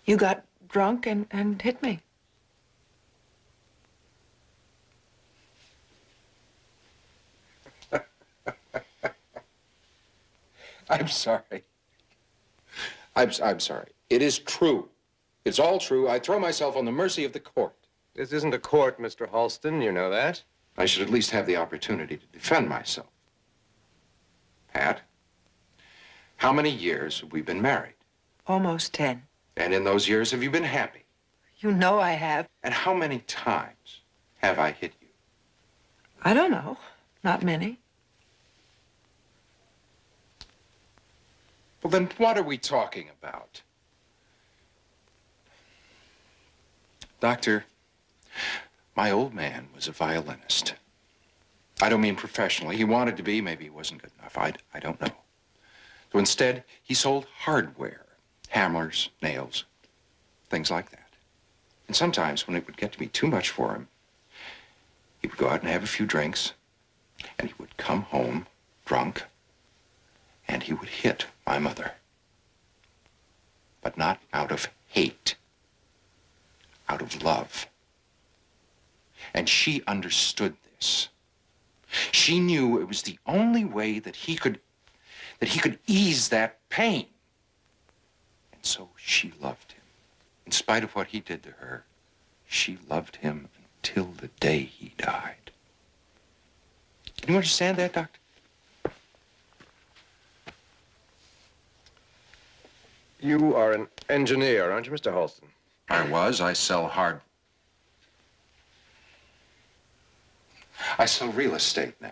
you got drunk and hit me. I'm sorry. I'm sorry. It is true. It's all true. I throw myself on the mercy of the court. This isn't a court, Mr. Halston. You know that. I should at least have the opportunity to defend myself. Pat, how many years have we been married? Almost 10. And in those years, have you been happy? You know I have. And how many times have I hit you? I don't know. Not many. Well, then what are we talking about? Doctor, My old man was a violinist. I don't mean professionally. He wanted to be. Maybe he wasn't good enough. I don't know. So instead, he sold hardware, hammers, nails, things like that. And sometimes when it would get to be too much for him, he would go out and have a few drinks, and he would come home drunk, and he would hit my mother. But not out of hate, out of love. And she understood this. She knew it was the only way that he could ease that pain. And so she loved him. In spite of what he did to her, she loved him until the day he died. Can you understand that, Doctor? You are an engineer, aren't you, Mr. Halston? I was. I sell I sell real estate now.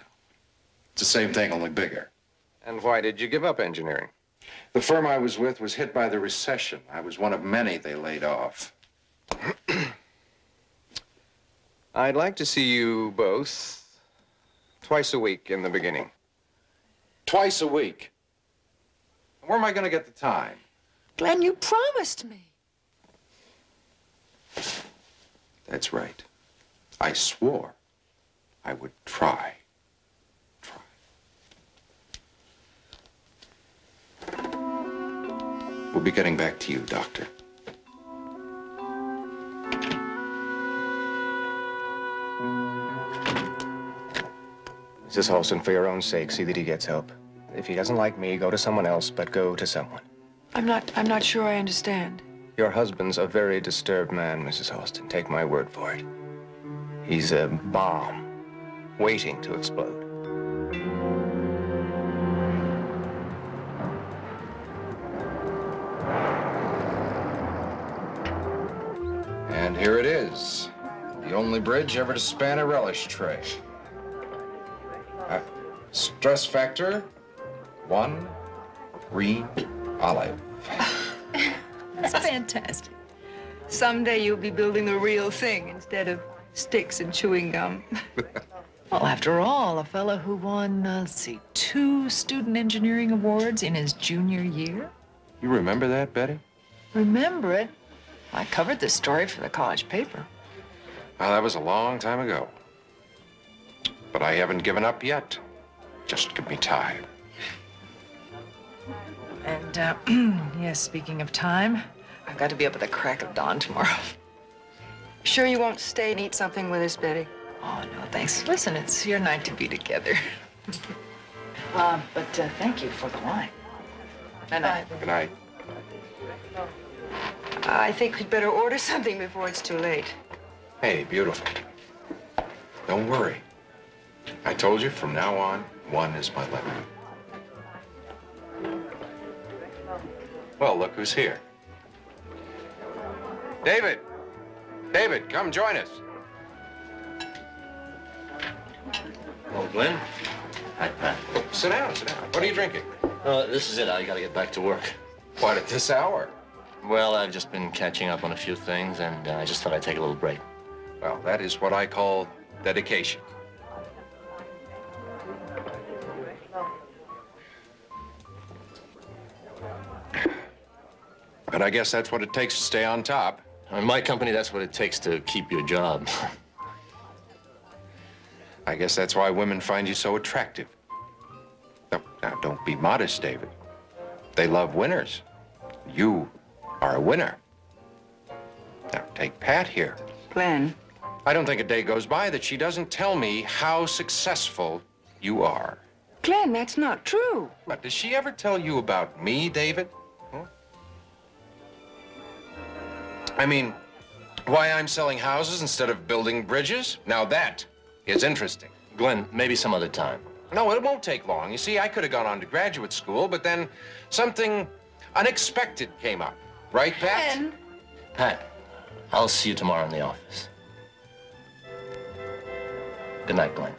It's the same thing, only bigger. And why did you give up engineering? The firm I was with was hit by the recession. I was one of many they laid off. I'd like to see you both twice a week in the beginning. Twice a week? Where am I going to get the time? Glenn, you promised me. That's right. I swore I would try. We'll be getting back to you, Doctor. Mrs. Halston, for your own sake, see that he gets help. If he doesn't like me, go to someone else, but go to someone. I'm not sure I understand. Your husband's a very disturbed man, Mrs. Halston. Take my word for it. He's a bomb waiting to explode. And here it is. The only bridge ever to span a relish tray. Stress factor, 1 green olive. That's fantastic. Someday you'll be building the real thing instead of sticks and chewing gum. Well, after all, a fellow who won, let's see, 2 student engineering awards in his junior year. You remember that, Betty? Remember it? I covered this story for the college paper. Well, that was a long time ago. But I haven't given up yet. Just give me time. And, yes, speaking of time, I've got to be up at the crack of dawn tomorrow. Sure you won't stay and eat something with us, Betty? Oh, no, thanks. Listen, it's your night to be together. But thank you for the wine. Good night. Good night. I think we'd better order something before it's too late. Hey, beautiful. Don't worry. I told you from now on, 1 is my limit. Well, look who's here. David! David, come join us. Oh, Glenn? Hi, Pat. Sit down, sit down. What are you drinking? This is it. I gotta get back to work. What, at this hour? Well, I've just been catching up on a few things, and I just thought I'd take a little break. Well, that is what I call dedication. But I guess that's what it takes to stay on top. In my company, that's what it takes to keep your job. I guess that's why women find you so attractive. Now, don't be modest, David. They love winners. You are a winner. Now, take Pat here. Glenn. I don't think a day goes by that she doesn't tell me how successful you are. Glenn, that's not true. But does she ever tell you about me, David? I mean, why I'm selling houses instead of building bridges? Now that is interesting. Glenn, maybe some other time. No, it won't take long. You see, I could have gone on to graduate school, but then something unexpected came up. Right, Pat? Glenn. Pat, I'll see you tomorrow in the office. Good night, Glenn.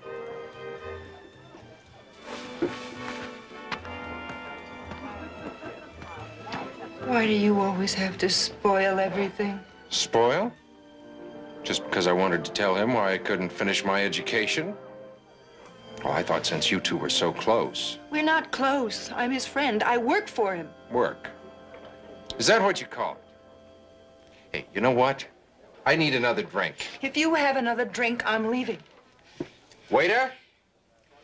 Why do you always have to spoil everything? Spoil? Just because I wanted to tell him why I couldn't finish my education? Well, I thought since you two were so close. We're not close. I'm his friend. I work for him. Work? Is that what you call it? Hey, you know what? I need another drink. If you have another drink, I'm leaving. Waiter,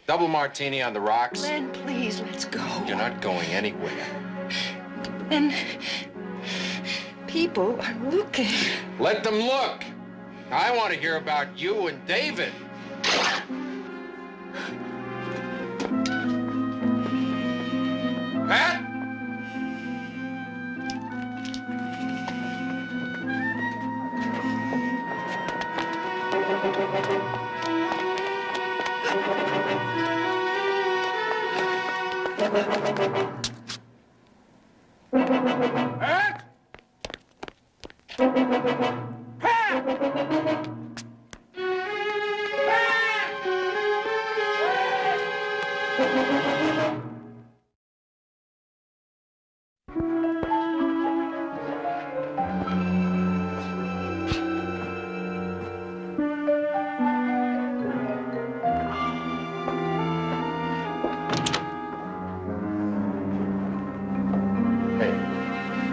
double martini on the rocks. Glenn, please, let's go. You're not going anywhere. And people are looking. Let them look. I want to hear about you and David. Pat? Pat! Pat!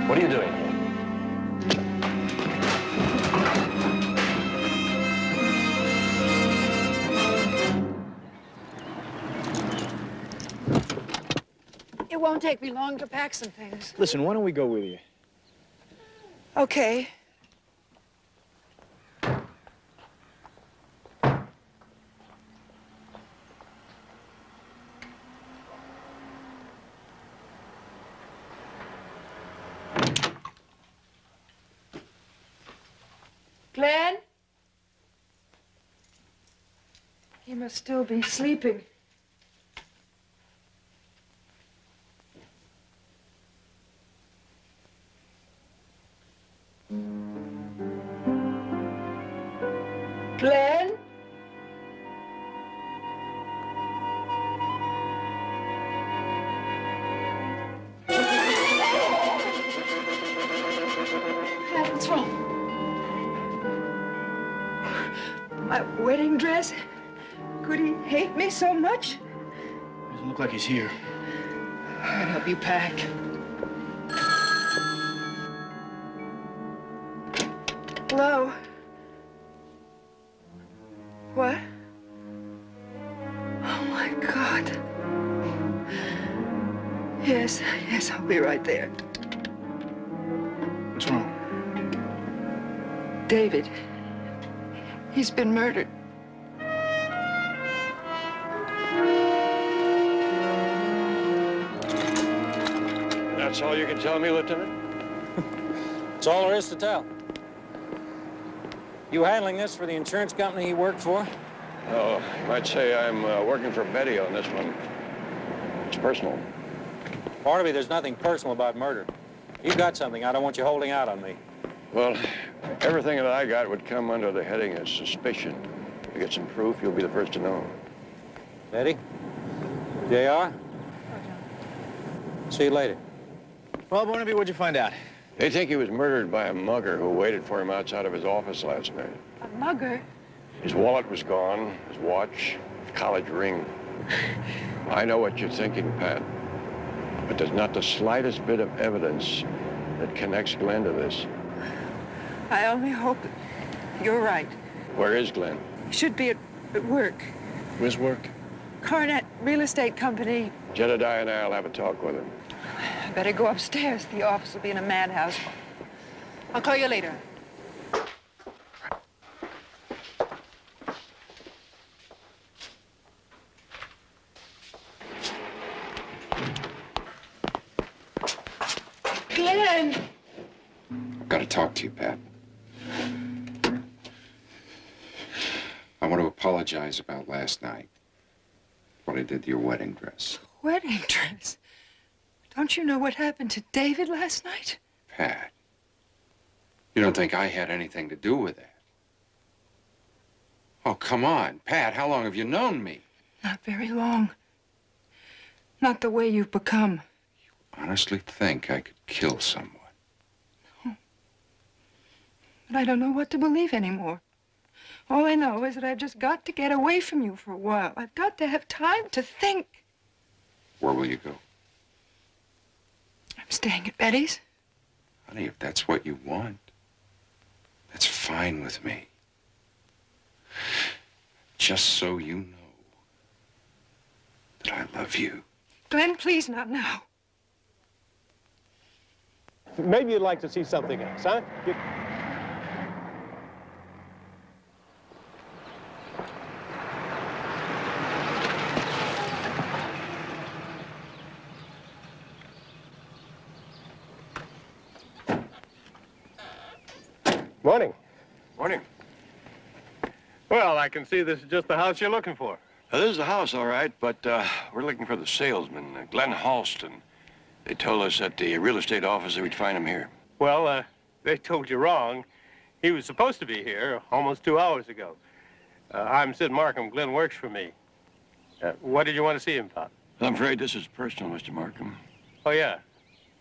What are you doing here? It won't take me long to pack some things. Listen, why don't we go with you? Okay. Glenn? He must still be sleeping. Glenn? What's wrong? My wedding dress? Could he hate me so much? Doesn't look like he's here. I can help you pack. Hello? What? Oh, my God. Yes, I'll be right there. What's wrong? David. He's been murdered. That's all you can tell me, Lieutenant? That's all there is to tell. You handling this for the insurance company you work for? Oh, you might say I'm working for Betty on this one. It's personal. Barnaby, there's nothing personal about murder. You got something. I don't want you holding out on me. Well, everything that I got would come under the heading of suspicion. If you get some proof, you'll be the first to know. Betty? JR? See you later. Well, Barnaby, what'd you find out? They think he was murdered by a mugger who waited for him outside of his office last night. A mugger? His wallet was gone, his watch, his college ring. I know what you're thinking, Pat, but there's not the slightest bit of evidence that connects Glenn to this. I only hope that you're right. Where is Glenn? He should be at work. Where's work? Coronet Real Estate Company. Jedediah and I'll have a talk with him. I better go upstairs. The office will be in a madhouse. I'll call you later. Glenn! I've got to talk to you, Pat. I want to apologize about last night. What I did to your wedding dress. Wedding dress? Don't you know what happened to David last night? Pat, you don't think I had anything to do with that? Oh, come on. Pat, how long have you known me? Not very long. Not the way you've become. Honestly think I could kill someone? But I don't know what to believe anymore. All I know is that I've just got to get away from you for a while. I've got to have time to think. Where will you go? I'm staying at Betty's. Honey, if that's what you want, that's fine with me. Just so you know that I love you. Glenn, please, not now. Maybe you'd like to see something else, huh? Morning. Morning. Well, I can see this is just the house you're looking for. This is the house, all right, but we're looking for the salesman, Glenn Halston. They told us at the real estate office that we'd find him here. Well, they told you wrong. He was supposed to be here almost 2 hours ago. I'm Sid Markham. Glenn works for me. What did you want to see him about? I'm afraid this is personal, Mr. Markham. Oh, yeah.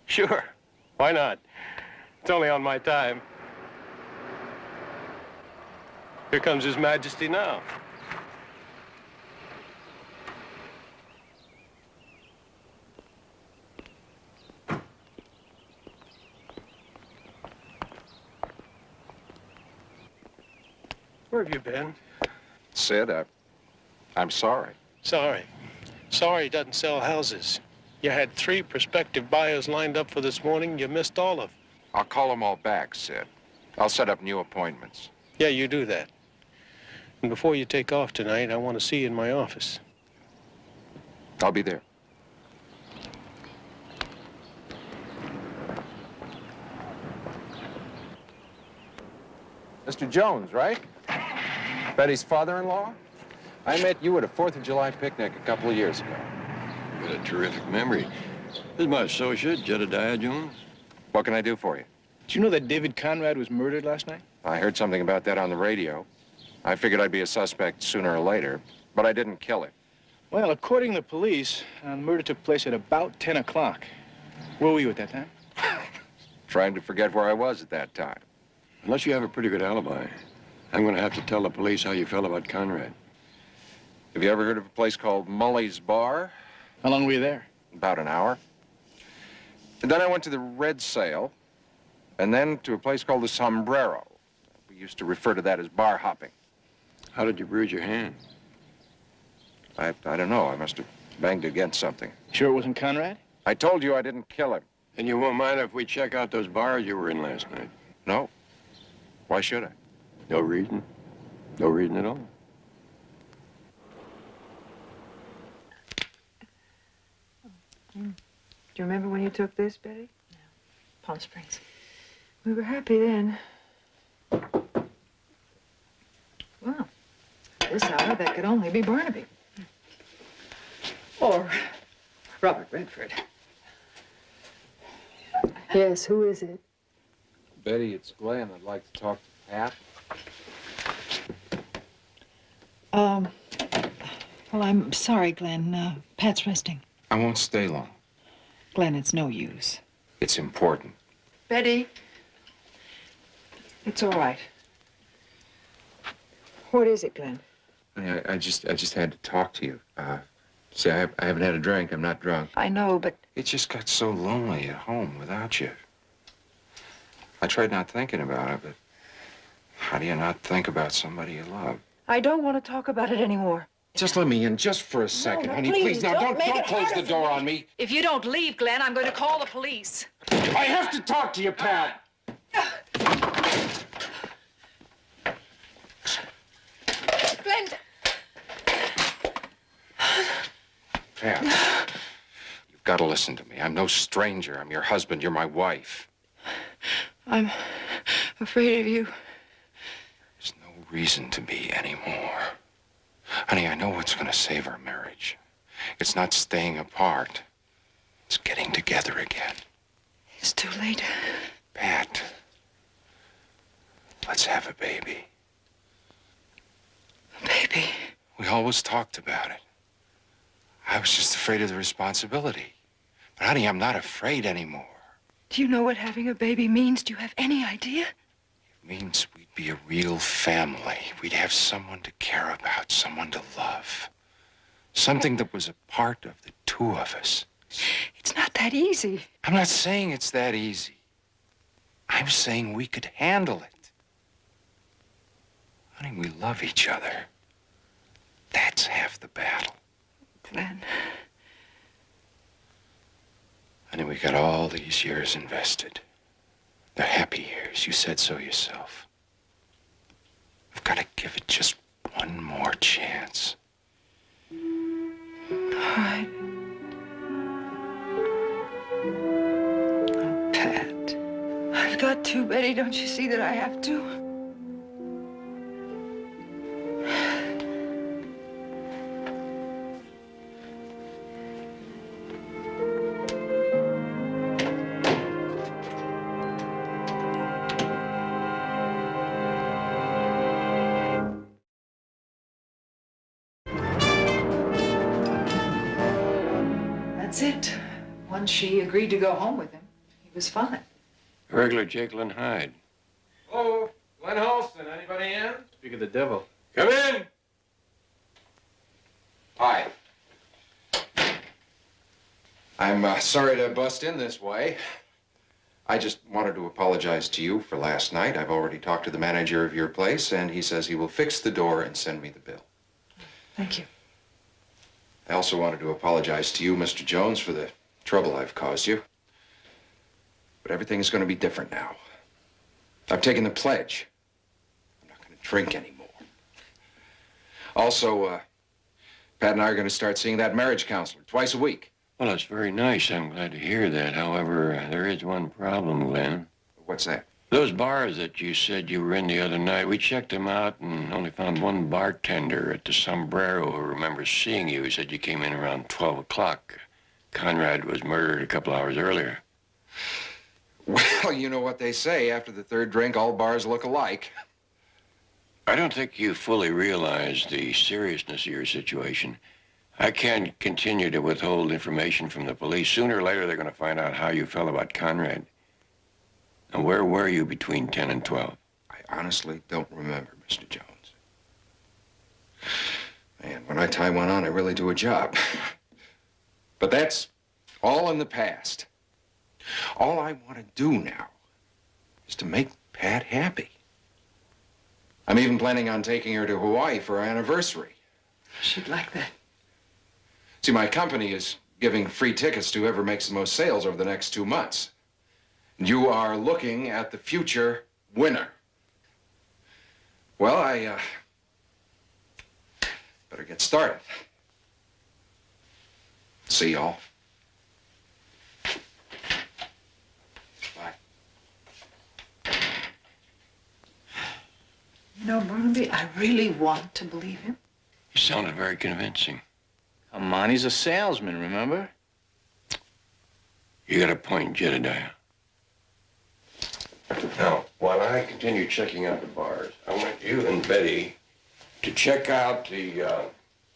Sure. Why not? It's only on my time. Here comes His Majesty now. Where have you been? Sid, I'm sorry. Sorry. Sorry doesn't sell houses. You had 3 prospective buyers lined up for this morning. You missed all of them. I'll call them all back, Sid. I'll set up new appointments. Yeah, you do that. And before you take off tonight, I want to see you in my office. I'll be there. Mr. Jones, right? Betty's father-in-law? I met you at a 4th of July picnic a couple of years ago. What a terrific memory. This is my associate, Jedediah Jones. What can I do for you? Did you know that David Conrad was murdered last night? I heard something about that on the radio. I figured I'd be a suspect sooner or later, but I didn't kill him. Well, according to the police, the murder took place at about 10 o'clock. Where were you at that time? Trying to forget where I was at that time. Unless you have a pretty good alibi, I'm going to have to tell the police how you felt about Conrad. Have you ever heard of a place called Mully's Bar? How long were you there? About an hour. And then I went to the Red Sail, and then to a place called the Sombrero. We used to refer to that as bar hopping. How did you bruise your hand? I don't know. I must have banged against something. Sure it wasn't Conrad? I told you I didn't kill him. And you won't mind if we check out those bars you were in last night? No. Why should I? No reason. No reason at all. Do you remember when you took this, Betty? No. Palm Springs. We were happy then. Well, this hour, that could only be Barnaby. Or Robert Redford. Yes, who is it? Betty, it's Glenn. I'd like to talk to Pat. Well, I'm sorry, Glenn. Pat's resting. I won't stay long. Glenn, it's no use. It's important. Betty. It's all right. What is it, Glenn? I just had to talk to you. See, I haven't had a drink. I'm not drunk. I know, but... It just got so lonely at home without you. I tried not thinking about it, but how do you not think about somebody you love? I don't want to talk about it anymore. Just let me in just for a second, no, honey. please, Now, don't make don't it close harder the for door me. on me. If you don't leave, Glenn, I'm going to call the police. I have to talk to you, Pat. Glenn! Pat, you've got to listen to me. I'm no stranger. I'm your husband. You're my wife. I'm afraid of you. There's no reason to be anymore. Honey, I know what's going to save our marriage. It's not staying apart. It's getting together again. It's too late. Pat, let's have a baby. A baby? We always talked about it. I was just afraid of the responsibility. But honey, I'm not afraid anymore. Do you know what having a baby means? Do you have any idea? Means we'd be a real family. We'd have someone to care about, someone to love. Something that was a part of the two of us. It's not that easy. I'm not saying it's that easy. I'm saying we could handle it. Honey, we love each other. That's half the battle. Glenn. Honey, we got all these years invested. They're happy years. You said so yourself. I've got to give it just one more chance. All right. Oh, Pat. I've got to, Betty. Don't you see that I have to? That's it. Once she agreed to go home with him, he was fine. A regular Jekyll and Hyde. Oh, Glenn Halston, anybody in? Speak of the devil. Come in. Hi. I'm sorry to bust in this way. I just wanted to apologize to you for last night. I've already talked to the manager of your place, and he says he will fix the door and send me the bill. Thank you. I also wanted to apologize to you, Mr. Jones, for the trouble I've caused you. But everything is going to be different now. I've taken the pledge. I'm not going to drink anymore. Also, Pat and I are going to start seeing that marriage counselor twice a week. Well, that's very nice. I'm glad to hear that. However, there is one problem, Glenn. What's that? Those bars that you said you were in the other night, we checked them out and only found one bartender at the Sombrero who remembers seeing you. He said you came in around 12 o'clock. Conrad was murdered a couple hours earlier. Well, you know what they say. After the third drink, all bars look alike. I don't think you fully realize the seriousness of your situation. I can't continue to withhold information from the police. Sooner or later, they're going to find out how you felt about Conrad. Now, where were you between 10 and 12? I honestly don't remember, Mr. Jones. Man, when I tie one on, I really do a job. But that's all in the past. All I want to do now is to make Pat happy. I'm even planning on taking her to Hawaii for our anniversary. She'd like that. See, my company is giving free tickets to whoever makes the most sales over the next 2 months. And you are looking at the future winner. Well, I better get started. See y'all. You know, Barnaby, I really want to believe him. You sounded very convincing. Come on, he's a salesman, remember? You got a point, Jedediah. Now, while I continue checking out the bars, I want you and Betty to check out the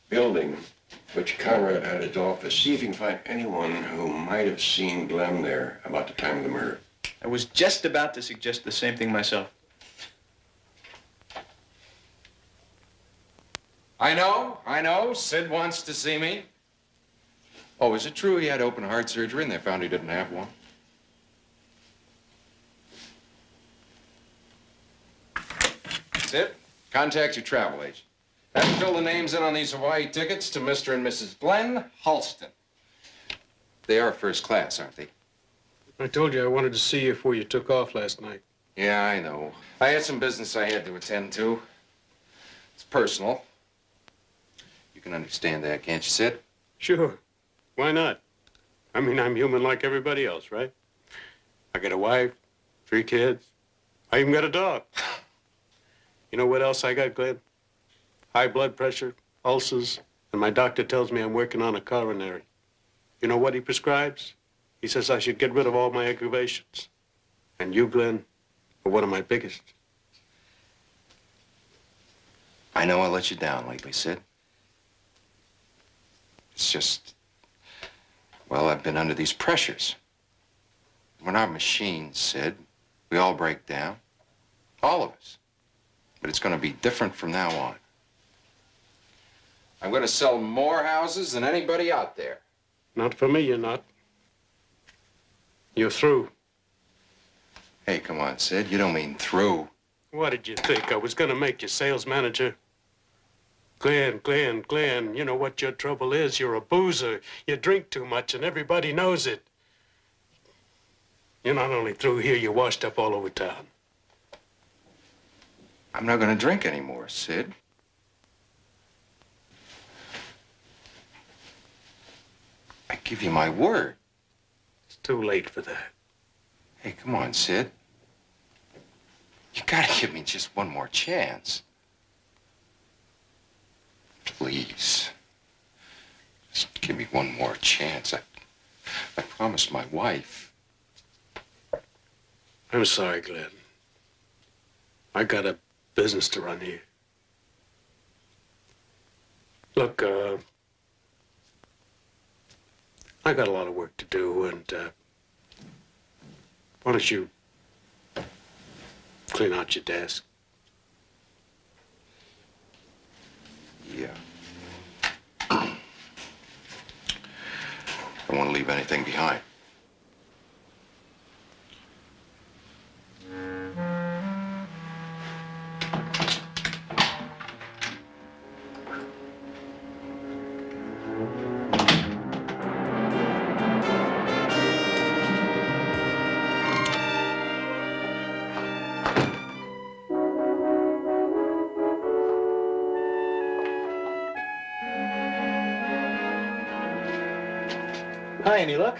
building which Conrad had his office. See if you can find anyone who might have seen Glenn there about the time of the murder. I was just about to suggest the same thing myself. I know. Sid wants to see me. Oh, is it true he had open heart surgery and they found he didn't have one? Sid, contact your travel agent. Have to fill the names in on these Hawaii tickets to Mr. and Mrs. Glenn Halston. They are first class, aren't they? I told you I wanted to see you before you took off last night. Yeah, I know. I had some business I had to attend to. It's personal. You can understand that, can't you, Sid? Sure. Why not? I mean, I'm human like everybody else, right? I got a wife, 3 kids. I even got a dog. You know what else I got, Glenn? High blood pressure, ulcers, and my doctor tells me I'm working on a coronary. You know what he prescribes? He says I should get rid of all my aggravations. And you, Glenn, are one of my biggest. I know I let you down lately, Sid. It's just, well, I've been under these pressures. We're not machines, Sid. We all break down. All of us. But it's going to be different from now on. I'm going to sell more houses than anybody out there. Not for me, you're not. You're through. Hey, come on, Sid. You don't mean through. What did you think? I was going to make you sales manager? Glenn, you know what your trouble is? You're a boozer. You drink too much, and everybody knows it. You're not only through here, you're washed up all over town. I'm not going to drink anymore, Sid. I give you my word. It's too late for that. Hey, come on, Sid. You gotta give me just one more chance. Please. Just give me one more chance. I promised my wife. I'm sorry, Glenn. I got a business to run here. Look, I got a lot of work to do, and why don't you clean out your desk? Yeah. I don't want to leave anything behind. Hi, any luck?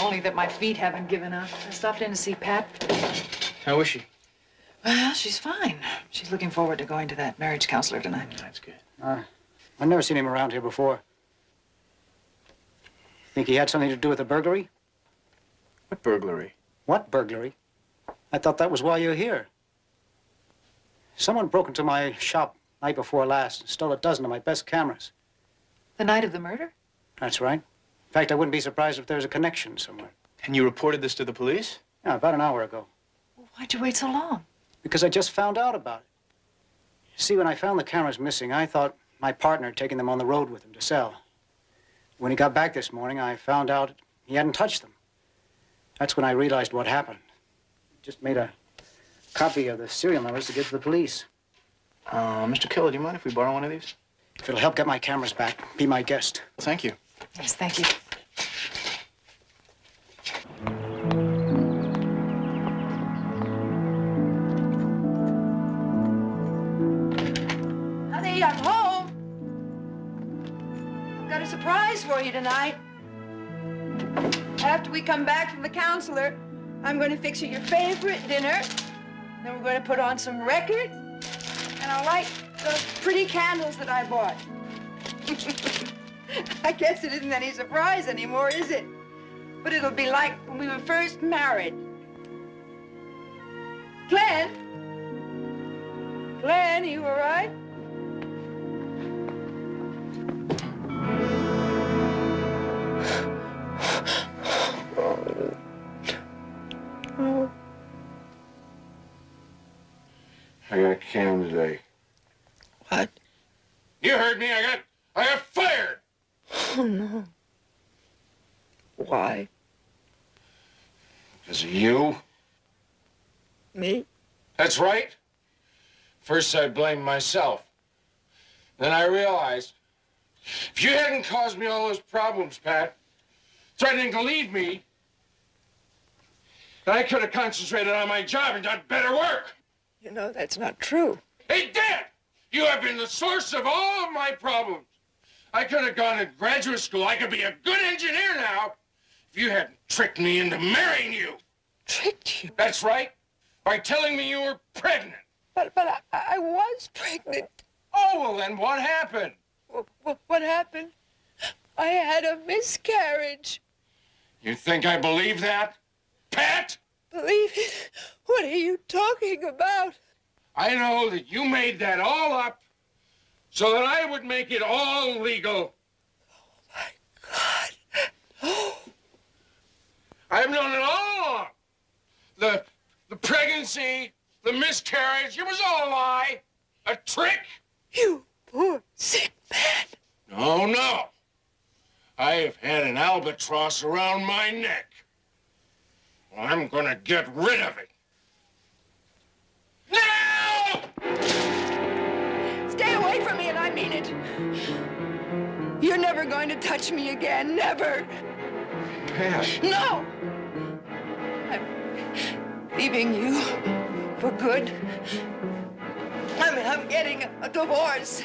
Only that my feet haven't given up. I stopped in to see Pat. How is she? Well, she's fine. She's looking forward to going to that marriage counselor tonight. That's good. I've never seen him around here before. Think he had something to do with the burglary? What burglary? What burglary? I thought that was why you're here. Someone broke into my shop night before last and stole a dozen of my best cameras. The night of the murder? That's right. In fact, I wouldn't be surprised if there's a connection somewhere. And you reported this to the police? Yeah, about an hour ago. Why'd you wait so long? Because I just found out about it. You see, when I found the cameras missing, I thought my partner had taken them on the road with him to sell. When he got back this morning, I found out he hadn't touched them. That's when I realized what happened. Just made a copy of the serial numbers to give to the police. Mr. Keller, do you mind if we borrow one of these? If it'll help get my cameras back, be my guest. Well, thank you. Yes, thank you. Honey, I'm home. I've got a surprise for you tonight. After we come back from the counselor, I'm going to fix you your favorite dinner. Then we're going to put on some records, and I'll light those pretty candles that I bought. I guess it isn't any surprise anymore, is it? But it'll be like when we were first married. Glenn? Glenn, are you all right? Oh. I got canned today. What? You heard me. I got fired. Oh, no. Why? Because of you? Me? That's right. First I blamed myself. Then I realized, if you hadn't caused me all those problems, Pat, threatening to leave me, then I could have concentrated on my job and done better work. You know, that's not true. Hey, Dad! You have been the source of all of my problems. I could have gone to graduate school. I could be a good engineer now if you hadn't tricked me into marrying you. Tricked you? That's right. By telling me you were pregnant. But I was pregnant. Oh, well, then what happened? What happened? I had a miscarriage. You think I believe that? Pat? Believe it? What are you talking about? I know that you made that all up so that I would make it all legal. Oh, my God. Oh. I've known it all along. The pregnancy, The miscarriage, it was all a lie. A trick. You poor sick man. No, no. I have had an albatross around my neck. I'm gonna get rid of it. Now! Stay away from me, and I mean it. You're never going to touch me again. Never. Pat. No! I'm leaving you for good. I'm getting a divorce.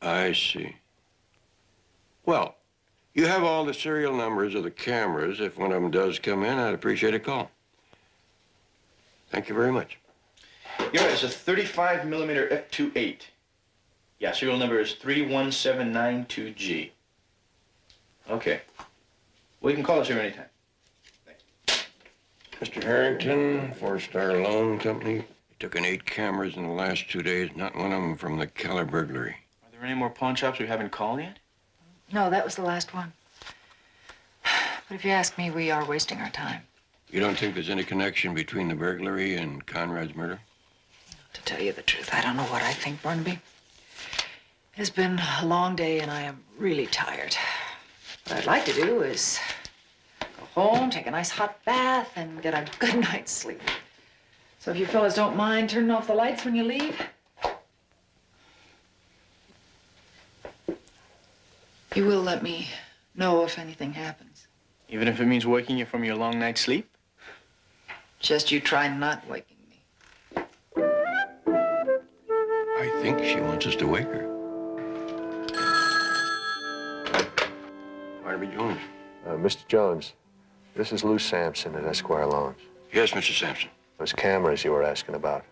I see. Well, you have all the serial numbers of the cameras. If one of them does come in, I'd appreciate a call. Thank you very much. You're right, it's a 35 millimeter f2.8. Yeah, serial number is 31792G. Okay. Well, you can call us here anytime. Mr. Harrington, Four-Star Loan Company. You took in 8 cameras in the last 2 days, not one of them from the Keller burglary. Are there any more pawn shops we haven't called yet? No, that was the last one. But if you ask me, we are wasting our time. You don't think there's any connection between the burglary and Conrad's murder? To tell you the truth, I don't know what I think, Barnaby. It has been a long day, and I am really tired. What I'd like to do is go home, take a nice hot bath, and get a good night's sleep. So if you fellas don't mind turning off the lights when you leave. You will let me know if anything happens. Even if it means waking you from your long night's sleep? Just you try not waking me. I think she wants us to wake her. Barnaby Jones. Mr. Jones, this is Lou Sampson at Esquire Loans. Yes, Mr. Sampson. Those cameras you were asking about.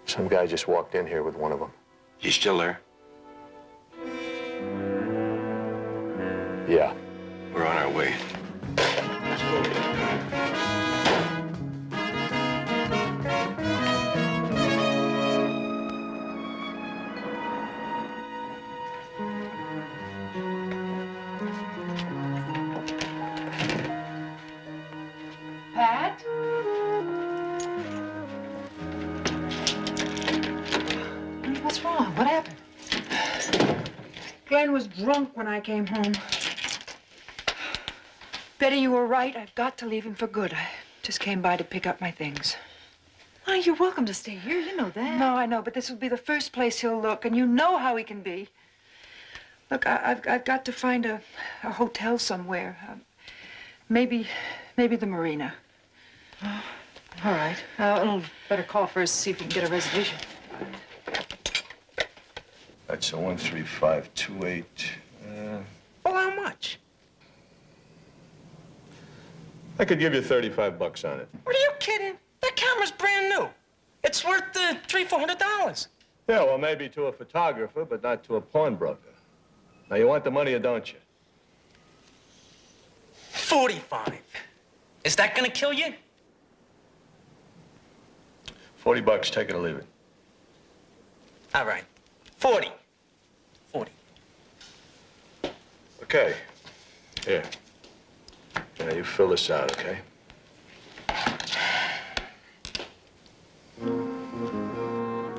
Some guy just walked in here with one of them. He's still there? Yeah. We're on our way. Pat? What's wrong? What happened? Glenn was drunk when I came home. Betty, you were right. I've got to leave him for good. I just came by to pick up my things. Oh, you're welcome to stay here. You know that. No, I know, but this will be the first place he'll look, and you know how he can be. Look, I've got to find a hotel somewhere. Maybe the Marina. Oh, all right. Better call first, see if we can get a reservation. That's a 13528. Well, how much? I could give you $35 on it. What, are you kidding? That camera's brand new. It's worth $300-400. Yeah, well, maybe to a photographer, but not to a pawnbroker. Now, you want the money or don't you? 45. Is that gonna kill you? $40, take it or leave it. All right. 40. Okay. Here. Now, you fill this out, okay?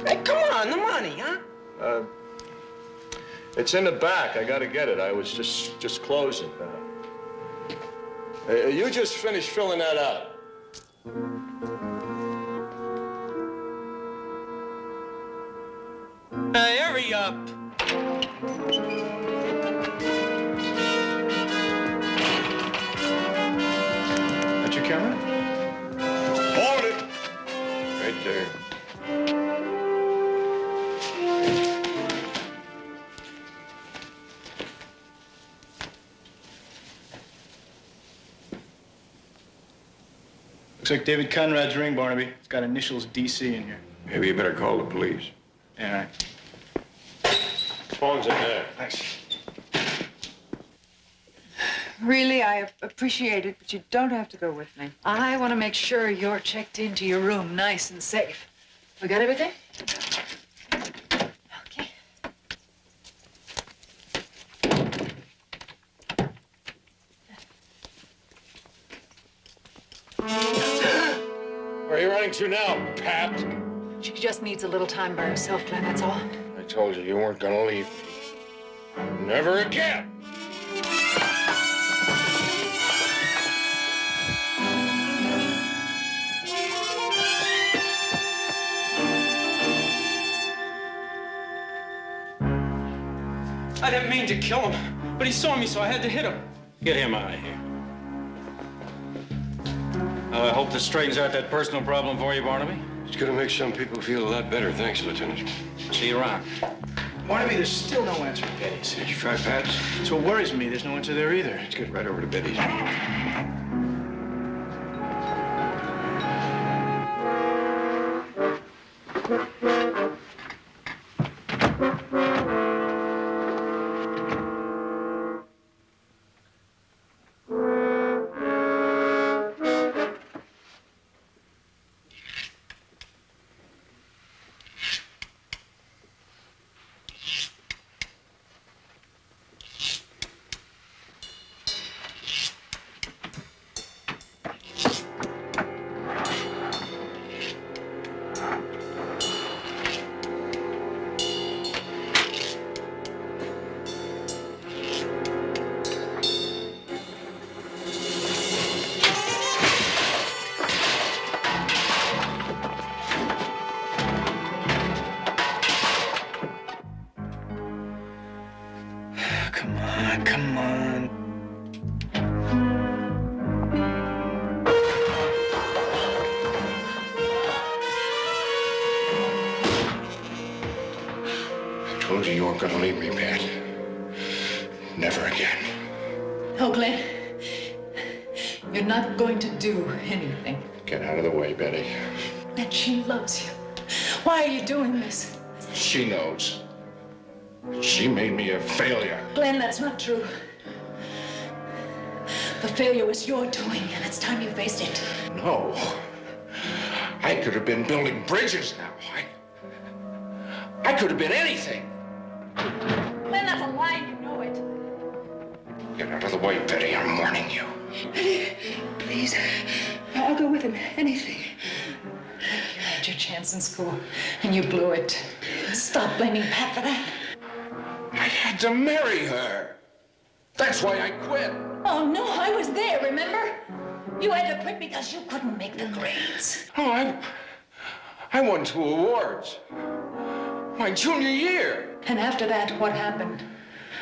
Hey, come on, the money, huh? It's in the back. I gotta get it. I was just closing. You just finished filling that out. Hey, hurry up. That's your camera? Hold it! Right there. Looks like David Conrad's ring, Barnaby. It's got initials DC in here. Maybe you better call the police. Yeah, all right. Phone's in there. Thanks. Really, I appreciate it, but you don't have to go with me. I want to make sure you're checked into your room nice and safe. We got everything? Okay. Where are you running to now, Pat? She just needs a little time by herself, Glenn, that's all. I told you weren't gonna leave. Never again. I didn't mean to kill him, but he saw me, so I had to hit him. Get him out of here. I hope this straightens out that personal problem for you, Barnaby. It's gonna make some people feel a lot better. Thanks, Lieutenant. See you around. Barnaby, there's still no answer at Betty's. Did you try Pat's? That's what worries me. There's no answer there either. Let's get right over to Betty's. Come on. I told you weren't gonna leave me, Pat. Never again. Oh, Glenn, you're not going to do anything. Get out of the way, Betty. And she loves you. Why are you doing this? She knows. She made me a failure. Glenn, that's not true. The failure was your doing, and it's time you faced it. No. I could have been building bridges now. I could have been anything. Glenn, that's a lie. You know it. Get out of the way, Betty. I'm warning you. Please, I'll go with him. Anything. You had your chance in school, and you blew it. Stop blaming Pat for that. I had to marry her. That's why I quit. Oh, no, I was there, remember? You had to quit because you couldn't make the grades. Oh, I won 2 awards. My junior year. And after that, what happened?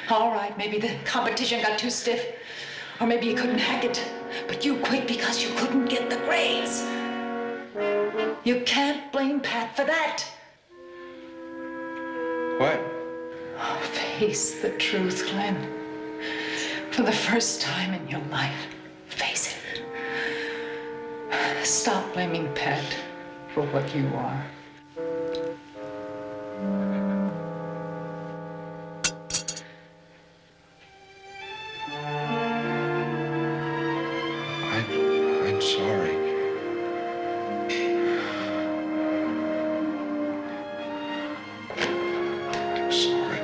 All right, maybe the competition got too stiff, or maybe you couldn't hack it, but you quit because you couldn't get the grades. You can't blame Pat for that. What? Oh, face the truth, Glenn. For the first time in your life, face it. Stop blaming Pat for what you are. I'm sorry. I'm sorry.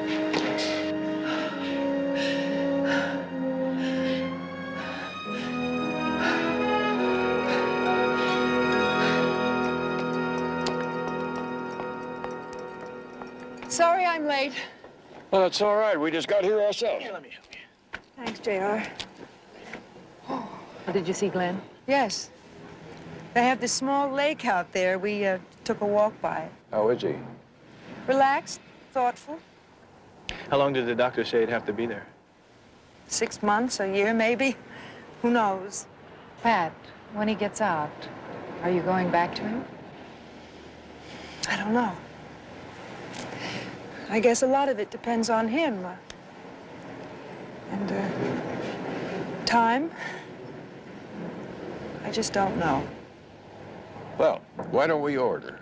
Sorry I'm late. Well, that's all right. We just got here ourselves. Here, let me help you. Thanks, JR. Oh, did you see Glenn? Yes. They have this small lake out there. We took a walk by it. How is he? Relaxed, thoughtful. How long did the doctor say he'd have to be there? 6 months, a year, maybe. Who knows? Pat, when he gets out, are you going back to him? I don't know. I guess a lot of it depends on him. And time. I just don't know. Well, why don't we order?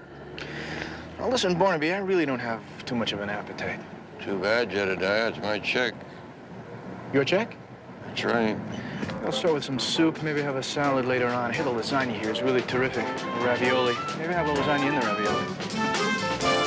Now, listen, Barnaby, I really don't have too much of an appetite. Too bad, Jedediah. It's my check. Your check? That's right. I'll start with some soup, maybe have a salad later on. Hey, the lasagna here is really terrific. Ravioli. Maybe have a lasagna in the ravioli.